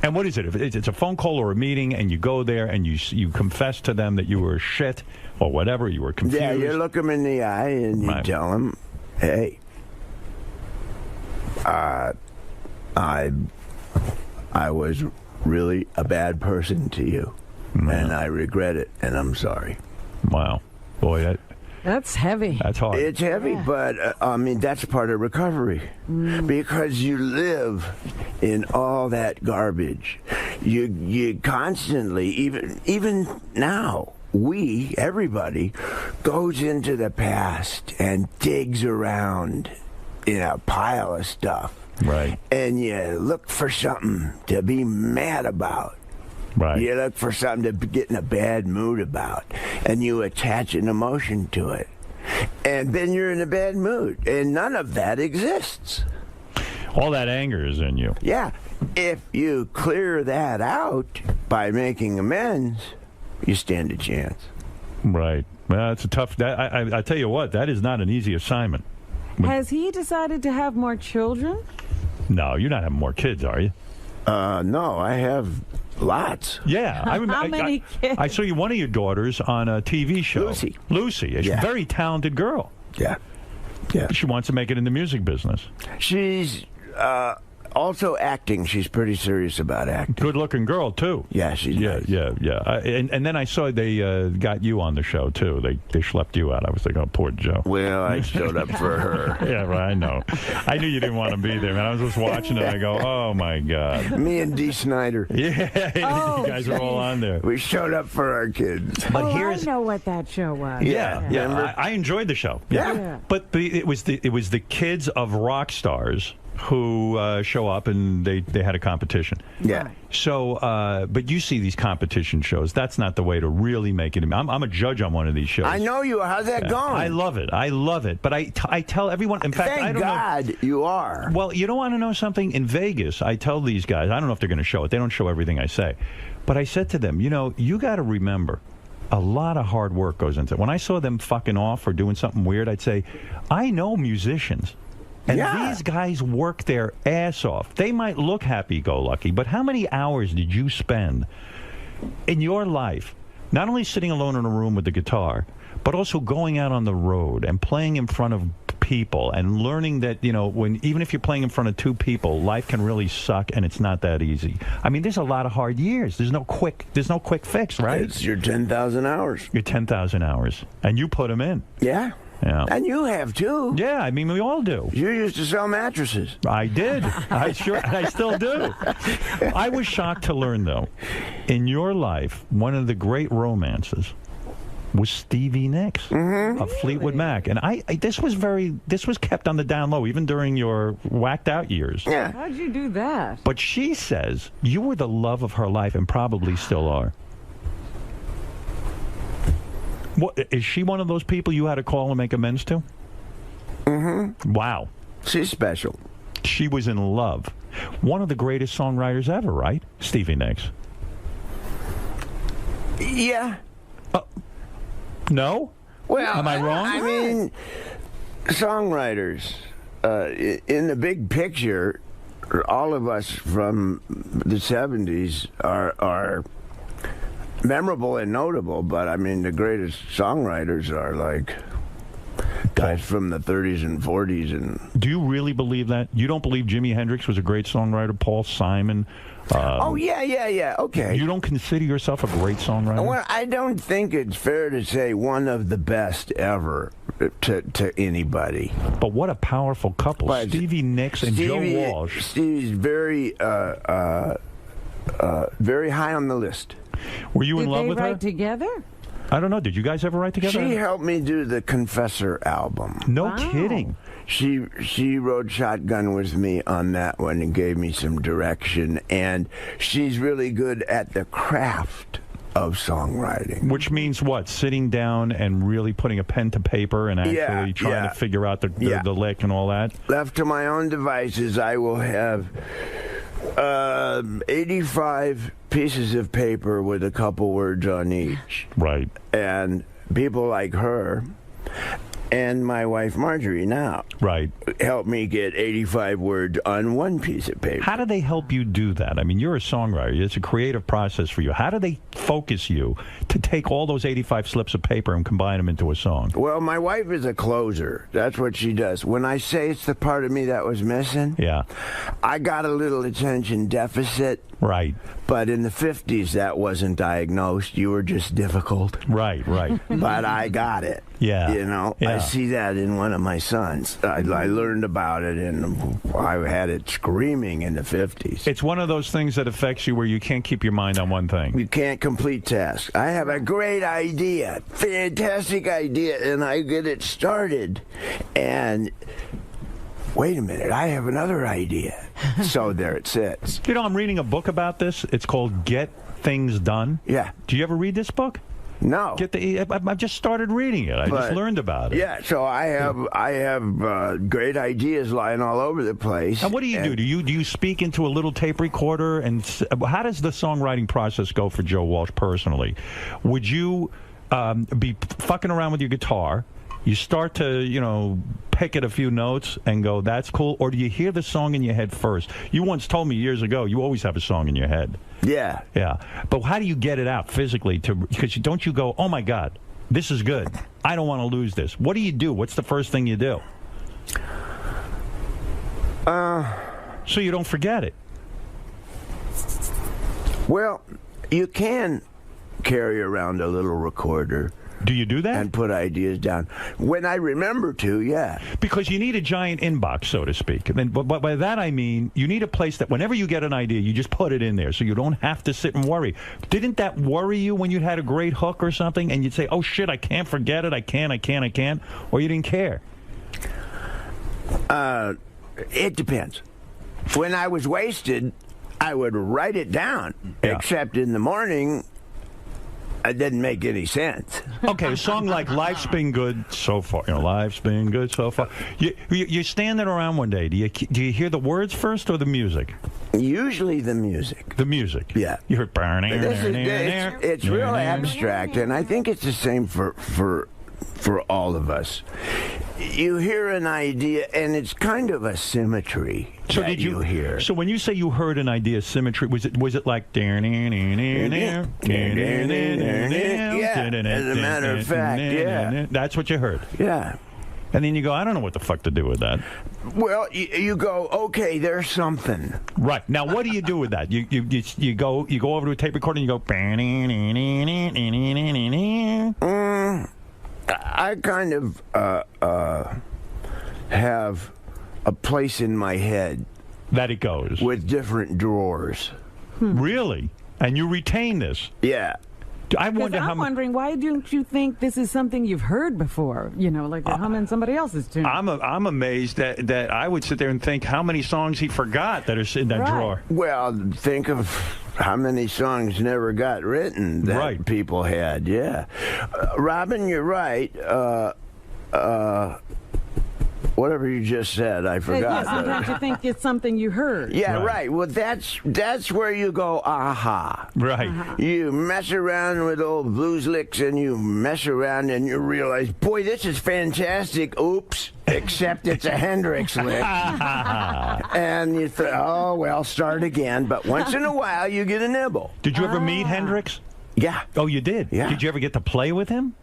And what is it? If it's a phone call or a meeting, and you go there and you confess to them that you were shit or whatever, you were confused. Yeah, you look them in the eye and you tell them, hey, I was really a bad person to you, and I regret it, and I'm sorry. Wow. Boy, that's heavy. That's hard. It's heavy, but I mean, that's part of recovery. Because you live in all that garbage. You constantly, even now, everybody goes into the past and digs around in a pile of stuff. Right. And you look for something to be mad about. Right. You look for something to get in a bad mood about, and you attach an emotion to it. And then you're in a bad mood, and none of that exists. All that anger is in you. Yeah. If you clear that out by making amends, you stand a chance. Right. Well, it's a tough... I tell you what, that is not an easy assignment. Has he decided to have more children? No, you're not having more kids, are you? No, I have lots. Yeah. How many kids? I saw one of your daughters on a TV show. Lucy. She's a very talented girl. Yeah. She wants to make it in the music business. She's also acting. She's pretty serious about acting. Good-looking girl, too. Yeah, she's nice. Yeah. And then I saw they got you on the show, too. They schlepped you out. I was like, oh, poor Joe. Well, I showed up for her. Yeah, right, I know. I knew you didn't want to be there, man. I was just watching it, and I go, oh, my God. Me and Dee Snider. Yeah, you guys are all on there. We showed up for our kids. But I know what that show was. Yeah. I enjoyed the show. Yeah. But it was the kids of rock stars who show up, and they had a competition. Yeah. So, but you see these competition shows. That's not the way to really make it. I'm a judge on one of these shows. I know you. How's that going? I love it. But I tell everyone. In fact, I don't know. You are. Well, you don't want to know something? In Vegas, I tell these guys. I don't know if they're going to show it. They don't show everything I say. But I said to them, you got to remember, a lot of hard work goes into it. When I saw them fucking off or doing something weird, I'd say, I know musicians. And these guys work their ass off. They might look happy-go-lucky, but how many hours did you spend in your life not only sitting alone in a room with the guitar, but also going out on the road and playing in front of people and learning that, even if you're playing in front of two people, life can really suck and it's not that easy. I mean, there's a lot of hard years. There's no quick fix, right? It's your 10,000 hours. Your 10,000 hours. And you put them in. Yeah. Yeah. And you have, too. Yeah, I mean, we all do. You used to sell mattresses. I did. I still do. I was shocked to learn, though, in your life, one of the great romances was Stevie Nicks of Fleetwood Mac. And this was kept on the down low, even during your whacked out years. Yeah. How'd you do that? But she says you were the love of her life and probably still are. What, is she one of those people you had to call and make amends to? Wow. She's special. She was in love. One of the greatest songwriters ever, right? Stevie Nicks. Yeah. No? Well, am I wrong? I mean, songwriters, in the big picture, all of us from the 70s are memorable and notable, but I mean, the greatest songwriters are like guys from the 30s and 40s. And do you really believe that? You don't believe Jimi Hendrix was a great songwriter? Paul Simon? Oh, yeah, okay. You don't consider yourself a great songwriter? Well, I don't think it's fair to say one of the best ever to anybody. But what a powerful couple. But Stevie Nicks and Joe Walsh. Stevie's very high on the list. Were you in love with her? Did they write together? I don't know. Did you guys ever write together? She helped me do the Confessor album. No kidding. She rode shotgun with me on that one and gave me some direction. And she's really good at the craft of songwriting. Which means what? Sitting down and really putting a pen to paper and actually trying to figure out the lick and all that? Left to my own devices, I will have 85 pieces of paper with a couple words on each. Right. And people like her and my wife Marjorie now help me get 85 words on one piece of paper. How do they help you do that? I mean, you're a songwriter. It's a creative process for you. How do they focus you to take all those 85 slips of paper and combine them into a song? Well, my wife is a closer. That's what she does. When I say it's the part of me that was missing, I got a little attention deficit. Right. But in the 50s, that wasn't diagnosed. You were just difficult. Right. But I got it. Yeah. You know, I see that in one of my sons. I learned about it, and I had it screaming in the 50s. It's one of those things that affects you where you can't keep your mind on one thing. You can't complete tasks. I have a great idea, fantastic idea, and I get it started, and wait a minute, I have another idea. So there it sits. You know, I'm reading a book about this. It's called Get Things Done. Yeah. Do you ever read this book? No. I've just started reading it. I just learned about it. Yeah, so I have great ideas lying all over the place. And what do you do? Do you speak into a little tape recorder? And how does the songwriting process go for Joe Walsh personally? Would you be fucking around with your guitar? You start to, pick at a few notes and go, that's cool? Or do you hear the song in your head first? You once told me years ago you always have a song in your head. Yeah. Yeah. But how do you get it out physically? Because don't you go, oh, my God, this is good. I don't want to lose this. What do you do? What's the first thing you do? So you don't forget it. Well, you can carry around a little recorder. Do you do that? And put ideas down. When I remember to, yeah. Because you need a giant inbox, so to speak. But by that I mean you need a place that whenever you get an idea, you just put it in there so you don't have to sit and worry. Didn't that worry you when you had a great hook or something and you'd say, oh, shit, I can't forget it, I can't, or you didn't care? It depends. When I was wasted, I would write it down, except in the morning, it didn't make any sense. Okay, a song like Life's Been Good So Far. Life's been good so far. You're standing around one day. Do you hear the words first or the music? Usually the music. The music? Yeah. You heard... It's real abstract, and I think it's the same for all of us. You hear an idea, and it's kind of a symmetry. So did you hear? So when you say you heard an idea, symmetry, was it like? Yeah, as a matter of fact, yeah. That's what you heard. Yeah. And then you go, I don't know what the fuck to do with that. Well, you go, okay, there's something. Right. Now, what do you do with that? You go over to a tape recorder and you go. I kind of have a place in my head that it goes with different drawers. Really? And you retain this? Yeah. I wonder I'm wondering, why don't you think this is something you've heard before? You know, like you're humming somebody else's tune. I'm amazed that I would sit there and think how many songs he forgot that are in that drawer. Well, think of how many songs never got written that people had. Yeah, Robin, you're right. Whatever you just said, I forgot. Yeah, sometimes you think it's something you heard. Yeah, right. Well, that's where you go, aha. Right. You mess around with old blues licks, and you mess around, and you realize, boy, this is fantastic. Oops. Except it's a Hendrix lick. And you think, oh, well, start again. But once in a while, you get a nibble. Did you ever meet Hendrix? Yeah. Oh, you did? Yeah. Did you ever get to play with him?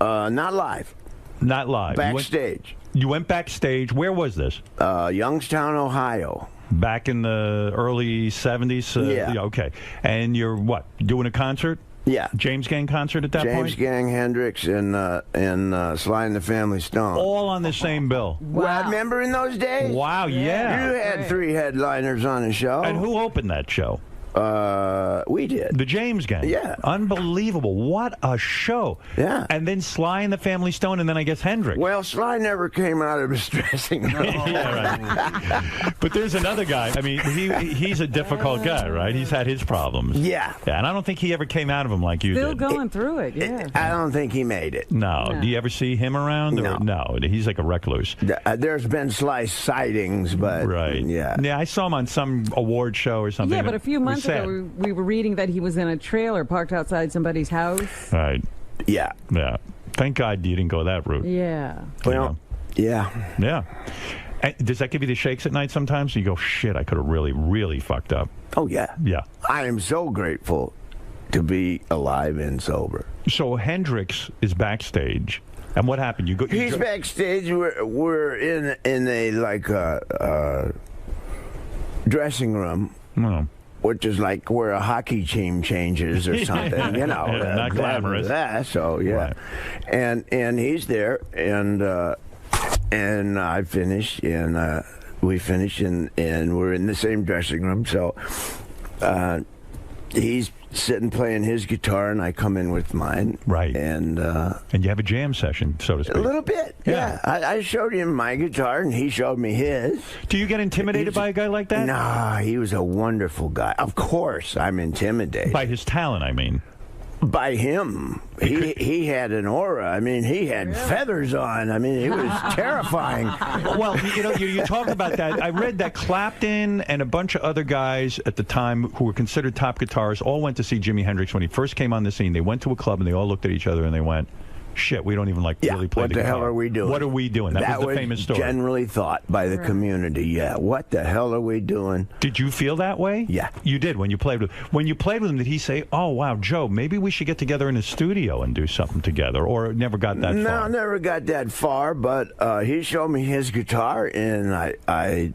Not live. Not live. Backstage. You went backstage. Where was this? Youngstown, Ohio. Back in the early 70s? Yeah. Okay. And you're, what, doing a concert? Yeah. James Gang concert at that point? James Gang, Hendrix, and Sly and the Family Stone. All on the same bill. Wow. Well, remember in those days? Wow, yeah. You had 3 headliners on the show. And who opened that show? We did. The James Gang. Yeah. Unbelievable. What a show. Yeah. And then Sly and the Family Stone, and then I guess Hendrix. Well, Sly never came out of his dressing room. Yeah, right. But there's another guy. I mean, he's a difficult guy, right? He's had his problems. Yeah. And I don't think he ever came out of them like you Still did. going through it, yeah. I don't think he made it. No. Do you ever see him around? Or? No. He's like a recluse. There's been Sly sightings, but... Right. Yeah. Yeah, I saw him on some award show or something. Yeah, but a few months ago, we were reading that he was in a trailer parked outside somebody's house. Right. Yeah. Yeah. Thank God you didn't go that route. Yeah. Well, yeah. Yeah. And does that give you the shakes at night sometimes? You go, shit, I could have really, really fucked up. Oh, yeah. Yeah. I am so grateful to be alive and sober. So Hendrix is backstage. And what happened? He's backstage. We're in a, like, dressing room. Oh. Which is like where a hockey team changes or something, you know. Not glamorous. That, so, yeah. Right. And he's there, and I finish, and we finish, and we're in the same dressing room. So he's sitting playing his guitar, and I come in with mine. Right. And you have a jam session, so to speak. A little bit, yeah. I showed him my guitar, and he showed me his. Do you get intimidated by a guy like that? Nah, he was a wonderful guy. Of course, I'm intimidated. By his talent, I mean. By him. He had an aura. I mean, he had feathers on. I mean, it was terrifying. Well, you talk about that. I read that Clapton and a bunch of other guys at the time who were considered top guitarists all went to see Jimi Hendrix when he first came on the scene. They went to a club and they all looked at each other and they went, shit, we don't even really play the guitar. What the hell are we doing? What are we doing? That was the famous story. Generally thought by the community. Yeah. What the hell are we doing? Did you feel that way? Yeah. You did when you played with him. Did he say, "Oh wow, Joe, maybe we should get together in a studio and do something together," or never got that far? No, never got that far. But he showed me his guitar, and I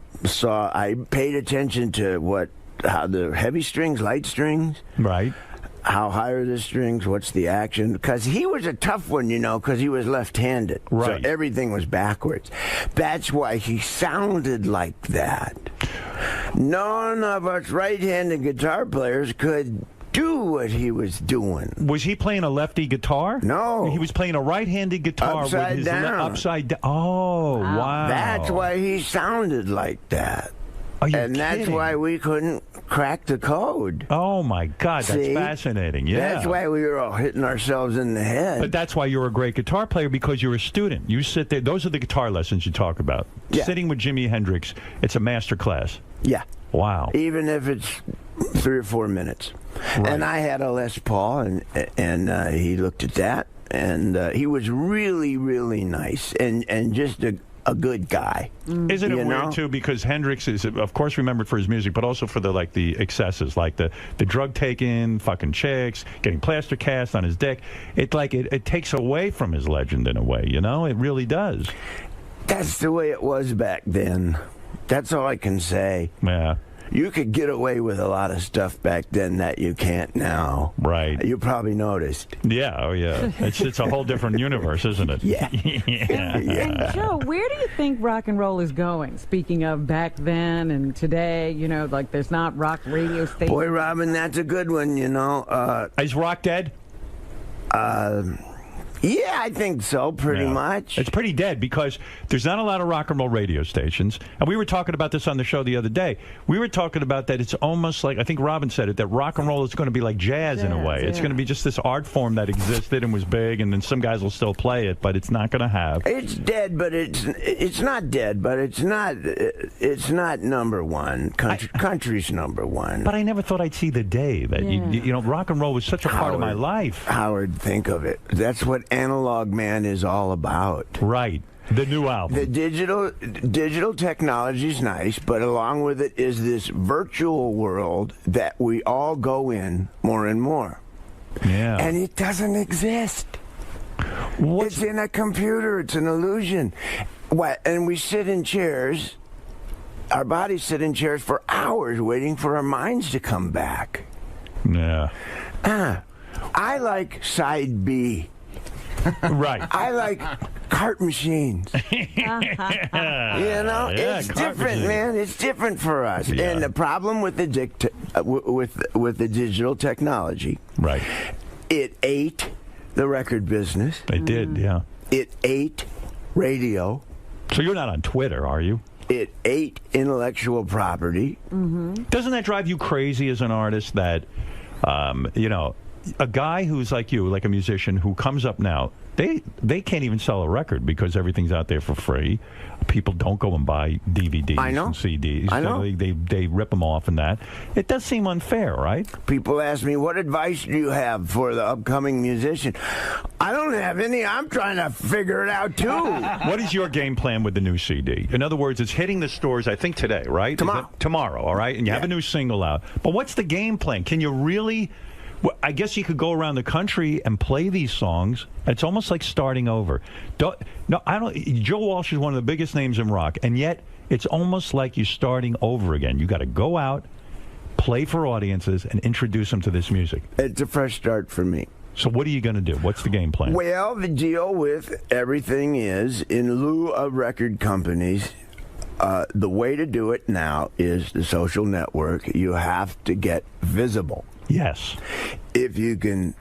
paid attention to how the heavy strings, light strings, right. How high are the strings? What's the action? Because he was a tough one, because he was left-handed. Right. So everything was backwards. That's why he sounded like that. None of us right-handed guitar players could do what he was doing. Was he playing a lefty guitar? No. He was playing a right-handed guitar upside with his down. Upside down. Oh, wow. That's why he sounded like that. Are you and that's kidding? why we couldn't crack the code. Oh, my God. That's fascinating. Yeah. That's why we were all hitting ourselves in the head. But that's why you're a great guitar player, because you're a student. You sit there. Those are the guitar lessons you talk about. Yeah. Sitting with Jimi Hendrix, it's a master class. Yeah. Wow. Even if it's 3 or 4 minutes. Right. And I had a Les Paul, and he looked at that, and he was really, really nice, and just a good guy. Isn't it weird, too, because Hendrix is, of course, remembered for his music, but also for the excesses, like the drug taking, fucking chicks, getting plaster cast on his dick. It takes away from his legend in a way, It really does. That's the way it was back then. That's all I can say. Yeah. You could get away with a lot of stuff back then that you can't now. Right. You probably noticed. Yeah, oh yeah. It's a whole different universe, isn't it? Yeah. And Joe, where do you think rock and roll is going? Speaking of back then and today, like there's not rock radio stations. Boy, Robin, that's a good one, Is rock dead? Yeah, I think so, pretty much. It's pretty dead because there's not a lot of rock and roll radio stations. And we were talking about this on the show the other day. We were talking about that it's almost like, I think Robin said it, that rock and roll is going to be like jazz in a way. It's going to be just this art form that existed and was big, and then some guys will still play it, but it's not going to have. It's dead, but it's not dead, but it's not number one. Country's number one. But I never thought I'd see the day that, you know, rock and roll was such a part of my life. Howard, think of it. That's what Analog Man is all about. Right. The new album. The digital technology is nice, but along with it is this virtual world that we all go in more and more. Yeah. And it doesn't exist. It's in a computer. It's an illusion. And we sit in chairs. Our bodies sit in chairs for hours waiting for our minds to come back. Yeah. I like side B. Right. I like cart machines. You know, it's different, man. It's different for us. Yeah. And the problem with the digital technology, right? It ate the record business. It did, yeah. It ate radio. So you're not on Twitter, are you? It ate intellectual property. Doesn't that drive you crazy as an artist that, you know, a guy who's like you, like a musician who comes up now, they can't even sell a record because everything's out there for free. People don't go and buy DVDs and CDs. I know. They rip them off and that. It does seem unfair, right? People ask me, what advice do you have for the upcoming musician? I don't have any. I'm trying to figure it out, too. What is your game plan with the new CD? In other words, it's hitting the stores, I think, today, right? Tomorrow, all right? And you have a new single out. But what's the game plan? Can you really... Well, I guess you could go around the country and play these songs. It's almost like starting over. Joe Walsh is one of the biggest names in rock, and yet it's almost like you're starting over again. You got to go out, play for audiences, and introduce them to this music. It's a fresh start for me. So what are you going to do? What's the game plan? Well, the deal with everything is, in lieu of record companies, the way to do it now is the social network. You have to get visible. Yes. If you can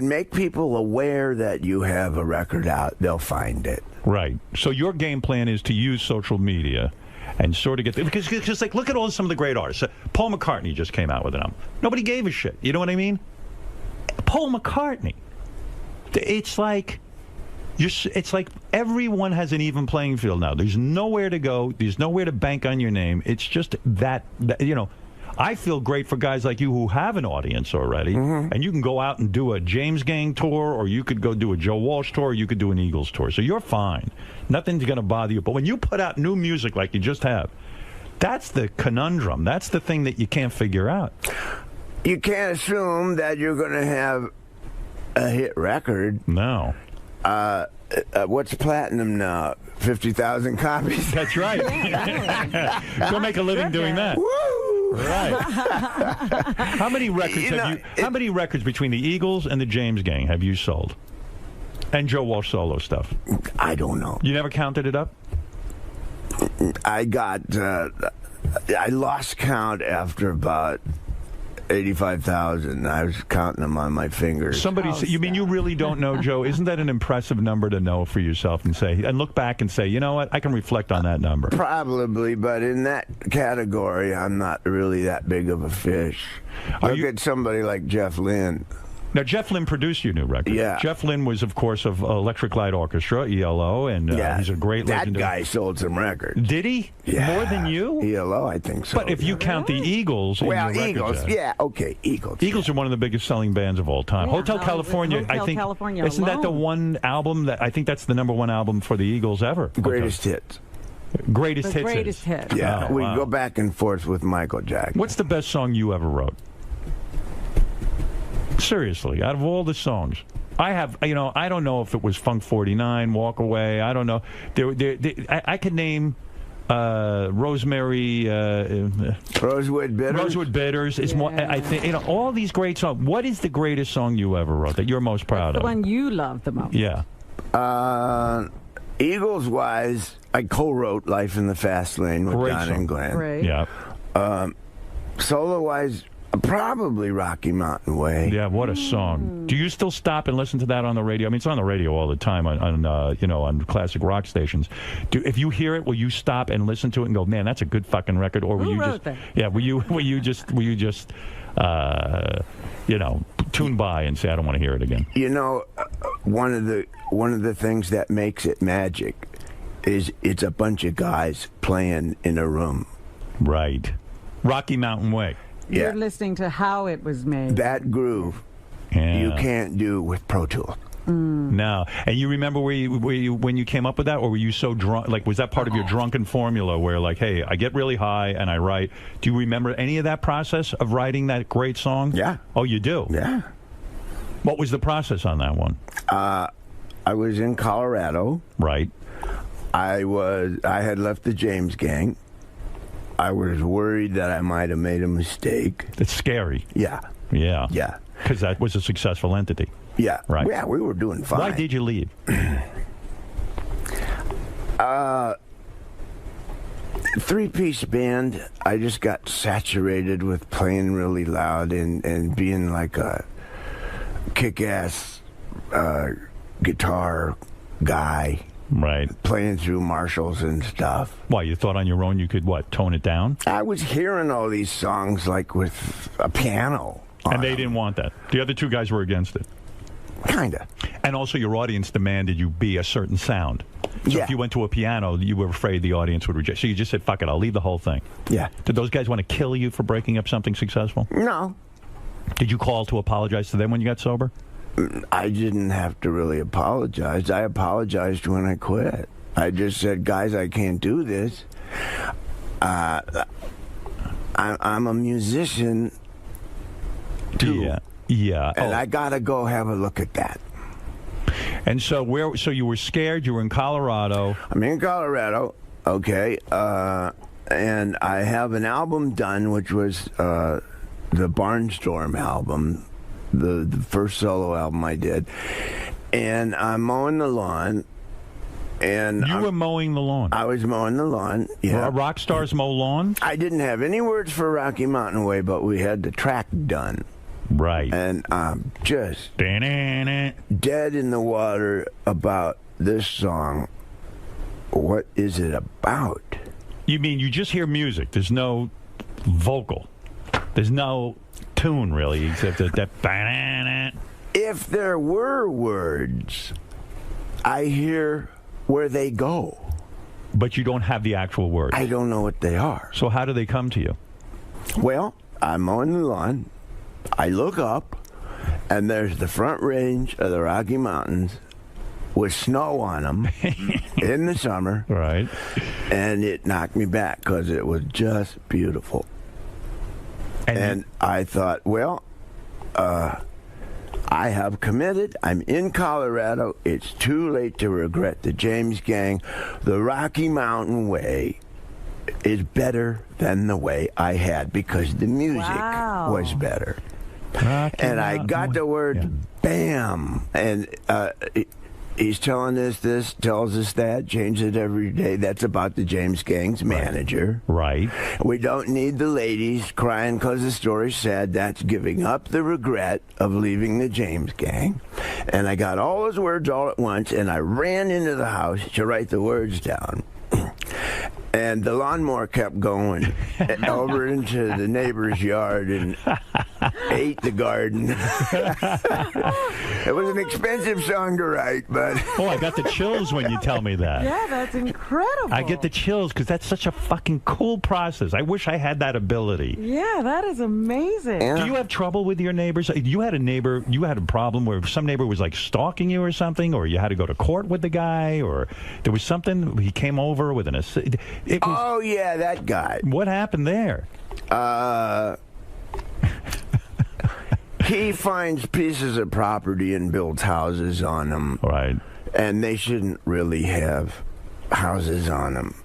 make people aware that you have a record out, they'll find it. Right. So your game plan is to use social media and sort of get because like look at some of the great artists. Paul McCartney just came out with an album. Nobody gave a shit. You know what I mean? Paul McCartney. It's like everyone has an even playing field now. There's nowhere to go. There's nowhere to bank on your name. It's just that you know. I feel great for guys like you who have an audience already, and you can go out and do a James Gang tour, or you could go do a Joe Walsh tour, or you could do an Eagles tour. So you're fine. Nothing's going to bother you. But when you put out new music like you just have, that's the conundrum. That's the thing that you can't figure out. You can't assume that you're going to have a hit record. No. What's platinum now? 50,000 copies? That's right. Go make a living doing that. Woo! Right. How many records how many records between the Eagles and the James Gang have you sold? And Joe Walsh solo stuff? I don't know. You never counted it up? I lost count after about 85,000. I was counting them on my fingers. Somebody said, you mean you really don't know, Joe? Isn't that an impressive number to know for yourself and look back and say, you know what, I can reflect on that number? Probably, but in that category, I'm not really that big of a fish. Look at somebody like Jeff Lynne. Now, Jeff Lynne produced your new record. Yeah. Jeff Lynne was, of course, of Electric Light Orchestra, ELO, and he's a great legendary... That guy sold some records. Did he? Yeah. More than you? ELO, I think so. But if you count the Eagles... Well, Eagles, Eagles. Eagles are one of the biggest selling bands of all time. Yeah, Hotel California, I think... California isn't that the one album that... I think that's the #1 album for the Eagles ever. Greatest hits. Greatest hits. Greatest hits. Yeah, oh, we wow. go back and forth with Michael Jackson. What's the best song you ever wrote? Seriously, out of all the songs, I have, I don't know if it was Funk 49, Walk Away. I don't know. I could name Rosemary, Rosewood Bitters. Rosewood Bitters is more. I think all these great songs. What is the greatest song you ever wrote that you're most proud of? The one you love the most. Yeah. Eagles wise, I co-wrote "Life in the Fast Lane" with Don and Glenn. Right. Yeah. Solo wise, Probably Rocky Mountain Way. Yeah, what a song. Do you still stop and listen to that on the radio? I mean, it's on the radio all the time on classic rock stations. If you hear it, will you stop and listen to it and go, man, that's a good fucking record? Or will you just, yeah, will you just tune by and say, I don't want to hear it again? You know, one of the things that makes it magic is it's a bunch of guys playing in a room. Right. Rocky Mountain Way. Yeah. You're listening to how it was made. That groove, you can't do with Pro Tools. No. And you remember when you came up with that, or were you so drunk? Like, was that part of your drunken formula where, like, hey, I get really high and I write? Do you remember any of that process of writing that great song? Yeah. Oh, you do? Yeah. What was the process on that one? I was in Colorado. Right. I had left the James Gang. I was worried that I might have made a mistake. It's scary. Yeah. Yeah. Yeah. Because that was a successful entity. Yeah. Right. Yeah, we were doing fine. Why did you leave? 3-piece band. I just got saturated with playing really loud and being like a kick-ass guitar guy. Right. Playing through Marshalls and stuff. Why, you thought on your own you could, tone it down? I was hearing all these songs, like, with a piano. And they didn't want that. The other two guys were against it. Kinda. And also your audience demanded you be a certain sound. So if you went to a piano, you were afraid the audience would reject. So you just said, fuck it, I'll leave the whole thing. Yeah. Did those guys want to kill you for breaking up something successful? No. Did you call to apologize to them when you got sober? I didn't have to really apologize. I apologized when I quit. I just said, guys, I can't do this. I'm a musician, too. Yeah. And I got to go have a look at that. And so so you were scared, you were in Colorado. I'm in Colorado, okay. And I have an album done, which was the Barnstorm album. The first solo album I did, and I'm mowing the lawn. And you were mowing the lawn. I was mowing the lawn. Yeah, rock stars mow lawns. I didn't have any words for Rocky Mountain Way, but we had the track done. Right. And I'm just dead in the water about this song. What is it about? You mean you just hear music? There's no vocal. There's no tune, really, except that. If there were words, I hear where they go. But you don't have the actual words. I don't know what they are. So how do they come to you? Well, I'm mowing the lawn. I look up, and there's the front range of the Rocky Mountains with snow on them in the summer. Right. And it knocked me back because it was just beautiful. And I thought, well, I have committed. I'm in Colorado. It's too late to regret the James Gang. The Rocky Mountain Way is better than the way I had because the music was better. And I got the word bam. And he's telling us this, tells us that, changes it every day. That's about the James Gang's manager. Right. We don't need the ladies crying because the story's sad. That's giving up the regret of leaving the James Gang. And I got all those words all at once, and I ran into the house to write the words down. And the lawnmower kept going over into the neighbor's yard and ate the garden. It was an expensive song to write, but... Oh, I got the chills when you tell me that. Yeah, that's incredible. I get the chills because that's such a fucking cool process. I wish I had that ability. Yeah, that is amazing. Do you have trouble with your neighbors? You had a problem where some neighbor was like stalking you or something, or you had to go to court with the guy, or there was something, he came over with an... Oh, yeah, that guy. What happened there? He finds pieces of property and builds houses on them. Right. And they shouldn't really have houses on them.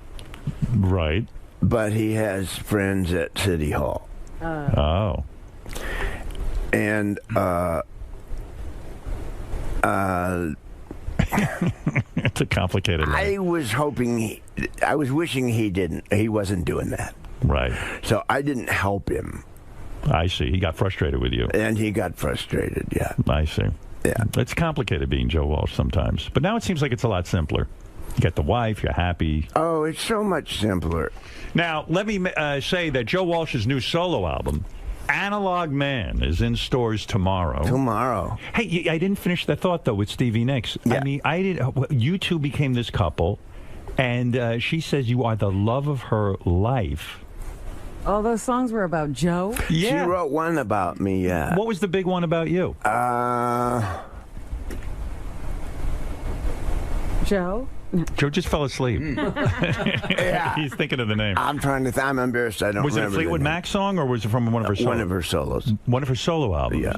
Right. But he has friends at City Hall. Oh. And, it's a complicated one. I was wishing he wasn't doing that. Right. So I didn't help him. I see. He got frustrated with you. And he got frustrated, yeah. I see. Yeah. It's complicated being Joe Walsh sometimes. But now it seems like it's a lot simpler. You got the wife, you're happy. Oh, it's so much simpler. Now, let me say that Joe Walsh's new solo album, Analog Man, is in stores tomorrow. Tomorrow. Hey, I didn't finish that thought, though, with Stevie Nicks. Yeah. I mean, you two became this couple, and she says you are the love of her life. All those songs were about Joe? Yeah. She wrote one about me, yeah. What was the big one about you? Joe? Joe just fell asleep. Yeah. He's thinking of the name. I'm trying to I'm embarrassed. I don't Was it a remember Fleetwood Mac song, or was it from one of her solos? One of her solos. One of her solo albums? Yeah.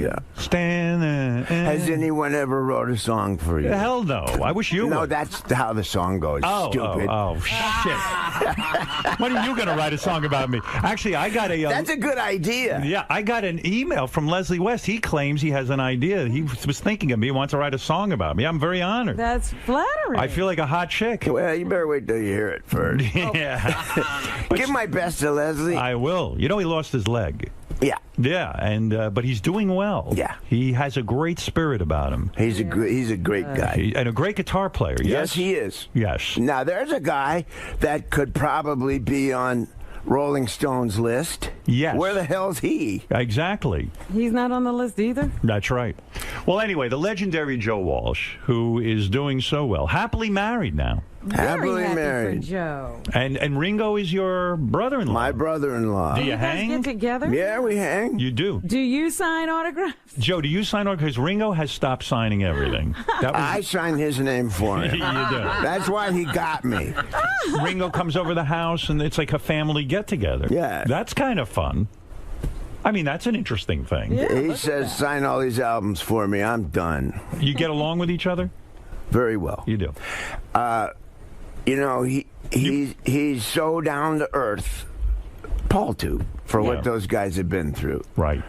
Yeah. Stand there. Has anyone ever wrote a song for you? Hell no. I wish you No, would. that's how the song goes. Stupid. Oh, shit. When are you going to write a song about me? Actually, I got a... That's a good idea. Yeah, I got an email from Leslie West. He claims he has an idea. He was thinking of me. He wants to write a song about me. I'm very honored. That's flattering. I feel like a hot chick. Well, you better wait till you hear it first. Yeah. Give my best to Leslie. I will. You know he lost his leg. Yeah. Yeah, and but he's doing well. Yeah. He has a great spirit about him. He's a great guy. And a great guitar player. Yes, he is. Yes. Now, there's a guy that could probably be on Rolling Stone's list. Yes. Where the hell's he? Exactly. He's not on the list either? That's right. Well, anyway, the legendary Joe Walsh, who is doing so well, happily married now. Happily Very married. for Joe. And Ringo is your brother-in-law. My brother-in-law. Do you guys hang? get together? Yeah, we hang. You do. Do you sign autographs? Joe, do you sign autographs? Because Ringo has stopped signing everything. That was... I signed his name for him. You do. That's why he got me. Ringo comes over the house, and it's like a family get-together. Yeah. That's kind of fun. I mean, that's an interesting thing. Yeah, He says, sign all these albums for me. I'm done. You get along with each other? Very well. You do. You know, he's so down to earth. Paul, too, for what those guys have been through. Right.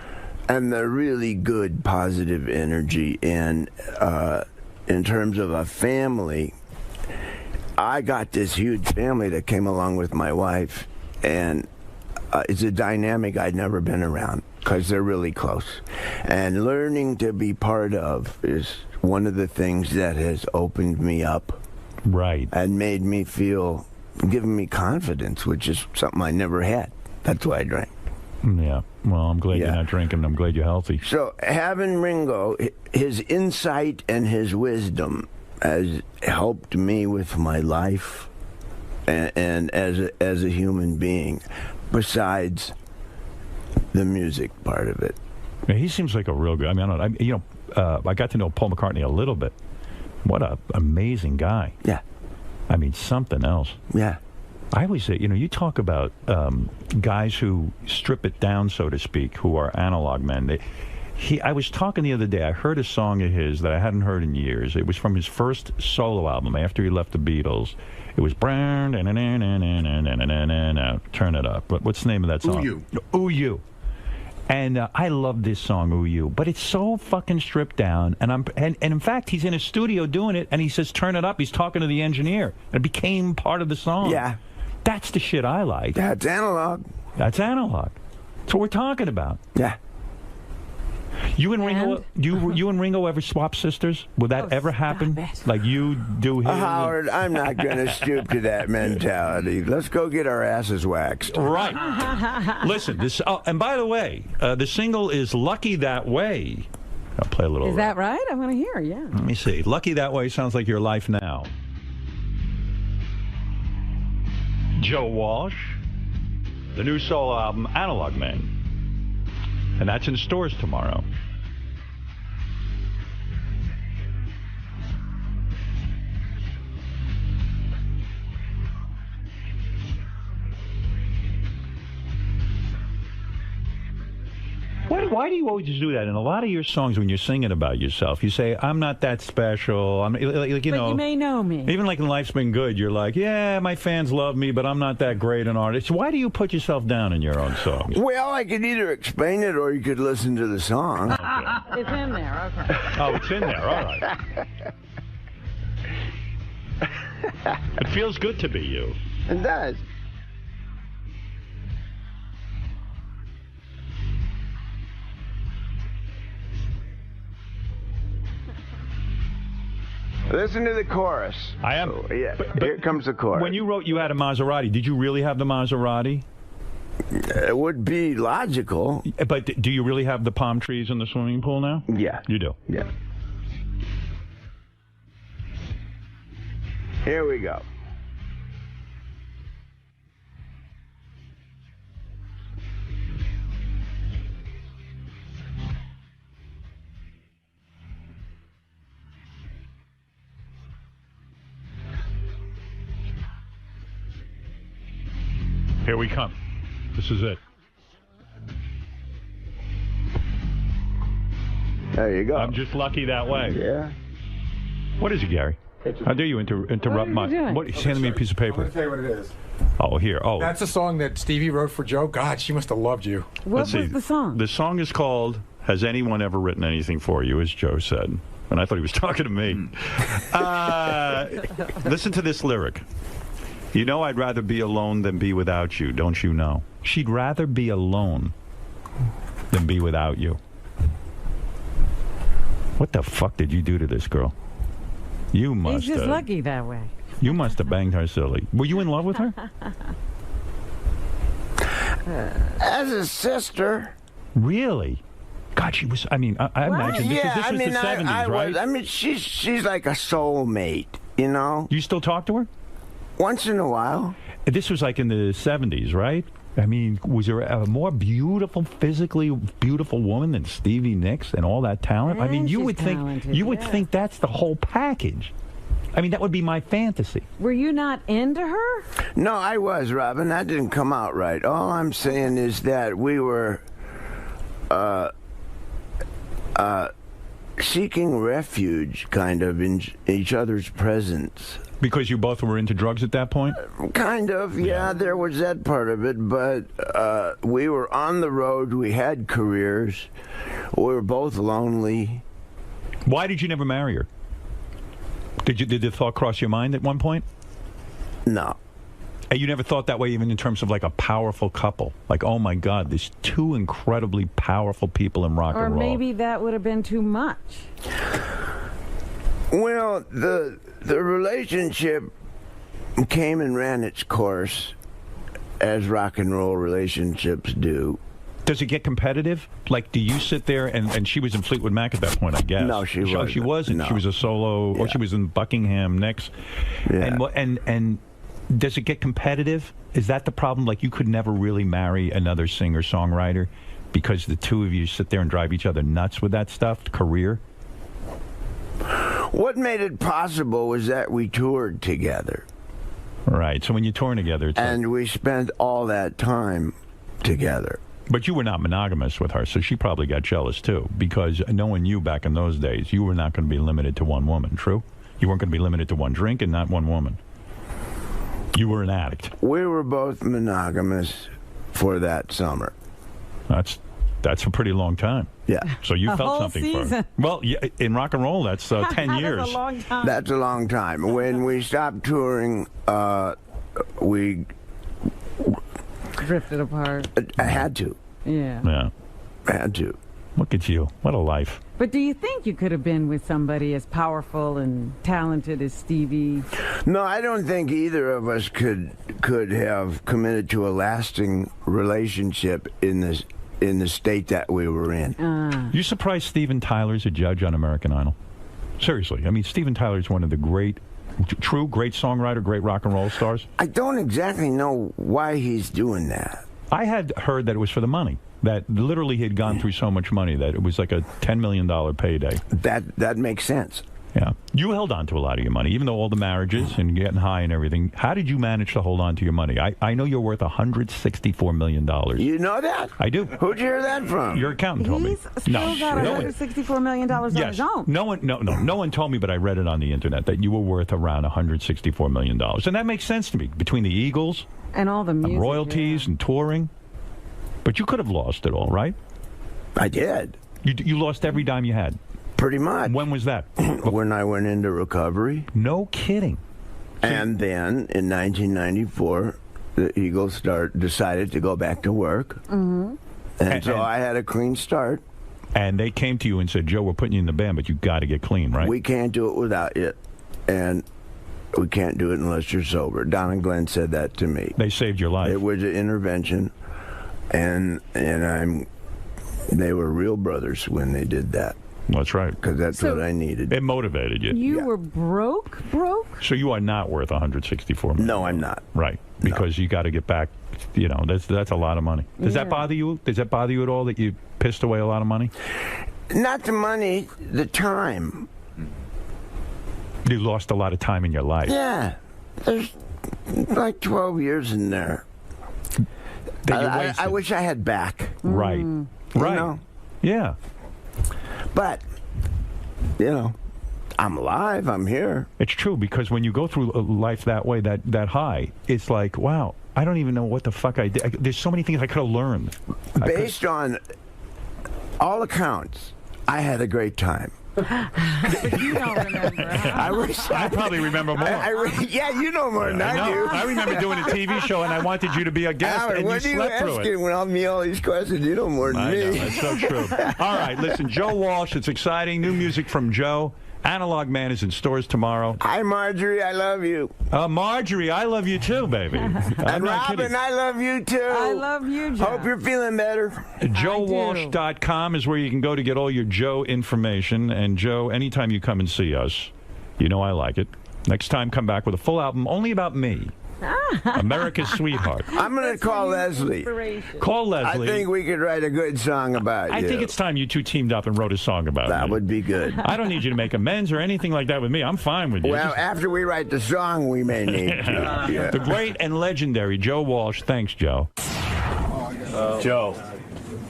And the really good positive energy. And in terms of a family, I got this huge family that came along with my wife. And it's a dynamic I'd never been around because they're really close. And learning to be part of is one of the things that has opened me up. Right. And made me feel, given me confidence, which is something I never had. That's why I drank. Yeah. Well, I'm glad you're not drinking. I'm glad you're healthy. So having Ringo, his insight and his wisdom has helped me with my life and as a human being, besides the music part of it. Yeah, he seems like a real guy. I mean, I got to know Paul McCartney a little bit. What a amazing guy. Yeah. I mean, something else. Yeah. I always say, you talk about guys who strip it down, so to speak, who are analog men. I was talking the other day. I heard a song of his that I hadn't heard in years. It was from his first solo album after he left the Beatles. It was Turn It Up. What's the name of that song? Ooh You. Ooh You. And I love this song, Ooh You, but it's so fucking stripped down. And in fact, he's in a studio doing it, and he says, "Turn it up." He's talking to the engineer. It became part of the song. Yeah, that's the shit I like. That's analog. That's analog. That's what we're talking about. Yeah. You and Ringo, you and Ringo ever swap sisters? Would that ever happen? Like you do his? Howard, I'm not going to stoop to that mentality. Let's go get our asses waxed. Right. Listen, this. Oh, and by the way, the single is "Lucky That Way." I'll play a little. Is that right? I want to hear. Yeah. Let me see. "Lucky That Way" sounds like your life now. Joe Walsh, the new solo album "Analog Man." And that's in stores tomorrow. Why do you always do that? In a lot of your songs, when you're singing about yourself, you say, "I'm not that special." I'm like, But you may know me. Even like in Life's Been Good, you're like, "Yeah, my fans love me, but I'm not that great an artist." Why do you put yourself down in your own songs? Well, I could either explain it or you could listen to the song. Okay. It's in there. Okay. Oh, it's in there. All right. It feels good to be you. It does. Listen to the chorus. I am. Yeah, here comes the chorus. When you wrote you had a Maserati, did you really have the Maserati? It would be logical. But do you really have the palm trees in the swimming pool now? Yeah. You do? Yeah. Here we go. Here we come. This is it. There you go. I'm just lucky that way. Yeah. What is it, Gary? How dare you interrupt my... What? He's handing me a piece of paper. I'll tell you what it is. Oh, here. Oh. That's a song that Stevie wrote for Joe. God, she must have loved you. What was the song? The song is called Has Anyone Ever Written Anything For You, as Joe said. And I thought he was talking to me. Listen to this lyric. You know I'd rather be alone than be without you, don't you know? She'd rather be alone than be without you. What the fuck did you do to this girl? You must He's just lucky that way. You must have banged her silly. Were you in love with her? As a sister. Really? God, she was, I mean, I imagine this was the 70s, right? I mean, she's like a soulmate, you know? You still talk to her? Once in a while. This was like in the 70s, right? I mean, was there a more beautiful, physically beautiful woman than Stevie Nicks and all that talent? I mean, you would think that's the whole package. I mean, that would be my fantasy. Were you not into her? No, I was, Robin. That didn't come out right. All I'm saying is that we were seeking refuge, kind of, in each other's presence. Because you both were into drugs at that point? Kind of, yeah, there was that part of it, but we were on the road, we had careers, we were both lonely. Why did you never marry her? Did the thought cross your mind at one point? No. And you never thought that way even in terms of like a powerful couple? Like, oh my God, there's two incredibly powerful people in rock and roll. Or maybe that would have been too much. Well, the relationship came and ran its course, as rock and roll relationships do. Does it get competitive? Like, do you sit there, and she was in Fleetwood Mac at that point, I guess. No, she wasn't. She wasn't. No. She was a solo, or she was in Buckingham Nicks. Yeah. And does it get competitive? Is that the problem? Like, you could never really marry another singer-songwriter because the two of you sit there and drive each other nuts with that stuff, career? What made it possible was that we toured together. Right. So when you tour together, it's we spent all that time together. But you were not monogamous with her, so she probably got jealous too. Because knowing you back in those days, you were not going to be limited to one woman. True? You weren't going to be limited to one drink and not one woman. You were an addict. We were both monogamous for that summer. That's a pretty long time. Yeah. So you A felt whole something season. for her. Well, yeah, in rock and roll, that's 10 years. That's a long time. That's a long time. When we stopped touring, we drifted apart. I had to. Yeah. Yeah. I had to. Look at you. What a life. But do you think you could have been with somebody as powerful and talented as Stevie? No, I don't think either of us could have committed to a lasting relationship in the state that we were in. You surprised Steven Tyler's a judge on American Idol? Seriously. I mean, Steven Tyler's one of the great songwriter, great rock and roll stars. I don't exactly know why he's doing that. I had heard that it was for the money. That literally he had gone through so much money that it was like a $10 million payday. That makes sense. Yeah. You held on to a lot of your money, even though all the marriages and getting high and everything. How did you manage to hold on to your money? I know you're worth $164 million. You know that? I do. Who'd you hear that from? Your accountant told me. He's still got $164 million on his own. No one told me, but I read it on the internet that you were worth around $164 million. And that makes sense to me. Between the Eagles and all the music, and royalties and touring. But you could have lost it all, right? I did. You lost every dime you had? Pretty much. When was that? When I went into recovery. No kidding. And then, in 1994, the Eagles decided to go back to work. Mm-hmm. And so I had a clean start. And they came to you and said, Joe, we're putting you in the band, but you got to get clean, right? We can't do it without you. and we can't do it unless you're sober. Don and Glenn said that to me. They saved your life. It was an intervention, and they were real brothers when they did that. That's right. Because that's what I needed. It motivated you. You were broke? So you are not worth $164 million. No, I'm not. Right. Because you got to get back, that's a lot of money. Does that bother you? Does that bother you at all that you pissed away a lot of money? Not the money, the time. You lost a lot of time in your life. Yeah. There's like 12 years in there. I wish I had back. Right. Right. know? Yeah. But, I'm alive. I'm here. It's true, because when you go through life that way, that high, it's like, wow, I don't even know what the fuck I did. There's so many things I could have learned. Based on all accounts, I had a great time. You don't remember. I probably remember more. Yeah, you know more than I do. I remember doing a TV show, and I wanted you to be a guest, Howard, and you slept through it. What are you asking when I'm me all these questions? You know more than me. I know, that's so true. All right, listen, Joe Walsh, it's exciting. New music from Joe. Analog Man is in stores tomorrow. Hi, Marjorie, I love you. Marjorie, I love you too, baby. And Robin, I love you too. I love you, Joe. Hope you're feeling better. JoeWalsh.com is where you can go to get all your Joe information. And Joe, anytime you come and see us, you know I like it. Next time, come back with a full album only about me. America's Sweetheart. I'm going to call Leslie. Call Leslie. I think we could write a good song about you. I think it's time you two teamed up and wrote a song about That would be good. I don't need you to make amends or anything like that with me. I'm fine with you. Well, after we write the song, we may need to. Yeah. The great and legendary Joe Walsh. Thanks, Joe. Joe,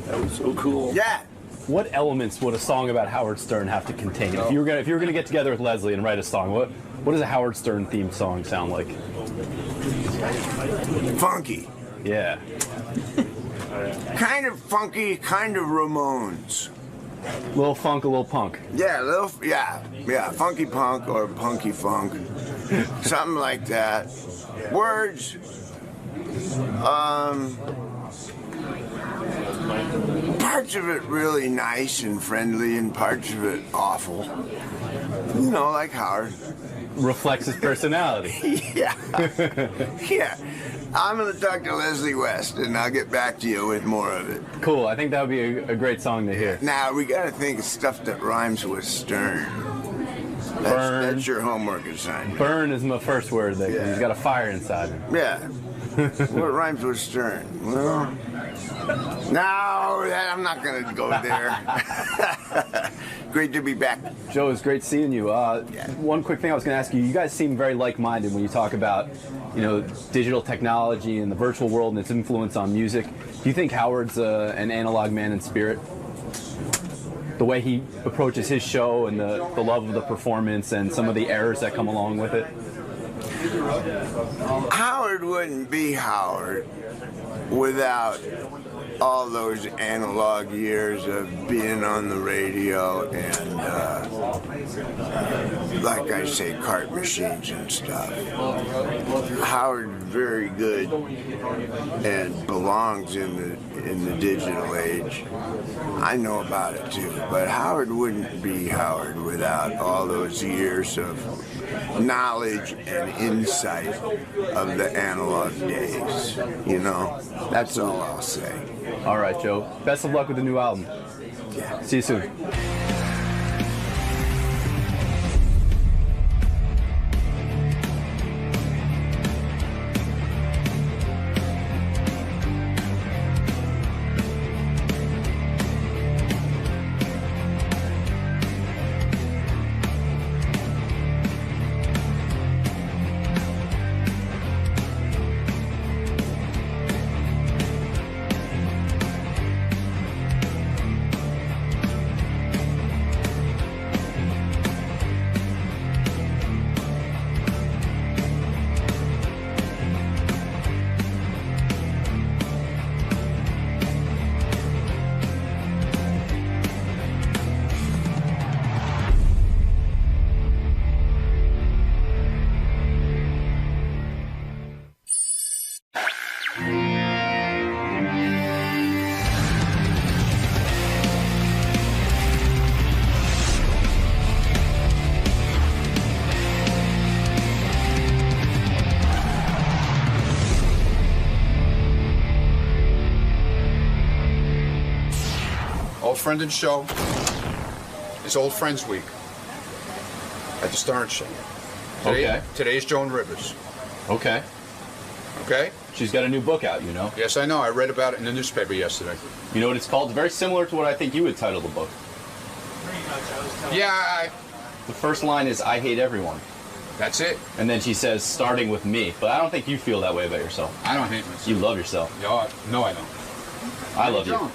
that was so cool. Yeah. What elements would a song about Howard Stern have to contain? If you were gonna get together with Leslie and write a song, what does a Howard Stern themed song sound like? Funky. Yeah. Kind of funky, kind of Ramones. Little funk, a little punk. Yeah, yeah, funky punk or punky funk, something like that. Words. Parts of it really nice and friendly, and parts of it awful. Like Howard. Reflects his personality. Yeah. Yeah. I'm going to talk to Leslie West, and I'll get back to you with more of it. Cool. I think that would be a great song to hear. Now, we got to think of stuff that rhymes with Stern. Burn. That's your homework assignment. Burn is my first word there. Yeah. He's got a fire inside him. Yeah. What rhymes with Stern? Well, no, I'm not going to go there. Great to be back. Joe, it's great seeing you. One quick thing I was going to ask you. You guys seem very like-minded when you talk about, digital technology and the virtual world and its influence on music. Do you think Howard's an analog man in spirit? The way he approaches his show and the love of the performance and some of the errors that come along with it? Howard wouldn't be Howard without all those analog years of being on the radio and, like I say, cart machines and stuff. Howard's very good and belongs in the digital age. I know about it too, but Howard wouldn't be Howard without all those years of knowledge and insight of the analog days. That's all I'll say. All right, Joe. Best of luck with the new album. Yeah. See you soon. Well, friend of the show is Old Friends Week at the Stern Show. Today's Joan Rivers. Okay. Okay? She's got a new book out, you know. Yes, I know. I read about it in the newspaper yesterday. You know what it's called? Very similar to what I think you would title the book. Yeah, The first line is, I hate everyone. That's it. And then she says, starting with me. But I don't think you feel that way about yourself. I don't hate myself. You love yourself. No, I don't. I love you.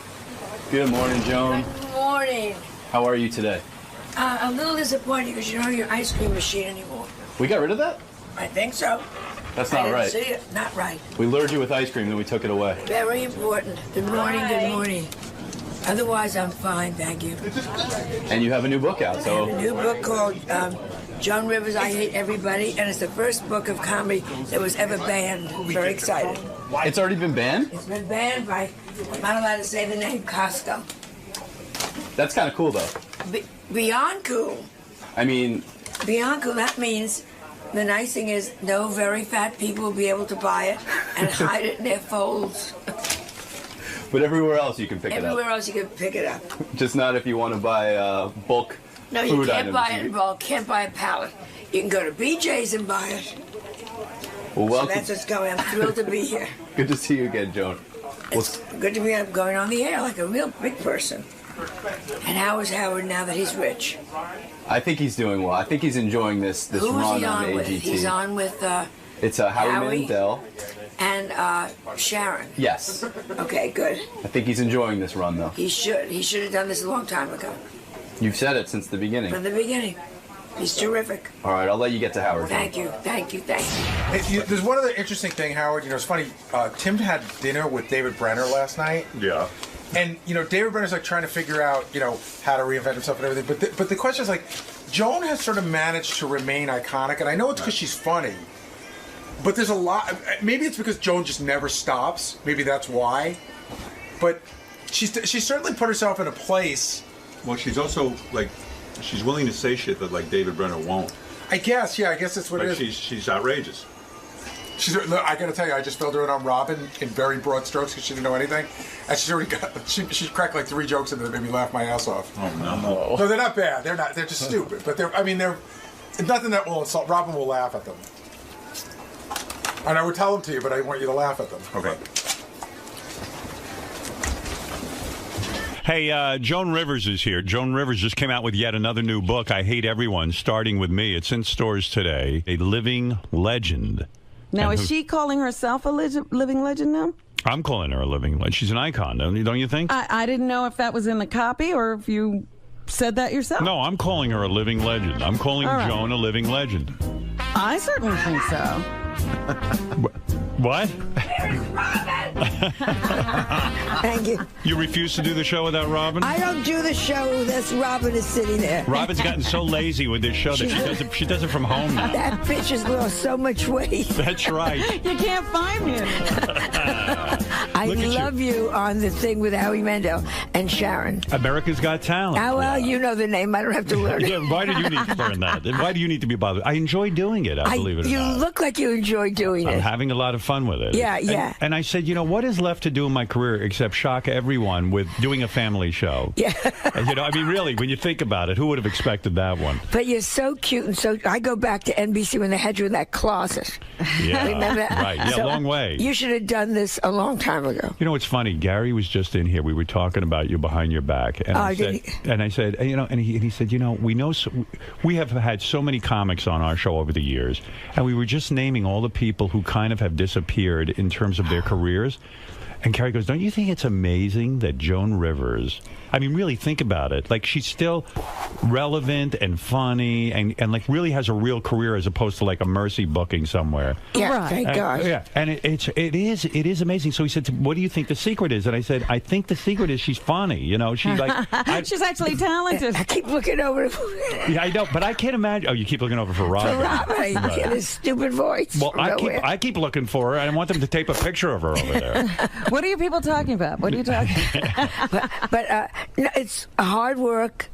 Good morning, Joan. Good morning. How are you today? A little disappointed because you don't have your ice cream machine anymore. We got rid of that? I think so. That's not I right. didn't see it. Not right. We lured you with ice cream, then we took it away. Very important. Good morning, good morning. Otherwise, I'm fine, thank you. And you have a new book out, I so... have a new book called Joan Rivers, I Hate Everybody, and it's the first book of comedy that was ever banned. I'm very excited. It's already been banned? It's been banned by, I'm not allowed to say the name, Costco. That's kind of cool, though. Beyond cool. I mean... Beyond cool, that means the nice thing is no very fat people will be able to buy it and hide it in their folds. But everywhere else you can pick it up. Everywhere else you can pick it up. Just not if you want to buy bulk No, food you can't items. buy it in bulk, can't buy a pallet. You can go to BJ's and buy it. Well, So welcome. that's what's going. I'm thrilled to be here. Good to see you again, Joan. Well, It's good to be going on the air like a real big person. And how is Howard now that he's rich? I think he's doing well. I think he's enjoying this Who is run he on on with? AGT. He's on with It's Howie Mandel. and Sharon. Yes. Okay, good. I think he's enjoying this run, though. He should. He should have done this a long time ago. You've said it since the beginning. From the beginning. He's terrific. All right, I'll let you get to Howard. Thank you, thank you, thank you. Hey, there's one other interesting thing, Howard. You know, it's funny. Tim had dinner with David Brenner last night. Yeah. And, you know, David Brenner's like trying to figure out, you know, how to reinvent himself and everything. But the question is like, Joan has sort of managed to remain iconic. And I know it's because she's funny. But there's a lot. Maybe it's because Joan just never stops. Maybe that's why. But she's certainly put herself in a place. Well, she's also, like, she's willing to say shit that, like, David Brenner won't. I guess that's what like it is. She's outrageous. Look, I gotta tell you, I just filled her in on Robin in very broad strokes because she didn't know anything, and she's already got. She cracked like 3 jokes in there that made me laugh my ass off. Oh no! No, they're not bad. They're not. They're just stupid. But they're. I mean, they're nothing that will insult. Robin will laugh at them, and I would tell them to you, but I want you to laugh at them. Okay. Hey, Joan Rivers is here. Joan Rivers just came out with yet another new book, I Hate Everyone, starting with me. It's in stores today. A living legend. Now, is she calling herself a living legend now? I'm calling her a living legend. She's an icon, don't you think? I didn't know if that was in the copy or if you said that yourself. No, I'm calling her a living legend. I'm calling All right. Joan a living legend. I certainly think so. What? Thank you. You refuse to do the show without Robin? I don't do the show unless Robin is sitting there. Robin's gotten so lazy with this show that she does it from home now. That bitch has lost so much weight. That's right. You can't find me anymore. I love you on the thing with Howie Mandel and Sharon. America's Got Talent. Oh, well, you know the name. I don't have to learn it. Yeah, why do you need to learn that? Why do you need to be bothered? I enjoy doing it, I believe it or You not. look like you enjoy doing I'm it. having a lot of fun with it. Yeah, yeah. And I said, you know, what is left to do in my career except shock everyone with doing a family show? Yeah. You know, I mean, really, when you think about it, who would have expected that one? But you're so cute, and so I go back to NBC when they had you in that closet. Yeah, Remember that? right. Yeah, So long way. You should have done this a long time ago. You know, it's funny. Gary was just in here. We were talking about you behind your back, and I said, you know, and he said, you know, we have had so many comics on our show over the years, and we were just naming all the people who kind of have disappeared in terms of their careers. And Gary goes, don't you think it's amazing that Joan Rivers, I mean, really think about it. Like, she's still relevant and funny and like really has a real career as opposed to like a Mercy booking somewhere. Yeah, thank God. Yeah, and it is amazing. So he said, what do you think the secret is? And I said, I think the secret is she's funny. You know, she's like... She's actually talented. I keep looking over. Yeah, I know, but I can't imagine... Oh, you keep looking over for Robin. For Robin. Right. He had his stupid voice. Well, I keep looking for her. I want them to tape a picture of her over there. What are you people talking about? What are you talking about? but no, it's hard work.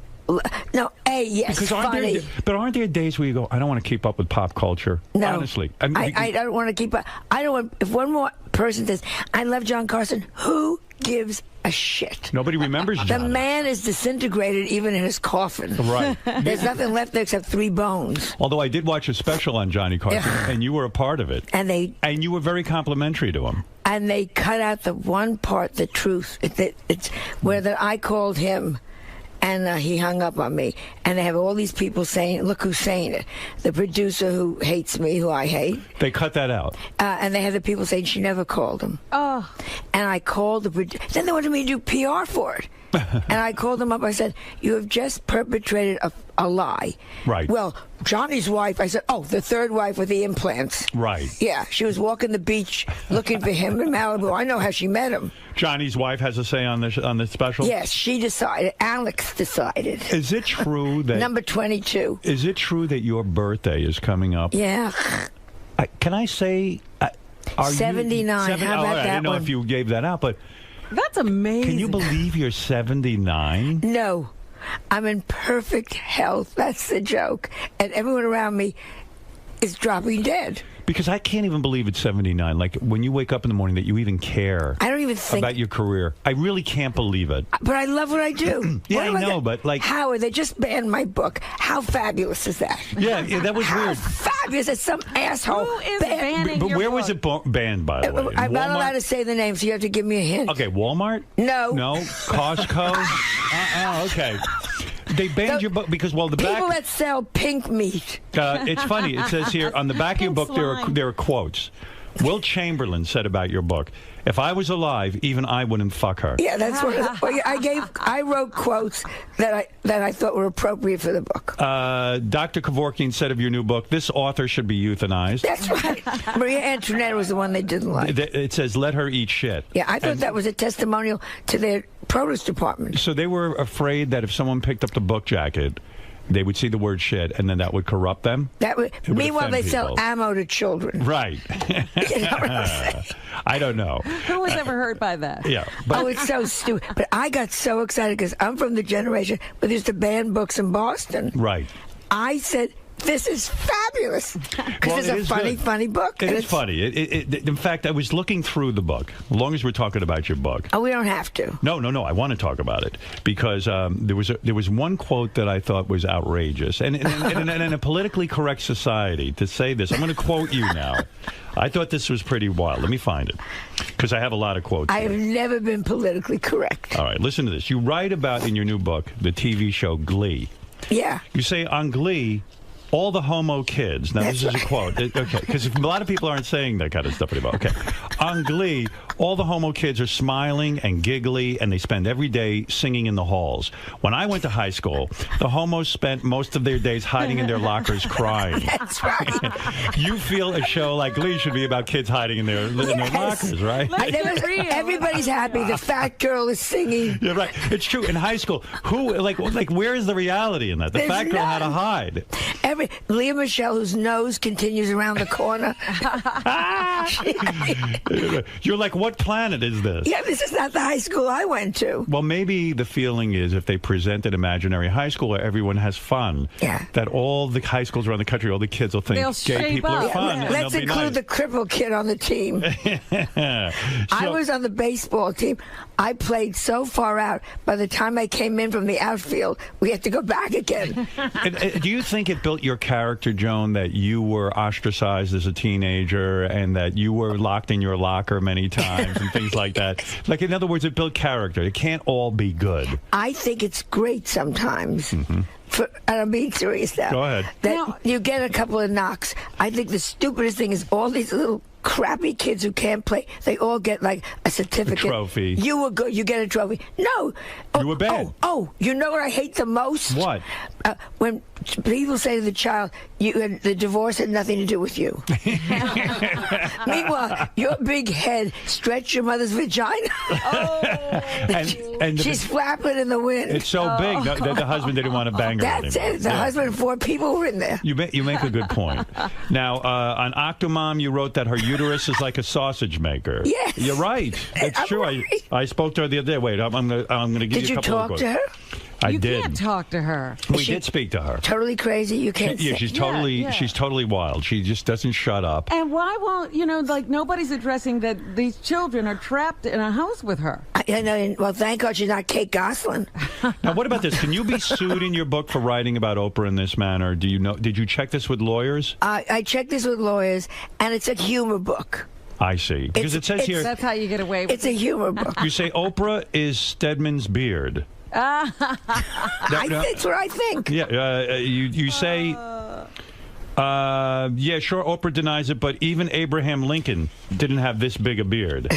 No, yes, because funny. Aren't there days where you go, I don't want to keep up with pop culture? No. Honestly. I don't want to keep up. I don't want... If one more person says, I love John Carson, who gives a shit. Nobody remembers The Johnny. man is disintegrated even in his coffin. Right. There's nothing left there except 3 bones. Although I did watch a special on Johnny Carson, and you were a part of it. And you were very complimentary to him. And they cut out the one part, the truth. It's where that I called him, and he hung up on me. And they have all these people saying, look who's saying it. The producer who hates me, who I hate. They cut that out. And they have the people saying she never called him. Oh. And I called the producer. Then they wanted me to do PR for it. And I called them up. I said, you have just perpetrated a lie. Right. Well, Johnny's wife, I said, oh, the 3rd wife with the implants. Right. Yeah, she was walking the beach looking for him in Malibu. I know how she met him. Johnny's wife has a say on the special? Yes, she decided. Alex decided. Is it true that... Number 22. Is it true that your birthday is coming up? Yeah. Can I say... Are 79. You, How about that I didn't know one? if you gave that out, but... That's amazing. Can you believe you're 79? No. I'm in perfect health. That's the joke. And everyone around me is dropping dead. Because I can't even believe it's 79. Like, when you wake up in the morning that you even care I don't even think about your career. I really can't believe it. But I love what I do. Yeah, I know, but like... Howard, they just banned my book. How fabulous is that? Yeah, that was weird. Fabulous. It's some asshole. Who is banning But your where book? was it banned, by the way? I'm not Walmart? allowed to say the name, so you have to give me a hint. Okay, Walmart? No. No? Costco? Okay. They banned your book because, well, the back... People that sell pink meat. It's funny. It says here, on the back of your book, there are quotes. Will Chamberlain said about your book, if I was alive, even I wouldn't fuck her. Yeah, that's what I wrote quotes that I thought were appropriate for the book. Dr. Kevorkian said of your new book, this author should be euthanized. That's right. Maria Antoinette was the one they didn't like. It says, let her eat shit. Yeah, I thought that was a testimonial to their produce department. So they were afraid that if someone picked up the book jacket, they would see the word shit, and then that would corrupt them? Meanwhile, they sell people. ammo to children. Right. You know what I'm saying? I don't know. Who was ever hurt by that? Yeah. Oh, it's so stupid. But I got so excited because I'm from the generation where they used to ban books in Boston. Right. I said, this is fabulous. Because it's a funny book. It is funny. In fact, I was looking through the book, as long as we're talking about your book. Oh, we don't have to. No. I want to talk about it because there was one quote that I thought was outrageous. And in a politically correct society, to say this, I'm going to quote you now. I thought this was pretty wild. Let me find it because I have a lot of quotes. I have never been politically correct. All right, listen to this. You write about, in your new book, the TV show Glee. Yeah. You say on Glee, all the homo kids. Now, this is a quote. Okay, because a lot of people aren't saying that kind of stuff anymore. Okay. On Glee, all the homo kids are smiling and giggly, and they spend every day singing in the halls. When I went to high school, the homos spent most of their days hiding in their lockers crying. That's right. You feel a show like Glee should be about kids hiding in their lockers, right? Everybody's happy. The fat girl is singing. Yeah, right. It's true. In high school, where is the reality in that? The fat girl had to hide. Leah Michelle, whose nose continues around the corner. You're like, what planet is this? Yeah, this is not the high school I went to. Well, maybe the feeling is if they present an imaginary high school where everyone has fun, that all the high schools around the country, all the kids will think gay people are fun. Yeah, let's include the crippled kid on the team. I was on the baseball team. I played so far out. By the time I came in from the outfield, we had to go back again. Do you think it built your character, Joan, that you were ostracized as a teenager and that you were locked in your locker many times and things like that? Like, in other words, it built character. It can't all be good. I think it's great sometimes. And I'm being serious now. Go ahead. That you get a couple of knocks. I think the stupidest thing is all these little crappy kids who can't play, they all get like a certificate. A trophy. You were good, you get a trophy. No. You were bad. Oh, you know what I hate the most? What? When people say to the child, the divorce had nothing to do with you. Meanwhile, your big head stretched your mother's vagina. and she's flapping in the wind. It's so big that the husband didn't want to bang her. That's it. The husband and 4 people were in there. You make a good point. Now, on Octomom, you wrote that her uterus is like a sausage maker. Yes. You're right. It's true. Right. I spoke to her the other day. Wait, I'm going to give Did you a couple of quotes. Did you talk to her? I You did. can't talk to her. We did speak to her. Totally crazy. You can't. Yeah, say- she's totally yeah. she's totally wild. She just doesn't shut up. And why won't, like nobody's addressing that these children are trapped in a house with her? I know. Well, thank God she's not Kate Gosselin. Now, what about this? Can you be sued in your book for writing about Oprah in this manner? Do you know? Did you check this with lawyers? I checked this with lawyers, and it's a humor book. I see. Because it says here. That's how you get away with It's a humor book. You say Oprah is Stedman's beard. That's what I think. Yeah, you say, yeah, sure, Oprah denies it, but even Abraham Lincoln didn't have this big a beard.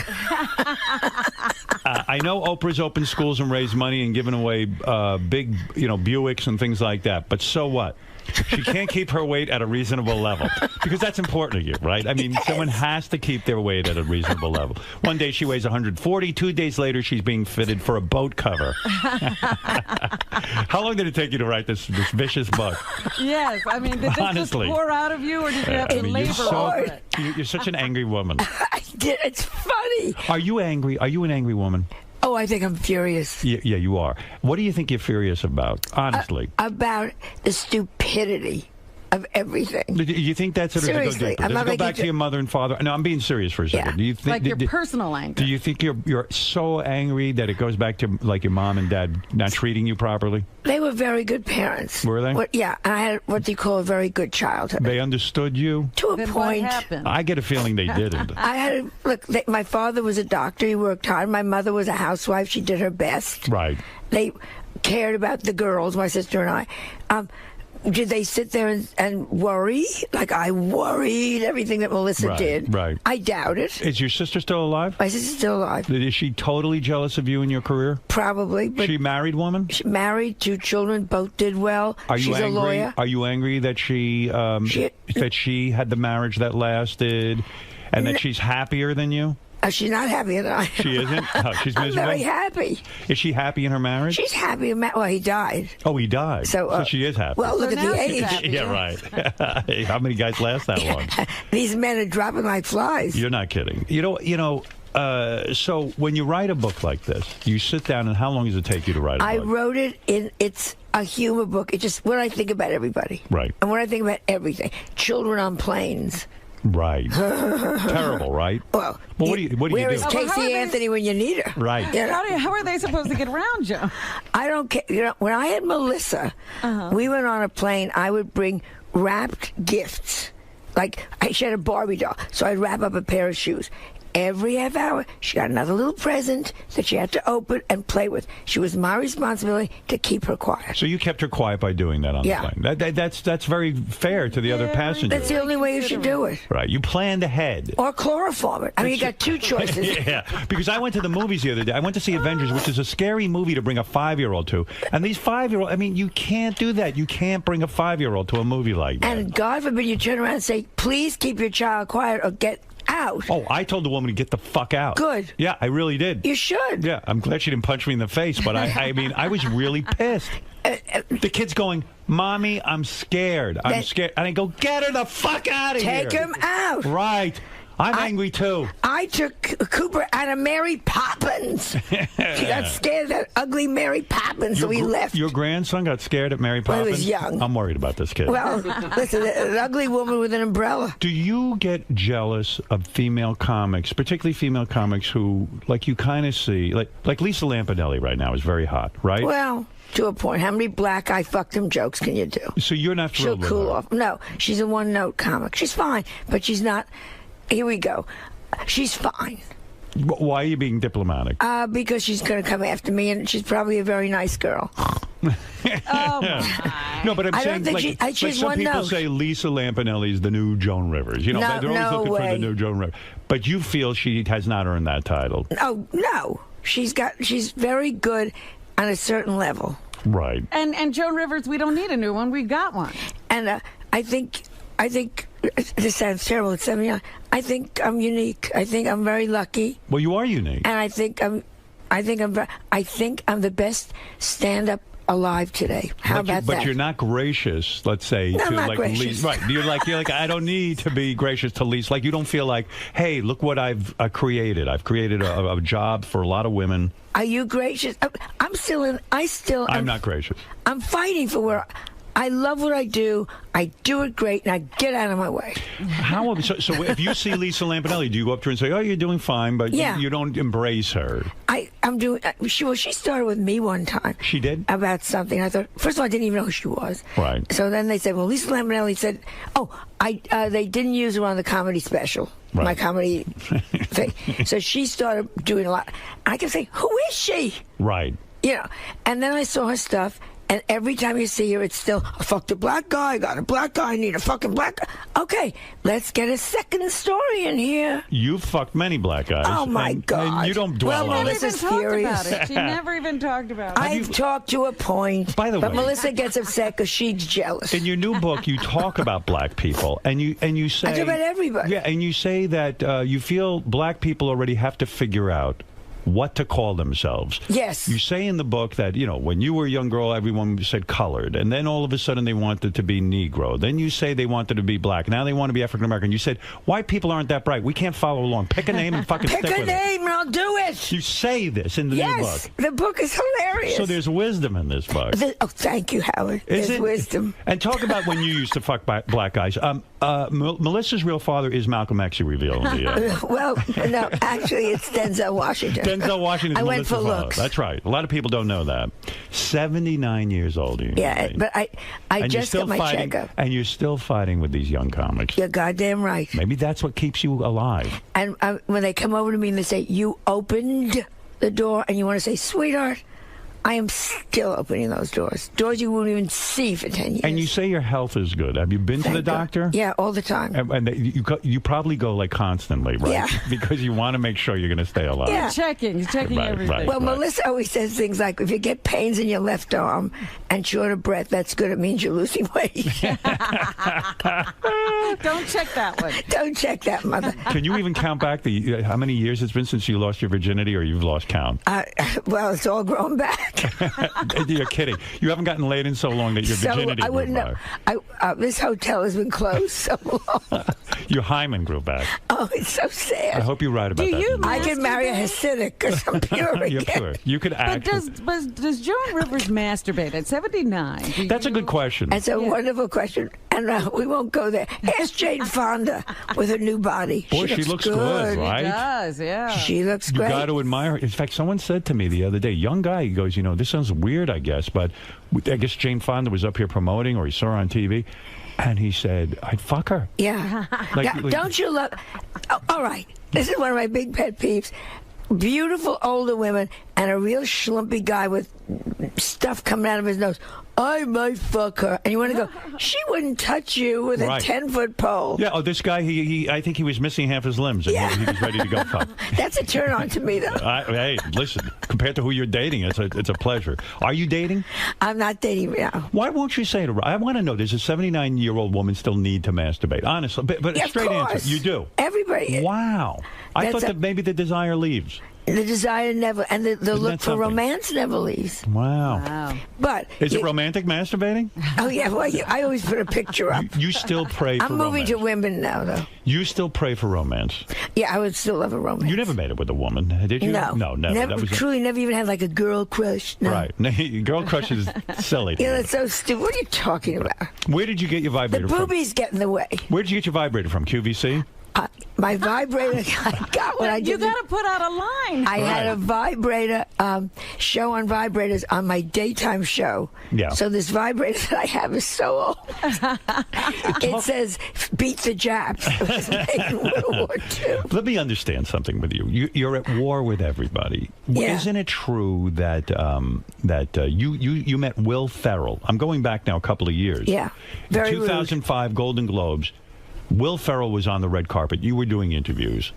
I know Oprah's opened schools and raised money and given away big, Buicks and things like that, but so what? She can't keep her weight at a reasonable level because that's important to you, right? I mean, someone has to keep their weight at a reasonable level. One day she weighs 140. 2 days later, she's being fitted for a boat cover. How long did it take you to write this vicious book? Yes, I mean, did this Honestly. just pour out of you, or did you have to labor over it? You're such an angry woman. I did. It's funny. Are you angry? Are you an angry woman? Oh, I think I'm furious. Yeah, you are. What do you think you're furious about, honestly? About the stupidity of everything. Do you think that's it, or does it go Seriously, deeper? I'm Does not it go back making to your mother and father? No, I'm being serious for a second. Yeah. Do you think, Like your personal anger. Do you think you're so angry that it goes back to like your mom and dad not treating you properly? They were very good parents. Were they? Yeah, and I had what they call a very good childhood. They understood you? To a Then point. what happened? I get a feeling they didn't. I had my father was a doctor. He worked hard. My mother was a housewife. She did her best. Right. They cared about the girls, my sister and I. Did they sit there and worry like I worried everything that Melissa did? Right. I doubt it. Is your sister still alive? My sister's still alive. Is she totally jealous of you and your career? Probably. But she a married woman? She married, 2 children, both did well. Are you She's angry? a lawyer. Are you angry that she had the marriage that lasted, and that she's happier than you? She's not happy than I am. She isn't? Oh, she's I'm miserable? very happy. Is she happy in her marriage? She's happy. Well, he died. Oh, he died. So she is happy. Well, look at the age. Yeah, right. How many guys last that long? These men are dropping like flies. You're not kidding. So when you write a book like this, you sit down, and how long does it take you to write a I book? wrote it it's a humor book. It's just what I think about everybody. Right. And what I think about everything. Children on planes. Right. Terrible, right? Well, what do you where do? is Casey Anthony when you need her? Right. How are they supposed to get around you? I don't care. When I had Melissa, we went on a plane. I would bring wrapped gifts. Like, she had a Barbie doll, so I'd wrap up a pair of shoes. Every half hour, she got another little present that she had to open and play with. She was my responsibility to keep her quiet. So you kept her quiet by doing that on the plane. That's very fair to the other passengers. That's the only way you should do it. Right. You planned ahead. Or chloroform it. I mean, you got 2 choices. Yeah, because I went to the movies the other day. I went to see Avengers, which is a scary movie to bring a 5-year-old to. And these 5-year-olds, I mean, you can't do that. You can't bring a 5-year-old to a movie like that. And God forbid you turn around and say, please keep your child quiet or get out. Oh, I told the woman to get the fuck out. Good. Yeah, I really did. You should. Yeah, I'm glad she didn't punch me in the face, but I mean, I was really pissed. The kid's going, Mommy, I'm scared. I'm scared. And I go, get her the fuck out of here. Take him out. Right. I'm angry, too. I took Cooper out of Mary Poppins. She got scared of that ugly Mary Poppins, so he left. Your grandson got scared at Mary Poppins? Well, he was young. I'm worried about this kid. Well, listen, an ugly woman with an umbrella. Do you get jealous of female comics, particularly female comics who, like, you kind of see, like Lisa Lampanelli right now is very hot, right? Well, to a point. How many black I fucked him jokes can you do? So you're not She'll thrilled with cool her? off. No, she's a one-note comic. She's fine, but she's not. Here we go. She's fine. Why are you being diplomatic? Because she's going to come after me, and she's probably a very nice girl. Oh, my. No, but I'm I saying, don't think like she's some one people note. say Lisa Lampanelli is the new Joan Rivers. You know, No, they're always no looking for way. the new Joan Rivers. But you feel she has not earned that title. Oh, no. She's very good on a certain level. Right. And Joan Rivers, we don't need a new one. We got one. And I think this sounds terrible. It's I think I'm unique. I think I'm very lucky. Well, you are unique. And I think I'm the best stand-up alive today. How about but that? you're not gracious, let's say, No, to I'm not like gracious. Lisa. Right. You're like, I don't need to be gracious to Lisa. Like, you don't feel like, hey, look what I've created. I've created a job for a lot of women. Are you gracious? I'm still in. I'm not gracious. I'm fighting for where. I love what I do. I do it great, and I get out of my way. So if you see Lisa Lampanelli, do you go up to her and say, "Oh, you're doing fine," but Yeah. you don't embrace her? I'm doing. She started with me one time. She did? About something. I thought, first of all, I didn't even know who she was. Right. So then they said, well, Lisa Lampanelli said, they didn't use her on the comedy special, my comedy thing. So she started doing a lot. I kept saying, who is she? Right. You know, and then I saw her stuff, and every time you see her, it's still, I fucked a black guy, I got a black guy, I need a fucking black guy. Okay, let's get a second story in here. You've fucked many black guys. Oh, my God. And you don't dwell on it. Melissa's furious. She never even talked about it. I've talked to a point, By the but way- Melissa gets upset because she's jealous. In your new book, you talk about black people, and you say I talk about everybody. Yeah, and you say that you feel black people already have to figure out what to call themselves. Yes. You say in the book that, when you were a young girl, everyone said colored, and then all of a sudden they wanted to be Negro. Then you say they wanted to be black. Now they want to be African American. You said, white people aren't that bright. We can't follow along. Pick a name and fucking stick with it. Pick a name and I'll do it. You say this in the new book. Yes, the book is hilarious. So there's wisdom in this book. Thank you, Howard. Is There's it? wisdom. And talk about when you used to fuck black guys. Melissa's real father is Malcolm X, you reveal in the Well, no, actually, it's Denzel Washington. Denzel Washington is I went Melissa's for father. looks. That's right. A lot of people don't know that. 79 years old. Yeah, but I And you're just still got my fighting, checkup. and you're still fighting with these young comics. You're goddamn right. Maybe that's what keeps you alive. And when they come over to me and they say, you opened the door, and you want to say, sweetheart, I am still opening those doors. Doors you won't even see for 10 years. And you say your health is good. Have you been to the doctor? Yeah, all the time. And you probably go like constantly, right? Yeah. Because you want to make sure you're going to stay alive. Yeah. Checking Right, everything. right, Well, right. Melissa always says things like, if you get pains in your left arm and short of breath, that's good. It means you're losing weight. Don't check that one. Don't check that, mother. Can you even count back how many years it's been since you lost your virginity, or you've lost count? Well, it's all grown back. You're kidding. You haven't gotten laid in so long that your virginity I wouldn't grew know. back. This hotel has been closed so long. Your hymen grew back. Oh, it's so sad. I hope you write about that. I can marry a Hasidic because I'm pure You're again. pure. You could But act. does Joan Rivers masturbate at 79? That's a good question. That's a wonderful question. And we won't go there. Ask Jane Fonda with her new body. Boy, she looks good, right? She does, yeah. She looks You great. got to admire her. In fact, someone said to me the other day, young guy, he goes, this sounds weird, I guess, but I guess Jane Fonda was up here promoting, or he saw her on TV, and he said, I'd fuck her. Yeah. Don't you love... Oh, all right. This is one of my big pet peeves. Beautiful older women and a real schlumpy guy with stuff coming out of his nose. I might fuck her. And you want to go, she wouldn't touch you with Right. a 10-foot pole. Yeah, this guy, I think he was missing half his limbs, and he was ready to go fuck. That's a turn on to me, though. Hey, listen, compared to who you're dating, it's a pleasure. Are you dating? I'm not dating now. Why won't you say it? I want to know, does a 79-year-old woman still need to masturbate? Honestly, but Yeah, a of straight course. answer. You do? Everybody. Wow. I That's thought that maybe the desire leaves. The desire never, and the Isn't look that for something? romance never leaves. Wow. But Is it romantic masturbating? Oh yeah, well, I always put a picture up. You still pray for I'm moving romance. to women now, though. You still pray for romance. Yeah, I would still love a romance. You never made it with a woman, did you? No, No, never. Never, That was truly, never even had like a girl crush. No. Right. Girl crush is silly. Yeah, that's so stupid. What are you talking about? Where did you get your The vibrator from? boobies get in the way. Where did you get your vibrator from? QVC? My vibrator, I got what I did. You got to put out a line. I had a vibrator show on vibrators on my daytime show. Yeah. So this vibrator that I have is so old. It says, beat the Japs. It was made in World War II. Let me understand something with you. You're at war with everybody. Yeah. Isn't it true that you met Will Ferrell? I'm going back now a couple of years. Yeah. Very 2005 Golden Globes. Will Ferrell was on the red carpet. You were doing interviews.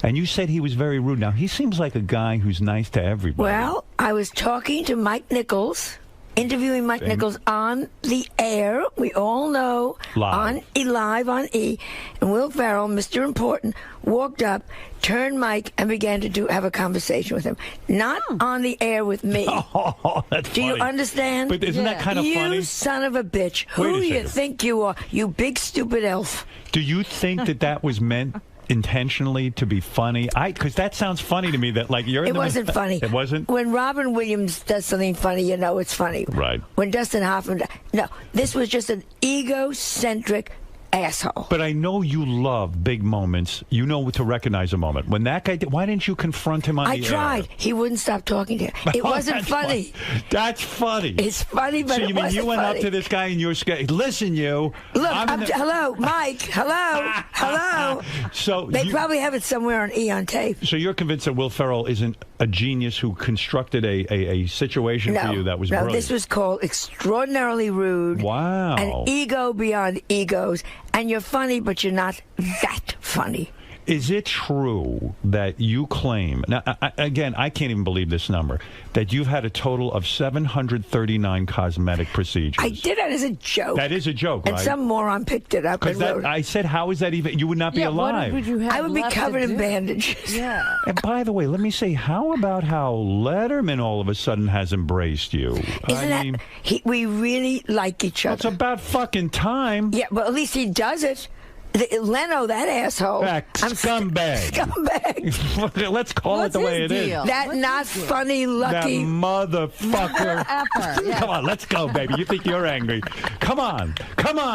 And you said he was very rude. Now, he seems like a guy who's nice to everybody. Well, I was talking to Mike Nichols interviewing Mike Nichols on the air. We all know. Live. Live on E. And Will Ferrell, Mr. Important, walked up, turned Mike, and began to have a conversation with him. Not on the air with me. Oh, that's Do you funny. understand? But isn't that kind of funny? You son of a bitch. Wait a Who do you second. think you are? You big stupid elf. Do you think that was meant intentionally to be funny? Because that sounds funny to me. That like you're. It wasn't funny. It wasn't. When Robin Williams does something funny, you know it's funny. Right. When Dustin Hoffman, no, this was just an egocentric asshole. But I know you love big moments. You know to recognize a moment. When that guy did, why didn't you confront him on I the tried. air? He wouldn't stop talking to him. It wasn't That's funny. That's funny. It's funny, but so you it mean wasn't you went funny. up to this guy and you're scared? Listen, you. Look, I'm in the- hello, Mike. Hello, hello. So They you- probably have it somewhere on E on tape. So you're convinced that Will Ferrell isn't a genius who constructed a situation for you that was no, brilliant? this was called extraordinarily rude. Wow. An ego beyond egos. And you're funny, but you're not that funny. Is it true that you claim, now, again, I can't even believe this number, that you've had a total of 739 cosmetic procedures? I did it as a joke. That is a joke, And right? some moron picked it up and Because wrote it. I said, how is that even, you would not be alive. I would be covered in bandages. Yeah. And by the way, let me say, how about how Letterman all of a sudden has embraced you? Isn't we really like each other. It's about fucking time. Yeah, but at least he does it. Leno, that asshole. Scumbag. Scumbag. Let's call it the way it is. That not funny, lucky. That motherfucker. Come on, let's go, baby. You think you're angry. Come on,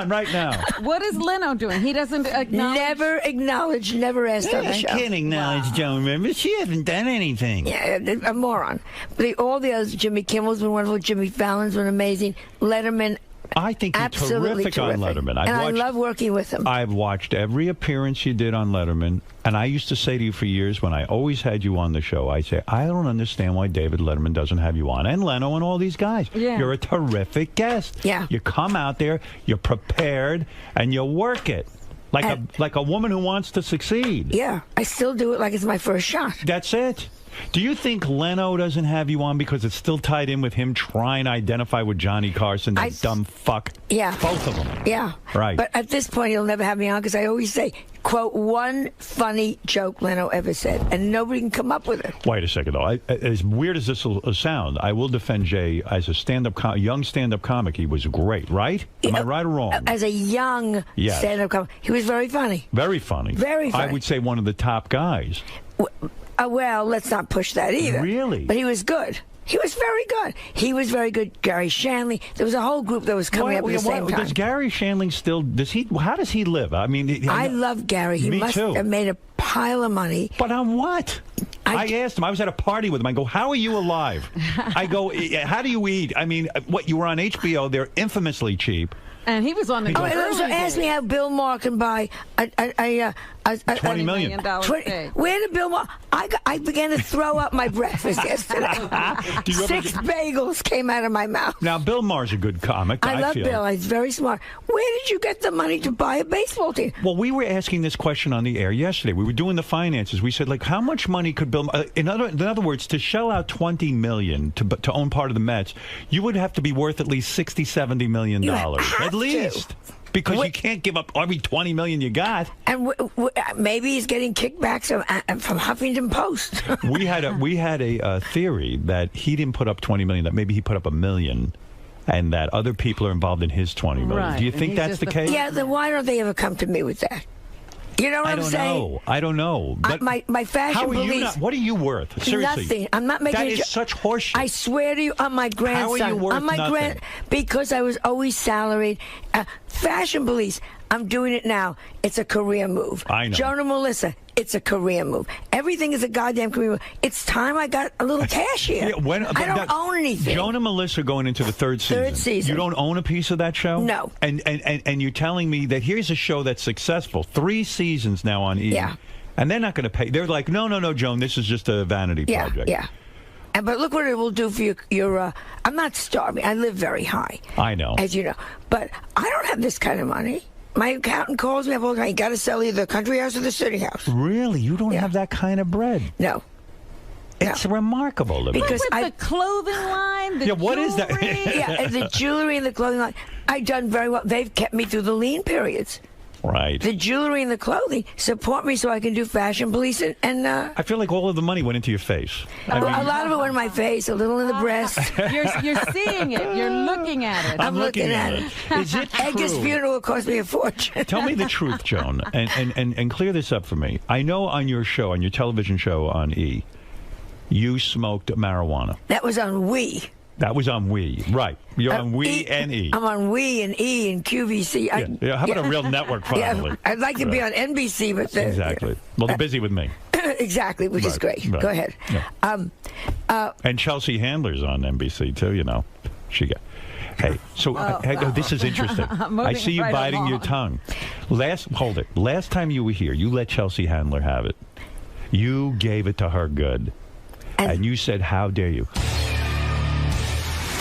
right now. What is Leno doing? He doesn't acknowledge. Never acknowledged, never asked on the I show. can't acknowledge Joan Rivers. She hasn't done anything. Yeah, a moron. But all the others, Jimmy Kimmel's been wonderful, Jimmy Fallon's been amazing, Letterman. I think you're absolutely terrific on Letterman. I love working with him. I've watched every appearance you did on Letterman, and I used to say to you for years when I always had you on the show, I'd say, I don't understand why David Letterman doesn't have you on, and Leno and all these guys. Yeah. You're a terrific guest. Yeah. You come out there, you're prepared, and you work it. Like a woman who wants to succeed. Yeah, I still do it like it's my first shot. That's it. Do you think Leno doesn't have you on because it's still tied in with him trying to identify with Johnny Carson, that dumb fuck? Yeah. Both of them. Yeah. Right. But at this point, he'll never have me on because I always say, quote, one funny joke Leno ever said, and nobody can come up with it. Wait a second, though. As weird as this will sound, I will defend Jay as a young stand-up comic. He was great, right? Am I right or wrong? As a young Yes. stand-up comic, he was very funny. Very funny. Very funny. I would say one of the top guys. Well, let's not push that either. Really? But he was good. He was very good. He was very good. Gary Shanley. There was a whole group that was coming up at the same time. Does Gary Shandling still? How does he live? I mean, I love Gary. He Me must too. have made a pile of money. But on what? I asked him. I was at a party with him. I go, "How are you alive?" I go, "How do you eat?" I mean, what you were on HBO? They're infamously cheap. And he was on the. Oh, and also ask me how Bill Maher can buy a $20 million. Where did Bill Maher? I began to throw up my breakfast yesterday. Do you ever 6 bagels came out of my mouth. Now, Bill Maher's a good comic. I love feel. Bill. He's very smart. Where did you get the money to buy a baseball team? Well, we were asking this question on the air yesterday. We were doing the finances. We said, like, how much money could Bill? In other words, to shell out $20 million to own part of the Mets, you would have to be worth at least $60-70 million at least. Because you can't give up every $20 million you got. And maybe he's getting kickbacks from Huffington Post. we had a theory that he didn't put up $20 million. That maybe he put up $1 million, and that other people are involved in his $20 million. Right. Do you think that's the case? Yeah. Then why don't they ever come to me with that? You know what I'm saying? I don't know. But my fashion how are police. you not, what are you worth? Seriously. Nothing. I'm not making that a is such horseshit. I swear to you, on my grandson. How are you worth on my nothing? Because I was always salaried. Fashion police. I'm doing it now. It's a career move. I know. Joan and Melissa. It's a career move. Everything is a goddamn career move. It's time I got a little cash here. I don't own anything. Joan and Melissa are going into the third season. Third season. You don't own a piece of that show? No. And you're telling me that here's a show that's successful. 3 seasons now on E! Yeah. And they're not going to pay. They're like, no, Joan, this is just a vanity project. Yeah. But look what it will do for your I'm not starving. I live very high. I know. As you know. But I don't have this kind of money. My accountant calls me up all the time. You got to sell either the country house or the city house. Really? You don't have that kind of bread? No. It's remarkable, Libby. Because the clothing line, the what is that? yeah, the jewelry and the clothing line. I've done very well. They've kept me through the lean periods. Right. The jewelry and the clothing support me so I can do Fashion Police and I feel like all of the money went into your face. a lot of it went in my face, a little in the breast. You're seeing it. You're looking at it. I'm looking at it. Is it true? Edgar's funeral cost me a fortune. Tell me the truth, Joan, and clear this up for me. I know on your show, on your television show on E, you smoked marijuana. That was on We. That was on We, right? You're on We and E. I'm on We and E and QVC. Yeah. How about a real network finally? Yeah, I'd like to be on NBC, but exactly. Well, they're busy with me. Exactly, which is great. Right. Go ahead. Yeah. And Chelsea Handler's on NBC too. You know, she got. Hey, so this is interesting. I see you biting your tongue. Hold it. Last time you were here, you let Chelsea Handler have it. You gave it to her good, and you said, "How dare you?"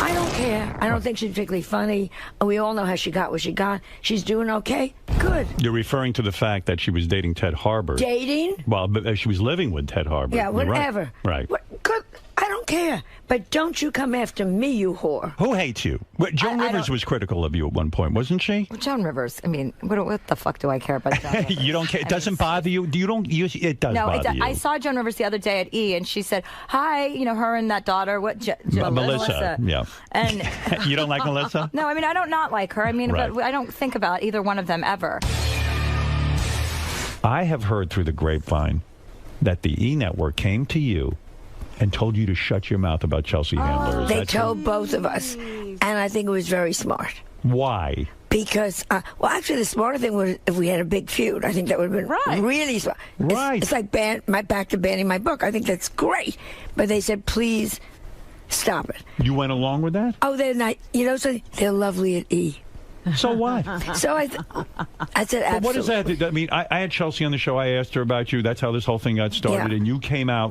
I don't care. I don't think she's particularly funny. We all know how she got what she got. She's doing okay. Good. You're referring to the fact that she was dating Ted Harbor. Dating? Well, but she was living with Ted Harbor. Yeah, whatever. Right. Good. I don't care. But don't you come after me, you whore. Who hates you? Joan Rivers was critical of you at one point, wasn't she? Well, Joan Rivers. I mean, what the fuck do I care about Joan Rivers? You don't care? It doesn't bother you? It does bother you. I saw Joan Rivers the other day at E, and she said, "Hi, her and that daughter. Melissa. Yeah. And you don't like Melissa? No, I mean I don't not like her. I mean, right. But I don't think about either one of them ever. I have heard through the grapevine that the E Network came to you and told you to shut your mouth about Chelsea Handler. They told both of us, and I think it was very smart. Why? Because, actually, the smarter thing was if we had a big feud. I think that would have been really smart. Right. It's like back to banning my book. I think that's great. But they said, please stop it. You went along with that? Oh, they're not. They're lovely at E. So what? So I said, absolutely. But what is that? I mean, I had Chelsea on the show. I asked her about you. That's how this whole thing got started. Yeah. And you came out,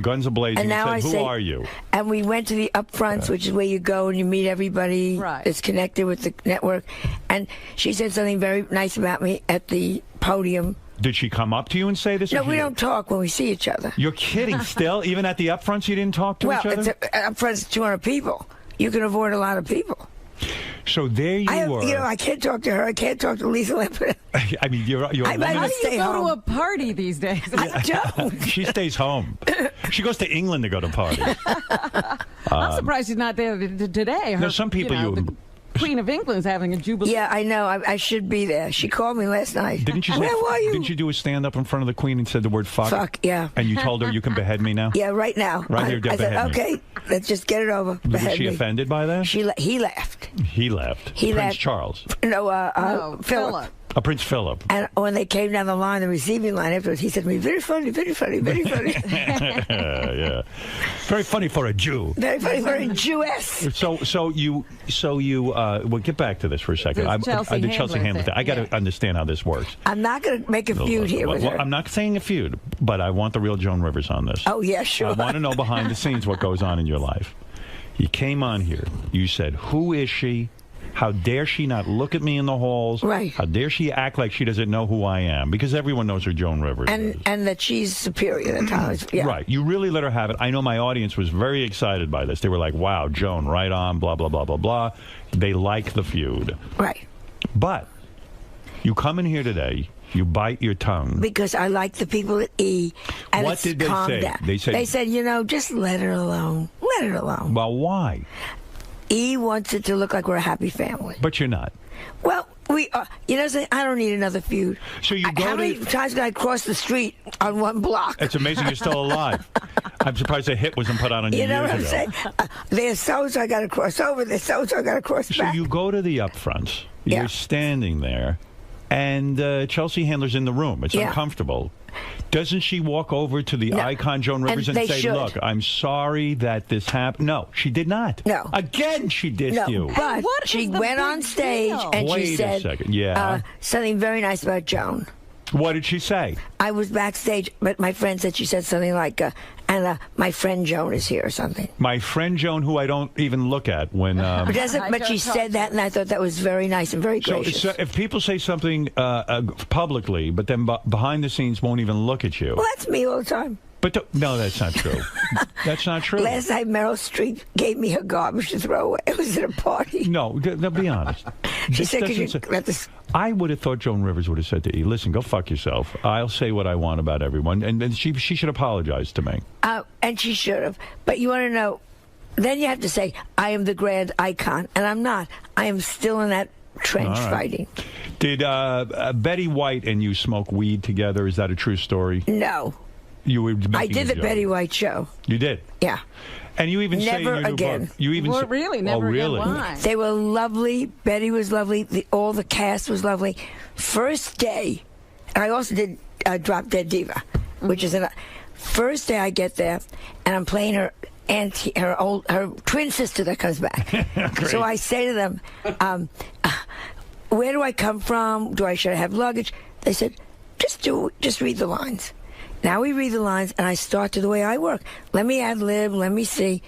guns a-blazing, and now said, who are you? And we went to the upfronts, which is where you go and you meet everybody that's connected with the network. And she said something very nice about me at the podium. Did she come up to you and say this? No, we don't talk when we see each other. You're kidding still? Even at the upfronts, you didn't talk to each other? Well, upfronts 200 people. You can avoid a lot of people. So there you were. I can't talk to her. I can't talk to Lisa Lampen. I mean, you're How do you go to a party these days? I don't. She stays home. She goes to England to go to parties. I'm surprised she's not there today. No, some people the Queen of England's having a jubilee. Yeah, I know. I should be there. She called me last night. Didn't you? Where were you? Didn't you do a stand-up in front of the Queen and said the word fuck? Fuck, yeah. And you told her you can behead me now? Yeah, right now. Right here, I said, behead me. okay, let's just get it over. Was she offended by that? He laughed. He left. He Prince left. Charles. No, Philip. Prince Philip. And when they came down the line, the receiving line afterwards, he said to me, very funny, very funny, very funny. Yeah. Very funny for a Jew. Very funny for a Jewess. So you well, get back to this for a second. The Chelsea Handler thing. I got to understand how this works. I'm not going to make a feud here with her. I'm not saying a feud, but I want the real Joan Rivers on this. Oh, yeah, sure. I want to know behind the scenes what goes on in your life. You came on here. You said, who is she? How dare she not look at me in the halls? Right. How dare she act like she doesn't know who I am? Because everyone knows who Joan Rivers is. And that she's superior at times. Yeah. Right. You really let her have it. I know my audience was very excited by this. They were like, wow, Joan, right on, blah, blah, blah, blah, blah. They like the feud. Right. But you come in here today, you bite your tongue. Because I like the people at E. And What did they say? Down. They said, just let her alone. Let her alone. Well, why? E wants it to look like we're a happy family. But you're not. Well, we are. I don't need another feud. So you go How many times did I cross the street on one block? It's amazing you're still alive. I'm surprised a hit wasn't put out on you. You know what I'm ago. saying? There's so-and-so I got to cross over. There's so-and-so I got to cross back. So you go to the upfronts. You're standing there, and Chelsea Handler's in the room. It's uncomfortable. Doesn't she walk over to the icon Joan Rivers and say, look, I'm sorry that this happened? No, she did not. No. Again, she dissed you. But she went on stage and she said something very nice about Joan. What did she say? I was backstage, but my friend said she said something like, my friend Joan is here or something. My friend Joan, who I don't even look at when... but she said that, and I thought that was very nice and very gracious. So if people say something publicly, but then behind the scenes won't even look at you... Well, that's me all the time. But no, that's not true. That's not true. Last night, Meryl Streep gave me her garbage to throw away. It was at a party. No, be honest. She said, "Could you let this?" I would have thought Joan Rivers would have said to E, "Listen, go fuck yourself. I'll say what I want about everyone," and she should apologize to me. And she should have. But you want to know? Then you have to say, "I am the grand icon," and I'm not. I am still in that trench fighting. Did Betty White and you smoke weed together? Is that a true story? No. You were. I did the Betty White show. You did. Yeah. And you even say in never your new again. book, you even Well, say, really, never really? again. Why? They were lovely. Betty was lovely. All the cast was lovely. First day, and I also did Drop Dead Diva, which is first day I get there, and I'm playing her her twin sister that comes back. So I say to them, where do I come from? Should I have luggage? They said, just read the lines. Now we read the lines, and I start to the way I work. Let me ad-lib, let me see.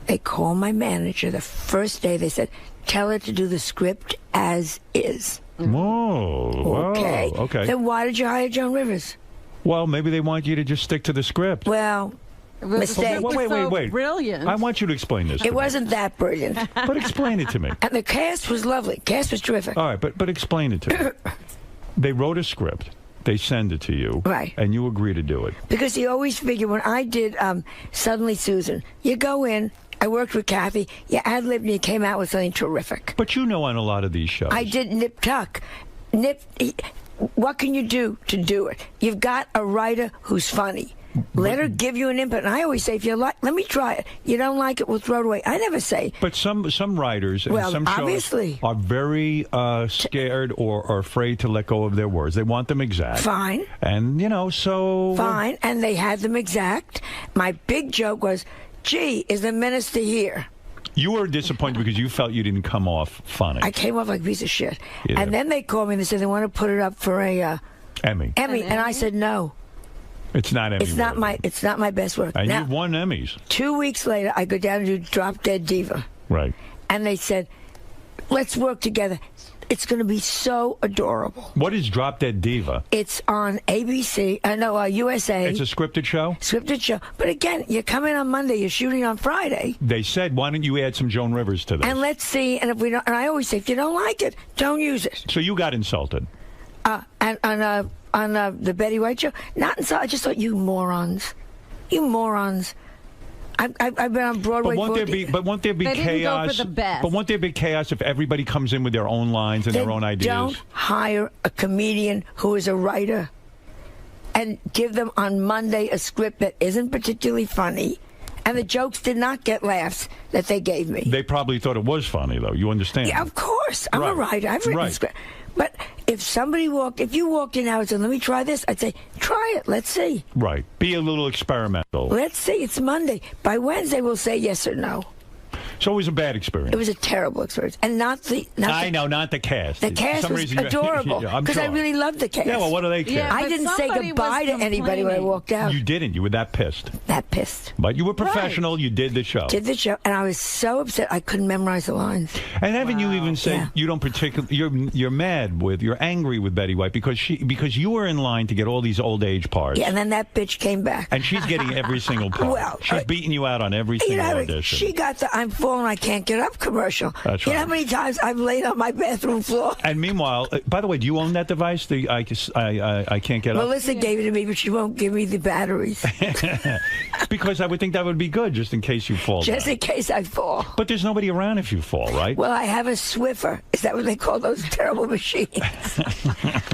They call my manager the first day. They said, tell her to do the script as is. Whoa. Okay. Whoa, okay. Then why did you hire Joan Rivers? Well, maybe they want you to just stick to the script. Well, mistake. Wait. Brilliant. I want you to explain this. It wasn't that brilliant. But explain it to me. And the cast was lovely. Cast was terrific. All right, but explain it to me. They wrote a script. They send it to you. Right. And you agree to do it. Because you always figure, when I did Suddenly Susan, you go in, I worked with Kathy, you ad-libbed and you came out with something terrific. But you know on a lot of these shows. I did Nip Tuck. What can you do to do it? You've got a writer who's funny. Let her give you an input. And I always say, if you like, let me try it. You don't like it, we'll throw it away. I never say. But some writers and some shows obviously are very scared or afraid to let go of their words. They want them exact. Fine. And, so... Fine. And they had them exact. My big joke was, gee, is the minister here? You were disappointed because you felt you didn't come off funny. I came off like a piece of shit. Yeah. And then they called me and they said they want to put it up for a... Emmy. And I said no. It's not Emmy. It's not my best work. And now, you've won Emmys. 2 weeks later, I go down and do Drop Dead Diva. Right. And they said, let's work together. It's going to be so adorable. What is Drop Dead Diva? It's on ABC. USA. It's a scripted show? Scripted show. But again, you're coming on Monday. You're shooting on Friday. They said, why don't you add some Joan Rivers to this? And let's see. And if we don't, and I always say, if you don't like it, don't use it. So you got insulted. And on the Betty White show, not inside. I just thought, you morons. I've been on Broadway. But won't there be they chaos? Didn't go for the best. But won't there be chaos if everybody comes in with their own lines and their own ideas? Don't hire a comedian who is a writer and give them on Monday a script that isn't particularly funny. And the jokes did not get laughs that they gave me. They probably thought it was funny, though. You understand? Yeah, of course. I'm a writer. I've written script. But if you walked in now and said, let me try this, I'd say, try it. Let's see. Right. Be a little experimental. Let's see. It's Monday. By Wednesday, we'll say yes or no. So it was a bad experience. It was a terrible experience. And not the cast. The cast was adorable. Because I really loved the cast. Yeah, well, what do they care? Yeah, I didn't say goodbye to anybody when I walked out. You didn't. You were that pissed. But you were professional. Right. You did the show. And I was so upset I couldn't memorize the lines. And haven't you even said you don't particularly... You're angry with Betty White because you were in line to get all these old age parts. Yeah, and then that bitch came back. And she's getting every single part. Well, she's beating you out on every single audition. She got the I'm falling, I can't get up commercial. That's right. You know how many times I've laid on my bathroom floor? And meanwhile, by the way, do you own that device? I can't get up? Melissa gave it to me, but she won't give me the batteries. Because I would think that would be good, just in case you fall Just in case I fall. But there's nobody around if you fall, right? Well, I have a Swiffer. Is that what they call those terrible machines?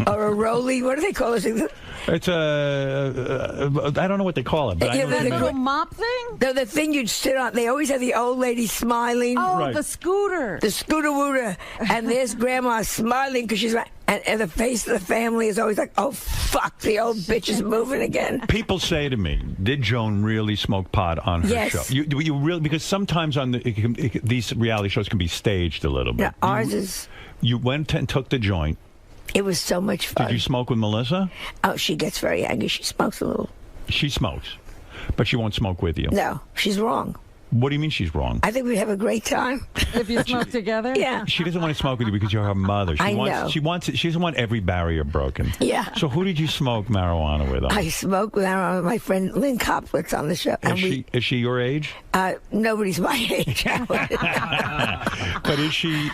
Or a Rolly? What do they call those things? It's I don't know what they call it. But I know the little mop thing? The thing you'd sit on. They always have the old lady smiling. Oh, right. The scooter. The scooter-wooter. And there's Grandma smiling because she's right. And the face of the family is always like, oh, fuck, the old bitch is moving again. People say to me, did Joan really smoke pot on her show? You really, because sometimes on these reality shows can be staged a little bit. Yeah, ours is... You went and took the joint. It was so much fun. Did you smoke with Melissa? Oh, she gets very angry. She smokes a little. She smokes, but she won't smoke with you. No, she's wrong. What do you mean she's wrong? I think we'd have a great time. If you smoke together? Yeah. She doesn't want to smoke with you because you're her mother. She I wants, know. She doesn't want every barrier broken. Yeah. So who did you smoke marijuana with? I smoked with my friend Lynn Koplitz on the show. Is she your age? Nobody's my age. But is she?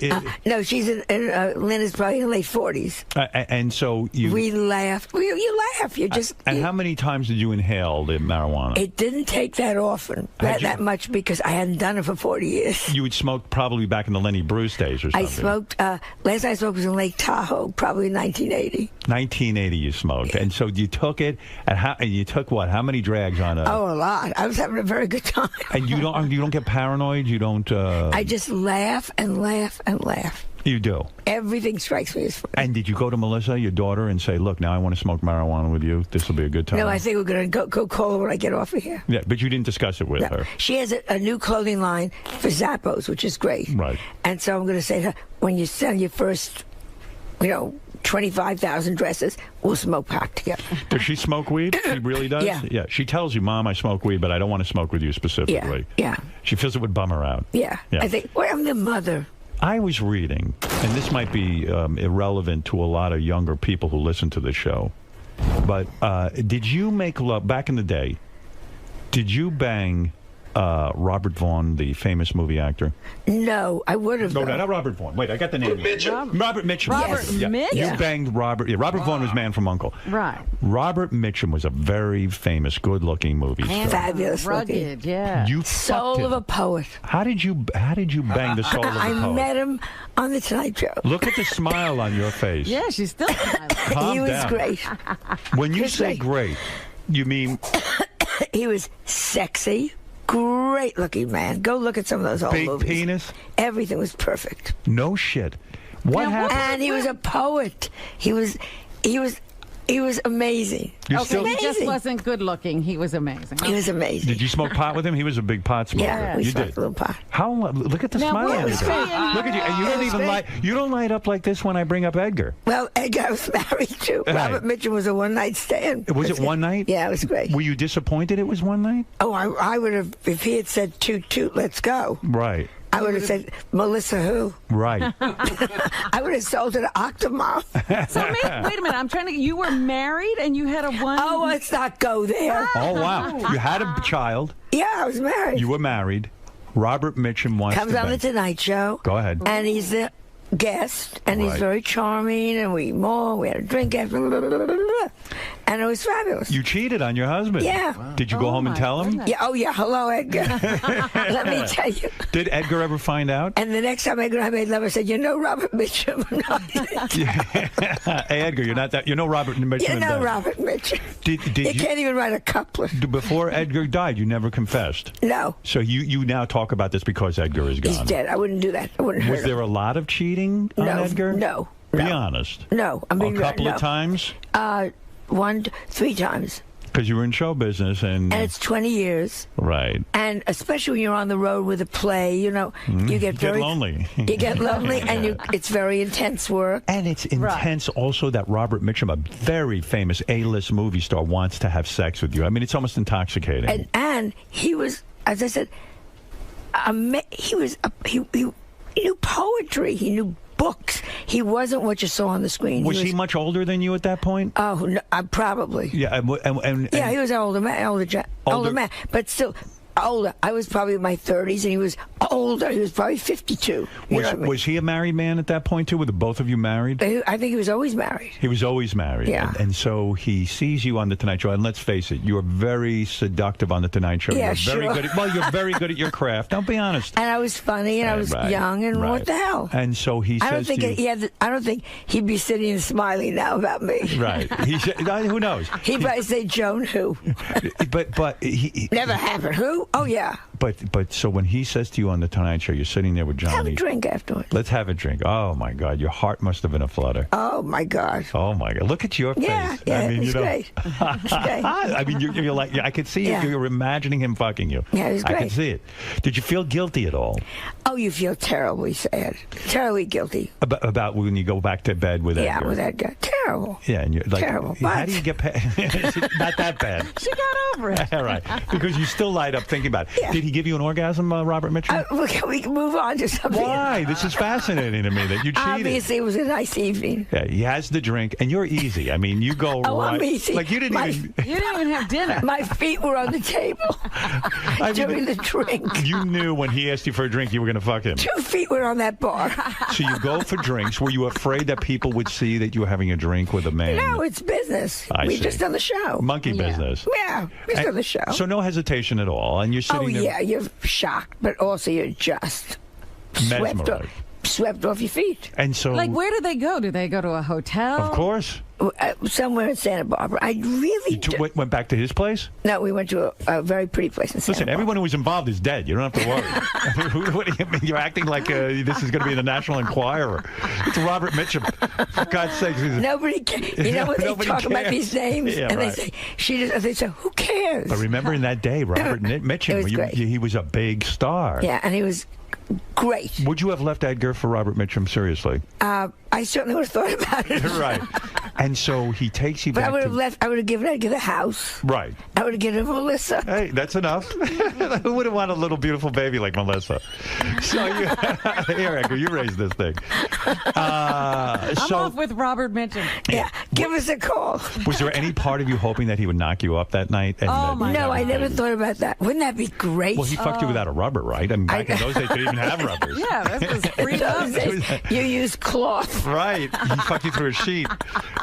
No, she's Lynn is probably in her late 40s. And so you. We laughed. You laugh. You just. And how many times did you inhale the marijuana? It didn't take that often, that much, because I hadn't done it for 40 years. You would smoke probably back in the Lenny Bruce days or something. I smoked. Last time I smoked was in Lake Tahoe, probably in 1980. 1980, you smoked, and so you took it. And you took what? How many drags on it? Oh, a lot. I was having a very good time. And you don't get paranoid. You don't. I just laugh and laugh and laugh. You do. Everything strikes me as funny. And did you go to Melissa, your daughter, and say, "Look, now I want to smoke marijuana with you. This will be a good time"? No, I think we're going to go call her when I get off of here. Yeah, but you didn't discuss it with her. She has a new clothing line for Zappos, which is great. Right. And so I'm going to say to her, when you sell your first, 25,000 dresses, we'll smoke pot together. Does she smoke weed? She really does? Yeah. Yeah. She tells you, Mom, I smoke weed, but I don't want to smoke with you specifically. Yeah. She feels it would bum her out. Yeah. I think, well, I'm the mother. I was reading, and this might be irrelevant to a lot of younger people who listen to the show, but did you make love, back in the day, did you bang Robert Vaughn, the famous movie actor? No, I would have. No, not Robert Vaughn. Wait, I got the name. Robert Mitchum. Robert Mitchum? You banged Robert. Yeah, Robert Vaughn was Man from U.N.C.L.E. Right. Robert Mitchum was a very famous, good-looking movie star. Fabulous rugged, yeah. You soul of a poet. How did you bang the soul of a I poet? met him on the Tonight Show. Look at the smile on your face. Yeah, she's still smiling. Calm He was down. great. When you say great, you mean he was sexy. Great looking man. Go look at some of those old big movies. penis? Everything was perfect. No shit. What happened? And he was a poet. He was amazing. He just wasn't good looking. He was amazing. He was amazing. Did you smoke pot with him? He was a big pot smoker. Yeah, we you smoked did. a little pot. How? Look at the Now, smile what on your was face. great? Look at you. And you don't even light. You don't light up like this when I bring up Edgar. Well, Edgar was married to. Right. Robert Mitchum was a one-night stand. Was it one night? Yeah, it was great. Were you disappointed it was one night? Oh, I would have, if he had said toot toot, let's go. Right. I would have said, Melissa who? Right. I would have sold it to Octomom. So wait a minute. I'm trying to. You were married and you had a one. Oh, let's not go there. Oh, wow. You had a child. Yeah, I was married. You were married. Robert Mitchum wants Comes to on the bang. Tonight Show. Go ahead. And he's the guest, and he's Right. very charming, and we had a drink after, and it was fabulous. You cheated on your husband. Yeah. Wow. Did you go home and tell him? Yeah. Oh, yeah. Hello, Edgar. Let me tell you. Did Edgar ever find out? And the next time Edgar and I made love, I said, Robert Mitchum. Hey, Edgar, you're not that. You know Robert Mitchum. You know Robert Mitchum. Did you can't even write a couplet. Before Edgar died, you never confessed. No. So you now talk about this because Edgar is gone. He's dead. I wouldn't do that. I wouldn't hurt Was there a lot of cheating on Edgar? No. Be honest. No. I mean, a couple no. of times? 3 times. Because you were in show business and it's 20 years. Right. And especially when you're on the road with a play, you get very lonely. You get lonely, and it's very intense work. And it's intense also that Robert Mitchum, a very famous A-list movie star, wants to have sex with you. I mean, it's almost intoxicating. And he was, as I said, he knew poetry. He knew books. He wasn't what you saw on the screen. Was he much older than you at that point? Oh, no, probably. Yeah, and yeah, he was an older man, but still older. I was probably in my 30s, and he was older. He was probably 52. Was he a married man at that point, too? Were the both of you married? I think he was always married. He was always married. Yeah. And so he sees you on The Tonight Show, and let's face it, you're very seductive on The Tonight Show. Yeah, you're very sure. good you're very good at your craft. Don't be honest. And I was funny, and I was young, and what the hell? And so he I says don't think I don't think he'd be sitting and smiling now about me. Right. Who knows? He'd probably say, Joan who? But he Never happened. Who? Oh, yeah. But so when he says to you on The Tonight Show, you're sitting there with Johnny. Have a drink afterwards. Let's have a drink. Oh, my God. Your heart must have been a flutter. Oh, my God. Oh, my God. Look at your face. Yeah, I mean, it's great. It's great. I mean, you're like, I could see you're imagining him fucking you. Yeah, it was great. I could see it. Did you feel guilty at all? Oh, you feel terribly sad. Terribly guilty. About when you go back to bed with Edgar? Yeah, with Edgar. Terrible. Yeah, and you're like, terrible. How do you get past? Not that bad. She got over it. All right, because you still light up thinking about it. Yeah. he give you an orgasm, Robert Mitchum? We can move on to something. Why? This is fascinating to me that you cheated. Obviously, it was a nice evening. Yeah, he has the drink, and you're easy. I mean, you go Oh, right. I'm easy. Like you didn't even. You didn't even have dinner. My feet were on the table during the drink. You knew when he asked you for a drink, you were going to fuck him. 2 feet were on that bar. So you go for drinks. Were you afraid that people would see that you were having a drink with a man? No, it's business. We just done the show. Monkey business. Yeah, we just done the show. So no hesitation at all, and you're sitting Oh there. yeah, you're shocked, but also you're just swept off your feet. And so, Like, where do they go? Do they go to a hotel? of course, somewhere in Santa Barbara. I really went back to his place. No, we went to a very pretty place in Santa Listen, everyone who was involved is dead. You don't have to worry. I mean, what do you mean? You're acting like this is going to be in the National Enquirer. It's Robert Mitchum. For God's sakes. Nobody cares. You know when they Nobody talk about cares. these names Yeah, and right. they say they say who cares? But remember in that day, Robert Mitchum, It was great. he was a big star. Yeah, and he was great. Would you have left Edgar for Robert Mitchum? Seriously? I certainly would have thought about it. Right. And so he takes you But back I would have to... left. I would have given Edgar the house. Right. I would have given him Melissa. Hey, that's enough. Who wouldn't want a little beautiful baby like Melissa? So you, here, Edgar, you raised this thing. I'm So off with Robert Mitchum. Yeah, give us a call. was there any part of you hoping that he would knock you up that night? And No, I never thought about that. Wouldn't that be great? Well, he fucked you without a rubber, right? I mean, back in those days, they didn't even have rubbers. Yeah, this was free Those days, you use cloth. Right. He fucked you through a sheet.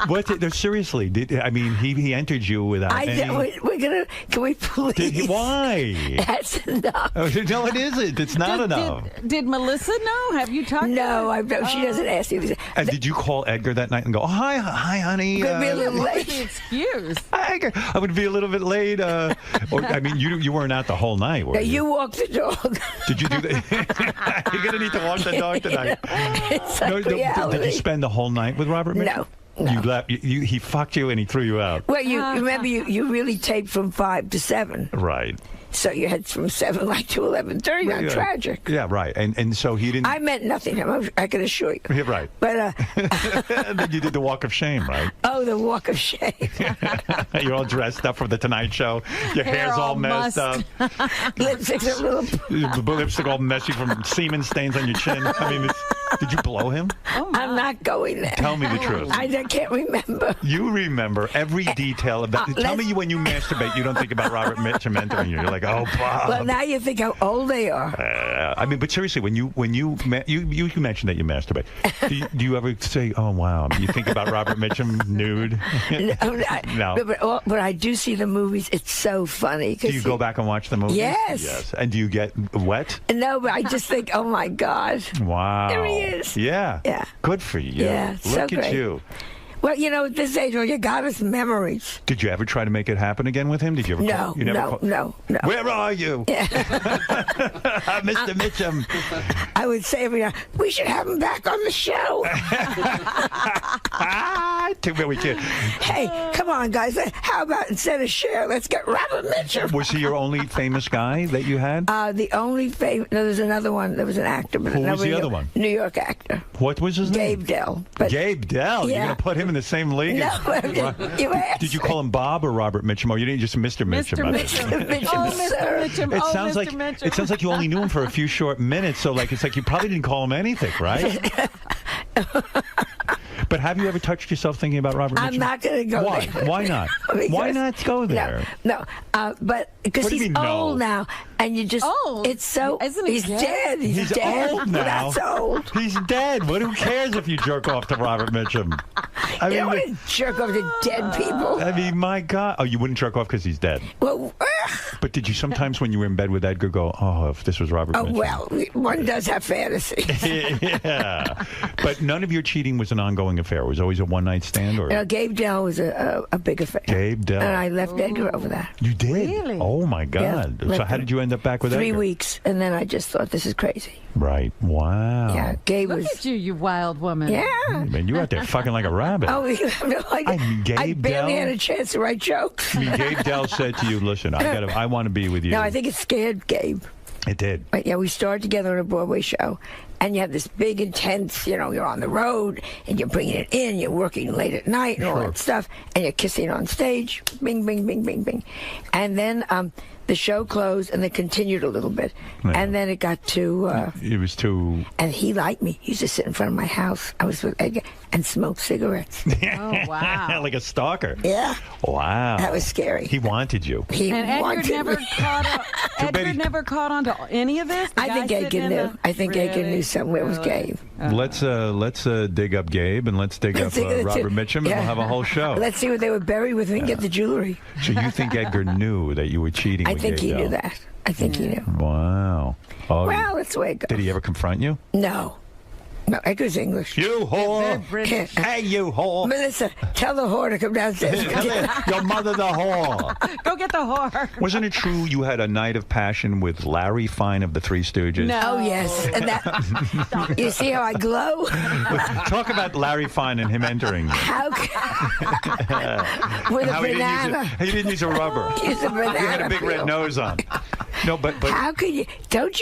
No, seriously. He entered you without any... We're gonna. Can we please? Why? That's enough. No, it isn't. It's not enough. Did Melissa know? Have you talked to her? She doesn't ask you. And did you call Edgar that night and go, oh, hi, honey? Could be a little What's late. the excuse? Hi, Edgar. I would be a little bit late. You weren't out the whole night, were No, you? you walk the dog. Did you do that? You're going to need to walk the dog tonight. It's like reality. Did you spend the whole night with Robert Mitchum? No. You left. He fucked you and he threw you out. Well, you remember you really taped from 5 to 7. Right. So you had from 7 to 11:30. Not tragic. Yeah, right. And so he didn't. I meant nothing. I can assure you. Yeah, right. But And then you did the walk of shame, right? oh, the walk of shame. You're all dressed up for the Tonight Show. Your Hair hair's all all messed mussed. up. Lipstick's a little. The lipstick all messy from semen stains on your chin. I mean, did you blow him? I'm not going there. Tell me the truth. I can't remember. You remember every detail of that. Tell me when you masturbate, you don't think about Robert Mitchum entering you. You're like, oh, Bob. Well, now you think how old they are. But seriously, when you mentioned that you masturbate, do you ever say, oh wow? You think about Robert Mitchum nude? No. But I do see the movies. It's so funny. Do you go back and watch the movies? Yes. Yes. And do you get wet? No, but I just think, oh my God. Wow. There he is. Yeah. Yeah. Good for you. Yeah. Look so at great. you. Well, at this age, all you got is memories. Did you ever try to make it happen again with him? Did you ever? No, You never no. Where are you? Mr. Mitchum. I would say every night, we should have him back on the show. Too bad we can't. Hey, come on, guys. How about instead of Cher, let's get Robert Mitchum. Was he your only famous guy that you had? The only famous. No, there's another one. There was an actor. But Who was nobody the other knew. one? New York actor. What was his name? Gabe Dell. Gabe Dell? Yeah. You're going to put him in the same league? No, you asked. Did you call him Bob or Robert Mitchum? Or you didn't just Mr. Mitchum? Mr. Mitchum, sir. It sounds like it sounds like you only knew him for a few short minutes. So it's like you probably didn't call him anything, right? But have you ever touched yourself thinking about Robert Mitchum? I'm not going to go Why? there. Why not? Why not go there? No. But because What do you he's mean, old no? now, and you just it's so Isn't he he's dead? dead. He's dead. old now. That's old. He's dead. Who cares if you jerk off to Robert Mitchum? You don't want to jerk off to dead people. I mean, my God. Oh, you wouldn't jerk off because he's dead. Well, But did you sometimes, when you were in bed with Edgar, go, oh, if this was Robert Mitchum? well, one does have fantasies. Yeah. But none of your cheating was an ongoing affair. It was always a one-night stand? Or Gabe Dell was a big affair. Gabe Dell. And I left Edgar over that. You did? Really? Oh, my God. Yeah, So how did you end up back with 3 Edgar? weeks, and then I just thought, this is crazy. Right. Wow. Yeah, Gabe Look was... at you wild woman. Yeah. Man, you out there fucking like a rabbit. Oh, you have no idea. I mean, Gabe I barely Dell? had a chance to write jokes. I mean, Gabe Dell said to you, listen, I want to be with you. No, I think it scared Gabe. It did. But yeah, we started together on a Broadway show, and you have this big, intense, you're on the road, and you're bringing it in, you're working late at night and all that stuff, and you're kissing on stage, bing, bing, bing, bing, bing. And then the show closed, and it continued a little bit. Yeah. And then it got too... it was too... And he liked me. He used to sit in front of my house. I was with Edgar, and smoke cigarettes. Oh, wow. Like a stalker. Yeah. Wow. That was scary. He wanted you. And Edgar never caught on to any of this? I think Edgar knew. I think Edgar knew somewhere was Gabe. Let's dig up Gabe, and let's dig up Robert Mitchum, and we'll have a whole show. Let's see what they were buried with and get the jewelry. So you think Edgar knew that you were cheating? I think he knew that. I think he knew. Wow. Oh, well, that's the way it goes. Did he ever confront you? No. No, Edgar's English. You whore. Hey, you whore. Melissa, tell the whore to come downstairs. Your mother the whore. Go get the whore. Wasn't it true you had a night of passion with Larry Fine of the Three Stooges? No. Oh, yes. And that, you see how I glow? Talk about Larry Fine and him entering. How with a banana. He didn't use a rubber. Use a banana. He had a big red nose on. No, but how could you? Don't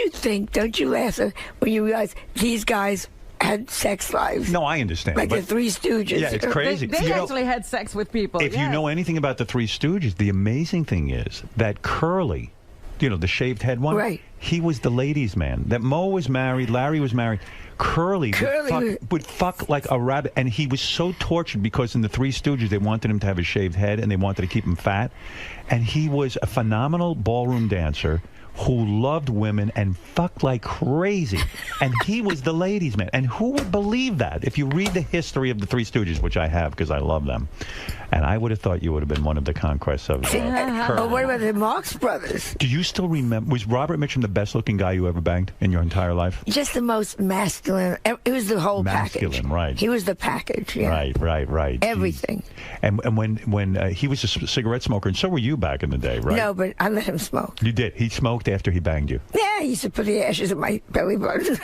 you laugh when you realize these guys had sex lives? No, I understand. Like the Three Stooges. Yeah, it's crazy. They actually had sex with people. If you know anything about the Three Stooges, the amazing thing is that Curly, the shaved head one, right? He was the ladies' man. That Moe was married, Larry was married. Curly would fuck like a rabbit, and he was so tortured because in the Three Stooges they wanted him to have a shaved head and they wanted to keep him fat, and he was a phenomenal ballroom dancer who loved women and fucked like crazy. And he was the ladies' man. And who would believe that? If you read the history of the Three Stooges, which I have because I love them, and I would have thought you would have been one of the conquests of Oh, what about the Marx Brothers? Do you still remember, was Robert Mitchum the best-looking guy you ever banged in your entire life? Just the most masculine. It was the whole masculine, package. Right. He was the package, yeah. Right. Everything. And when he was a cigarette smoker, and so were you back in the day, right? No, but I let him smoke. You did? He smoked after he banged you? Yeah, he used to put the ashes in my belly button.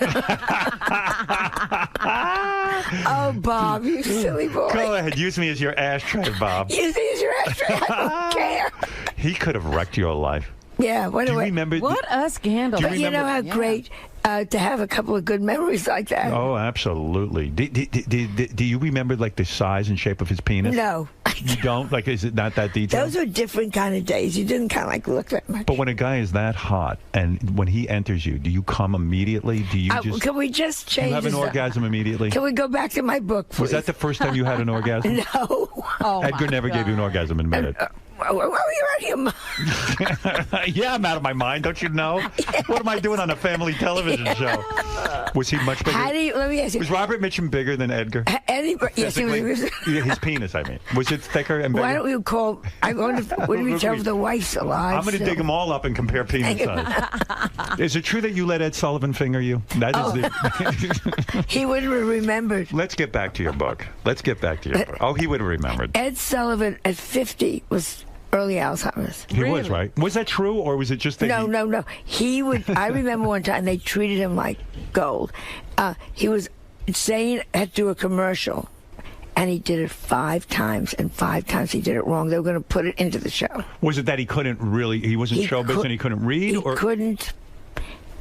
Oh, Bob, you silly boy. Go ahead, use me as your ashtray, Bob. Use me as your ashtray, I don't care. He could have wrecked your life. Yeah, Do you remember? What a scandal. But you know how great to have a couple of good memories like that. Oh, absolutely. Do you remember like the size and shape of his penis? No. You don't? Like, is it not that detailed? Those were different kind of days. You didn't kind of like look that much. But when a guy is that hot, and when he enters you, do you come immediately? Do you just... Can we just change Do you have an orgasm immediately? Can we go back to my book, please? Was that the first time you had an orgasm? No. Oh, Edgar never gave you an orgasm, admit it. Well, you're out of your mind. Yeah, I'm out of my mind. Don't you know? What am I doing on a family television show? Was he much bigger? Let me ask you. Was Robert Mitchum bigger than Edgar? Yes, he was. His penis, I mean. Was it thicker and bigger? Why don't you call... I wonder what do we tell if the wife's alive? I'm going to dig them all up and compare penis size. Is it true that you let Ed Sullivan finger you? That is the... He wouldn't have remembered. Let's get back to your book. Oh, he would have remembered. Ed Sullivan at 50 was... early Alzheimer's. He was, right? Was that true, or was it just that No. He would... I remember one time they treated him like gold. He was saying had to do a commercial, and he did it 5 times, and 5 times he did it wrong. They were going to put it into the show. Was it that he couldn't really... He wasn't showbiz and he couldn't read?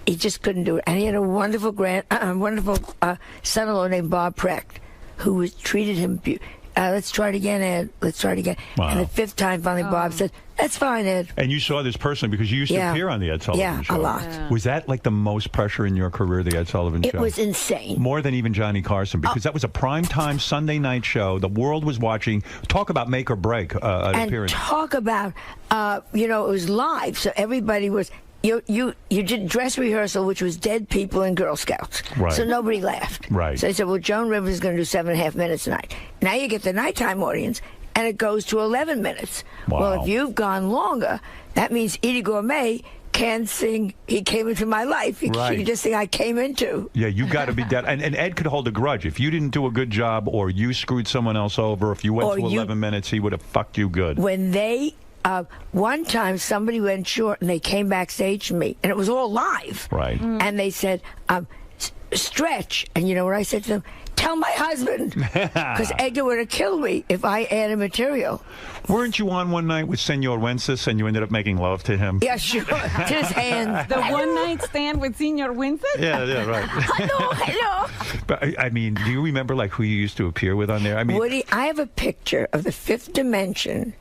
He just couldn't do it. And he had a wonderful son-in-law named Bob Precht, who treated him... let's try it again, Ed. Let's try it again. Wow. And the 5th time, finally, Bob said, "That's fine, Ed." And you saw this person because you used to appear on the Ed Sullivan Show. Yeah, a lot. Yeah. Was that like the most pressure in your career, the Ed Sullivan Show? It was insane. More than even Johnny Carson, because that was a primetime Sunday night show. The world was watching. Talk about make or break an appearance. Talk about, it was live, so everybody was... You did dress rehearsal, which was dead people and Girl Scouts. Right. So nobody laughed. Right. So they said, well, Joan Rivers is going to do 7.5 minutes tonight. Now you get the nighttime audience, and it goes to 11 minutes. Wow. Well, if you've gone longer, that means Edie Gourmet can't sing He Came Into My Life. You can just sing I Came Into. Yeah, you got to be dead. And Ed could hold a grudge. If you didn't do a good job or you screwed someone else over, if you went to 11 minutes, he would have fucked you good. When they... one time somebody went short and they came backstage to me, and it was all live. Right. And they said, stretch. And you know what I said to them? tell my husband, because Edgar would have killed me if I added material. Weren't you on one night with Senor Wences and you ended up making love to him? Yeah, sure. To his hands. The one-night stand with Senor Wences? Yeah, right. Hello. But I mean, do you remember like who you used to appear with on there? I mean, Woody, I have a picture of the Fifth Dimension,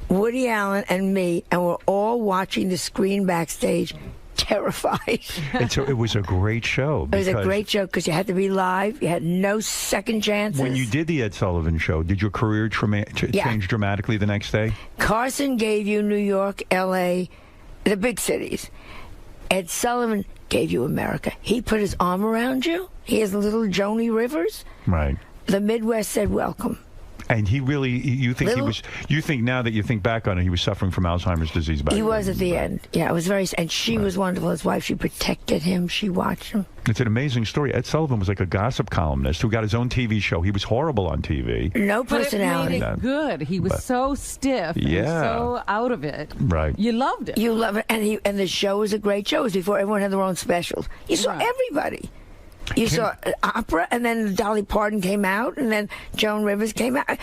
Woody Allen and me, and we're all watching the screen backstage, terrified. it was a great show. It was a great show because you had to be live. You had no second chances. When you did the Ed Sullivan show, did your career change dramatically the next day? Carson gave you New York, L.A., the big cities. Ed Sullivan gave you America. He put his arm around you. He has a little Joan Rivers. Right. The Midwest said welcome. And he really, you think now that you think back on it, he was suffering from Alzheimer's disease back then. He was at the end. Yeah, it was very, and she was wonderful. His wife, she protected him. She watched him. It's an amazing story. Ed Sullivan was like a gossip columnist who got his own TV show. He was horrible on TV. No personality. But it made it good. He was so stiff. Yeah. And so out of it. Right. You loved it. You love it. And the show was a great show. It was before everyone had their own specials. You saw everybody. You saw opera, and then Dolly Parton came out, and then Joan Rivers came out.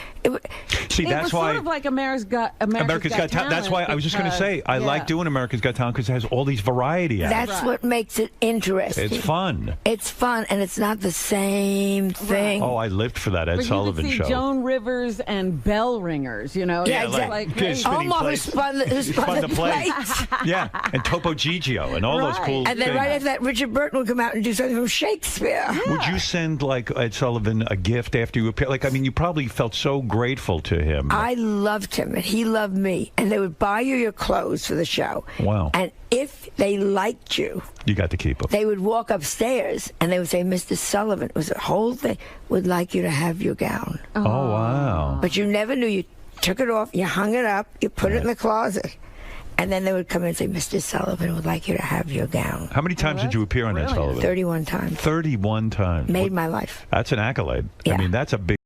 See, that's was why sort of like America's Got Talent. That's why I was just going to say I like doing America's Got Talent because it has all these variety acts. That's what makes it interesting. It's fun. It's fun, and it's not the same thing. Oh, I lived for that Ed Sullivan you could show. see Joan Rivers and bell ringers, you know. Yeah, Omar who spun the plates. Yeah, and Topo Gigio and all those cool And then things. right after that, Richard Burton would come out and do something from Shakespeare. Would you send like Ed Sullivan a gift after you appeared? Like, I mean, you probably felt so grateful to him. I loved him, and he loved me. And they would buy you your clothes for the show. Wow. And if they liked you, you got to keep them. They would walk upstairs, and they would say, Mr. Sullivan, it was a whole thing, would like you to have your gown. Oh, wow. But you never knew. You took it off, you hung it up, you put it in the closet. And then they would come in and say, Mr. Sullivan would like you to have your gown. How many times did you appear on Ed Sullivan? 31 times. 31 times. Made my life. That's an accolade. Yeah. I mean, that's a big